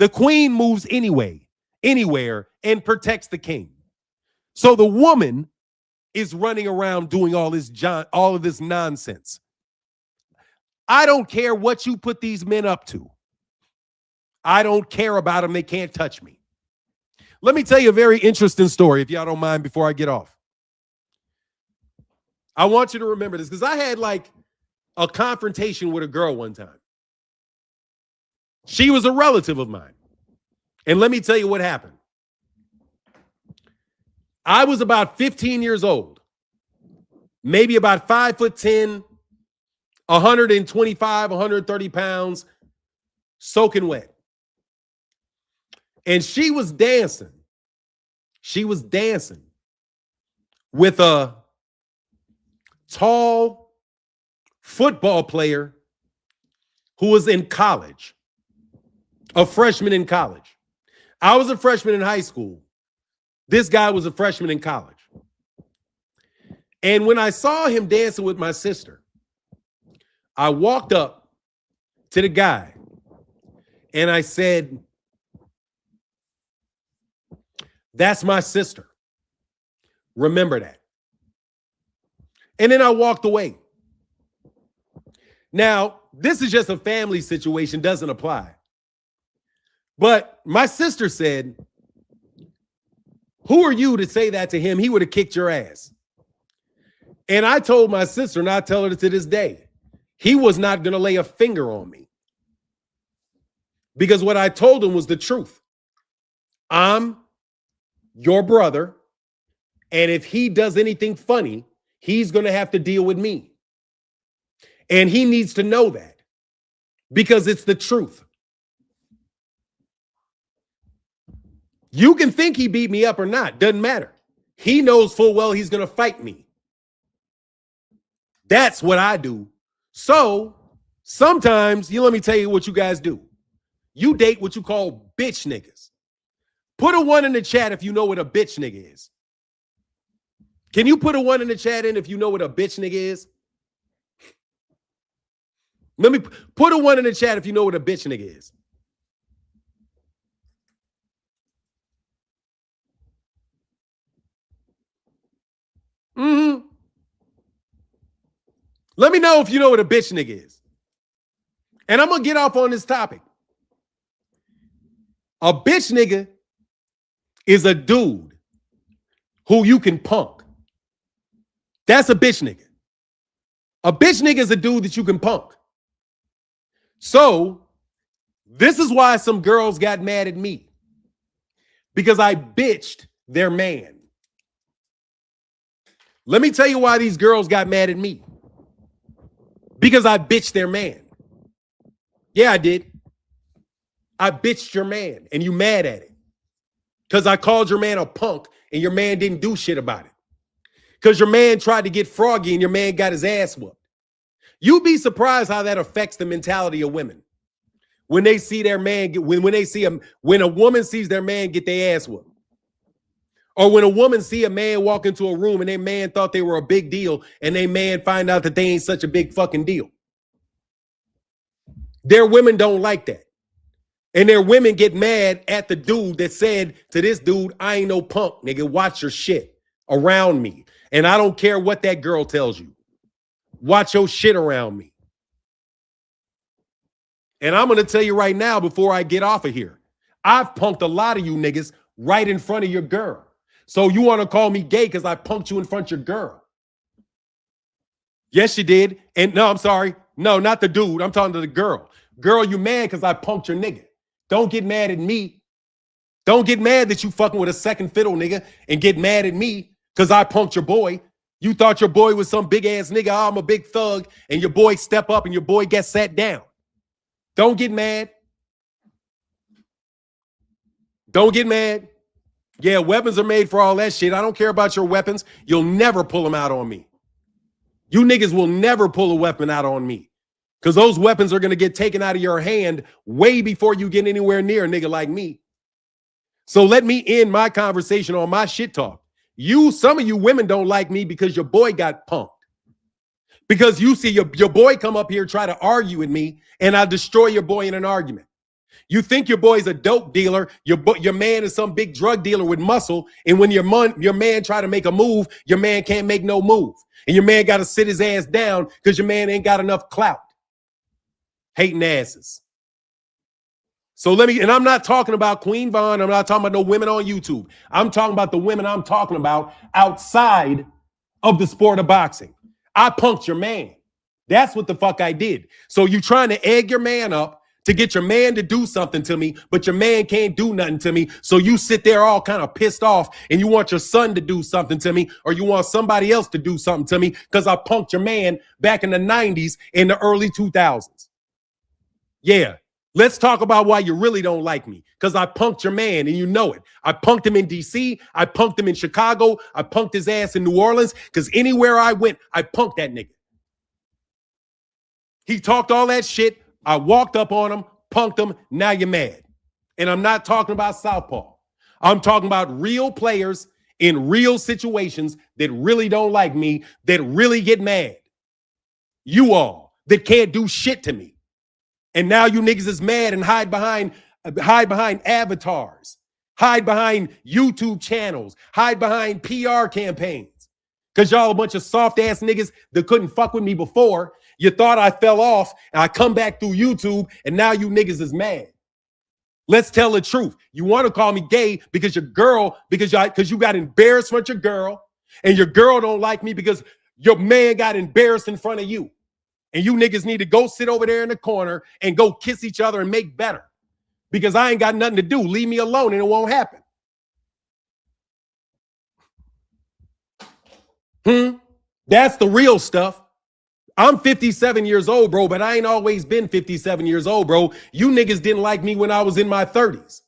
The queen moves anywhere, and protects the king. So the woman is running around doing all of this nonsense. I don't care what you put these men up to. I don't care about them. They can't touch me. Let me tell you a very interesting story, if y'all don't mind, before I get off. I want you to remember this because I had like a confrontation with a girl one time. She was a relative of mine. And let me tell you what happened. I was about 15 years old, maybe about 5'10", 125, 130 pounds, soaking wet. And she was dancing. She was dancing with a tall football player who was in college, a freshman in college. I was a freshman in high school. This guy was a freshman in college. And when I saw him dancing with my sister, I walked up to the guy and I said, "That's my sister. Remember that." And then I walked away. Now, this is just a family situation, doesn't apply. But my sister said, "Who are you to say that to him? He would have kicked your ass." And I told my sister, and I tell her to this day, he was not going to lay a finger on me. Because what I told him was the truth. I'm your brother, and if he does anything funny, he's going to have to deal with me. And he needs to know that because it's the truth. You can think he beat me up or not, doesn't matter. He knows full well he's going to fight me. That's what I do. So sometimes, let me tell you what you guys do. You date what you call bitch niggas. Put a 1 in the chat if you know what a bitch nigga is. Can you put a 1 in the chat in if you know what a bitch nigga is? Let me put a 1 in the chat if you know what a bitch nigga is. Let me know if you know what a bitch nigga is. And I'm going to get off on this topic. A bitch nigga is a dude who you can punk. That's a bitch nigga. A bitch nigga is a dude that you can punk. So this is why some girls got mad at me. Because I bitched their man. Let me tell you why these girls got mad at me. Because I bitched their man. Yeah, I did. I bitched your man and you mad at it. Because I called your man a punk and your man didn't do shit about it. Because your man tried to get froggy and your man got his ass whooped. You'd be surprised how that affects the mentality of women. When they see their man, when a woman sees their man get their ass whooped. Or when a woman see a man walk into a room and their man thought they were a big deal and they man find out that they ain't such a big fucking deal. Their women don't like that. And their women get mad at the dude that said to this dude, "I ain't no punk, nigga. Watch your shit around me. And I don't care what that girl tells you. Watch your shit around me." And I'm going to tell you right now before I get off of here, I've punked a lot of you niggas right in front of your girl. So you want to call me gay because I punked you in front of your girl? Yes, you did. And no, I'm sorry. No, not the dude. I'm talking to the girl. Girl, you mad because I punked your nigga. Don't get mad at me. Don't get mad that you fucking with a second fiddle nigga and get mad at me because I punked your boy. You thought your boy was some big ass nigga. Oh, I'm a big thug. And your boy step up and your boy gets sat down. Don't get mad. Don't get mad. Yeah, weapons are made for all that shit. I don't care about your weapons. You'll never pull them out on me. You niggas will never pull a weapon out on me because those weapons are going to get taken out of your hand way before you get anywhere near a nigga like me. So let me end my conversation on my shit talk. Some of you women don't like me because your boy got punked. Because you see your boy come up here, try to argue with me, and I destroy your boy in an argument. You think your boy's a dope dealer, your man is some big drug dealer with muscle, and when your man try to make a move, your man can't make no move. And your man got to sit his ass down because your man ain't got enough clout. Hating asses. So and I'm not talking about Queen Vaughn. I'm not talking about no women on YouTube. I'm talking about the women I'm talking about outside of the sport of boxing. I punked your man. That's what the fuck I did. So you trying to egg your man up to get your man to do something to me, but your man can't do nothing to me. So you sit there all kind of pissed off and you want your son to do something to me, or you want somebody else to do something to me because I punked your man back in the 90s and the early 2000s. Yeah. Let's talk about why you really don't like me, because I punked your man and you know it. I punked him in D.C. I punked him in Chicago. I punked his ass in New Orleans because anywhere I went, I punked that nigga. He talked all that shit. I walked up on him, punked him. Now you're mad. And I'm not talking about Southpaw. I'm talking about real players in real situations that really don't like me, that really get mad. You all that can't do shit to me. And now you niggas is mad and hide behind avatars, hide behind YouTube channels, hide behind PR campaigns. Because y'all a bunch of soft ass niggas that couldn't fuck with me before. You thought I fell off and I come back through YouTube and now you niggas is mad. Let's tell the truth. You want to call me gay because your girl, because you got embarrassed in front of your girl, and your girl don't like me because your man got embarrassed in front of you. And you niggas need to go sit over there in the corner and go kiss each other and make better. Because I ain't got nothing to do. Leave me alone and it won't happen. That's the real stuff. I'm 57 years old, bro, but I ain't always been 57 years old, bro. You niggas didn't like me when I was in my 30s.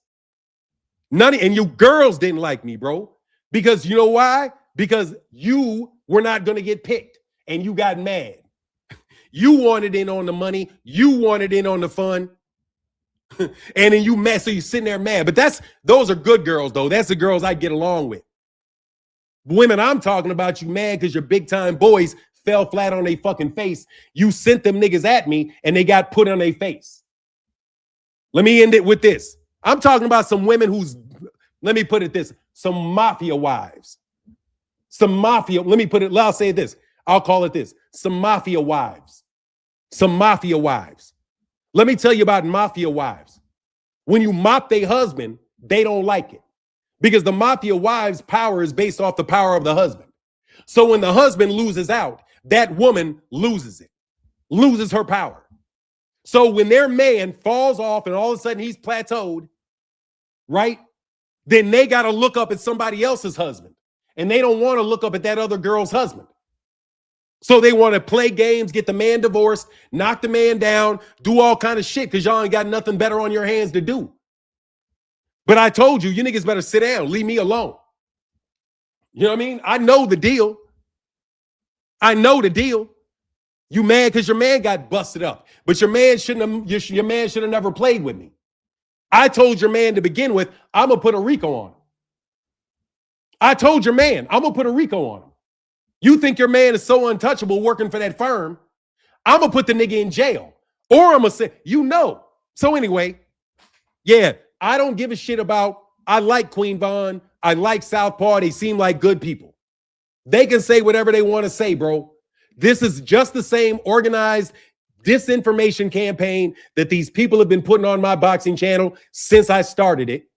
And you girls didn't like me, bro. Because you know why? Because you were not going to get picked and you got mad. You wanted in on the money. You wanted in on the fun. And then you mad, so you're sitting there mad. But those are good girls, though. That's the girls I get along with. Women I'm talking about, you mad because your big time boys fell flat on their fucking face. You sent them niggas at me and they got put on their face. Let me end it with this. I'm talking about some women let me put it this, some mafia wives. I'll say this. I'll call it this. Some mafia wives. Some mafia wives. Let me tell you about mafia wives. When you mop their husband, they don't like it. Because the mafia wives' power is based off the power of the husband. So when the husband loses out, that woman loses it, loses her power. So when their man falls off and all of a sudden he's plateaued, right? Then they got to look up at somebody else's husband. And they don't want to look up at that other girl's husband. So they want to play games, get the man divorced, knock the man down, do all kind of shit because y'all ain't got nothing better on your hands to do. But I told you, you niggas better sit down, leave me alone. You know what I mean? I know the deal. You mad because your man got busted up, but your man should have never played with me. I told your man to begin with, I'm gonna put a RICO on him. I told your man, I'm gonna put a RICO on him. You think your man is so untouchable working for that firm, I'm gonna put the nigga in jail, or I'm gonna say, So anyway, yeah, I don't give a shit about. I like Queen Vaughn. I like Southpaw. They seem like good people. They can say whatever they want to say, bro. This is just the same organized disinformation campaign that these people have been putting on my boxing channel since I started it.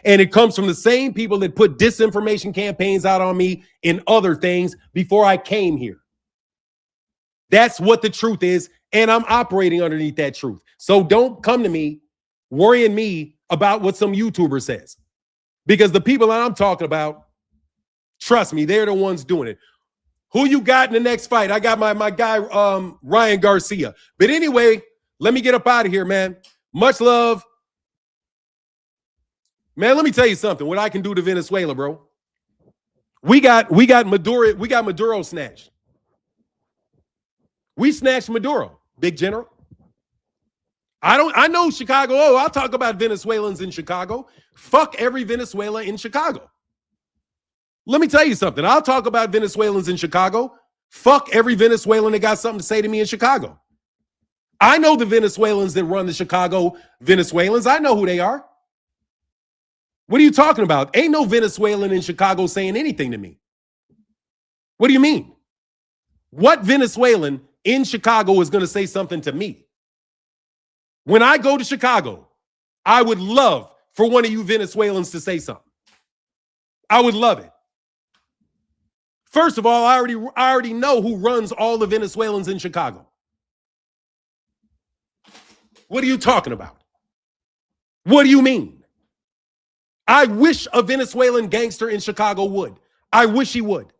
And it comes from the same people that put disinformation campaigns out on me in other things before I came here. That's what the truth is. And I'm operating underneath that truth. So don't come to me worrying me about what some YouTuber says. Because the people that I'm talking about, trust me, they're the ones doing it. Who you got in the next fight? I got my guy, Ryan Garcia. But anyway, let me get up out of here, man. Much love. Man, let me tell you something. What I can do to Venezuela, bro. We got Maduro snatched. We snatched Maduro, big general. I know Chicago. Oh, I'll talk about Venezuelans in Chicago. Fuck every Venezuela in Chicago. Let me tell you something. I'll talk about Venezuelans in Chicago. Fuck every Venezuelan that got something to say to me in Chicago. I know the Venezuelans that run the Chicago Venezuelans. I know who they are. What are you talking about? Ain't no Venezuelan in Chicago saying anything to me. What do you mean? What Venezuelan in Chicago is going to say something to me? When I go to Chicago, I would love for one of you Venezuelans to say something. I would love it. First of all, I already know who runs all the Venezuelans in Chicago. What are you talking about? What do you mean? I wish a Venezuelan gangster in Chicago would. I wish he would.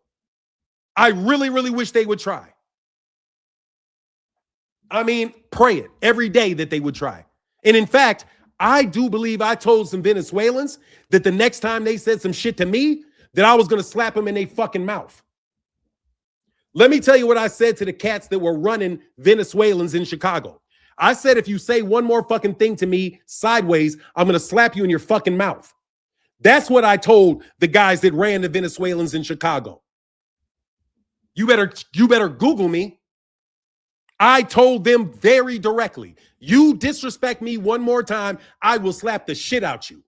I really, really wish they would try. I mean, pray it every day that they would try. And in fact, I do believe I told some Venezuelans that the next time they said some shit to me, that I was going to slap them in their fucking mouth. Let me tell you what I said to the cats that were running Venezuelans in Chicago. I said, if you say one more fucking thing to me sideways, I'm going to slap you in your fucking mouth. That's what I told the guys that ran the Venezuelans in Chicago. You better Google me. I told them very directly, you disrespect me one more time, I will slap the shit out you.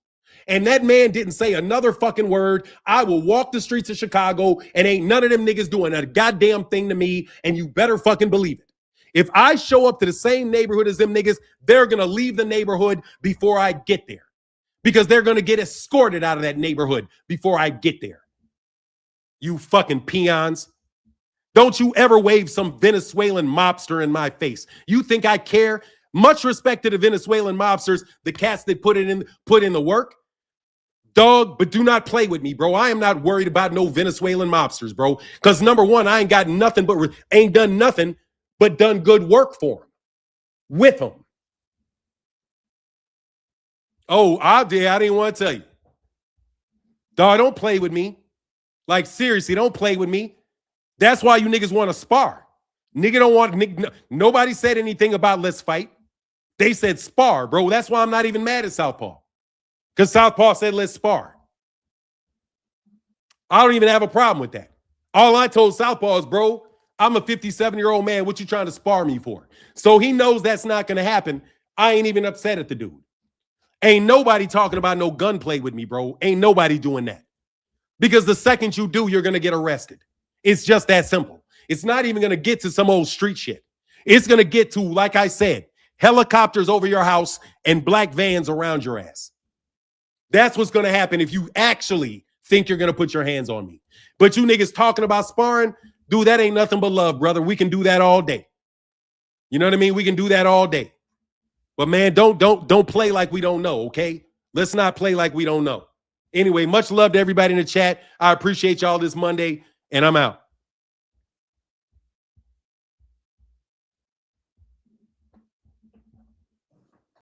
And that man didn't say another fucking word. I will walk the streets of Chicago and ain't none of them niggas doing a goddamn thing to me, and you better fucking believe it. If I show up to the same neighborhood as them niggas, they're going to leave the neighborhood before I get there. Because they're going to get escorted out of that neighborhood before I get there. You fucking peons. Don't you ever wave some Venezuelan mobster in my face. You think I care? Much respect to the Venezuelan mobsters, the cats that put in the work. Dog, but do not play with me, bro. I am not worried about no Venezuelan mobsters, bro. Because number one, I ain't got nothing but ain't done nothing but done good work for them. With them. Oh, I didn't want to tell you. Dog, don't play with me. Like, seriously, don't play with me. That's why you niggas want to spar. Nobody said anything about let's fight. They said spar, bro. That's why I'm not even mad at Southpaw. Because Southpaw said let's spar. I don't even have a problem with that. All I told Southpaw is, bro, I'm a 57-year-old man. What you trying to spar me for? So he knows that's not going to happen. I ain't even upset at the dude. Ain't nobody talking about no gunplay with me, bro. Ain't nobody doing that. Because the second you do, you're going to get arrested. It's just that simple. It's not even going to get to some old street shit. It's going to get to, like I said, helicopters over your house and black vans around your ass. That's what's going to happen if you actually think you're going to put your hands on me. But you niggas talking about sparring, dude, that ain't nothing but love, brother. We can do that all day. You know what I mean? We can do that all day. But man, don't play like we don't know, okay? Let's not play like we don't know. Anyway, much love to everybody in the chat. I appreciate y'all this Monday, and I'm out.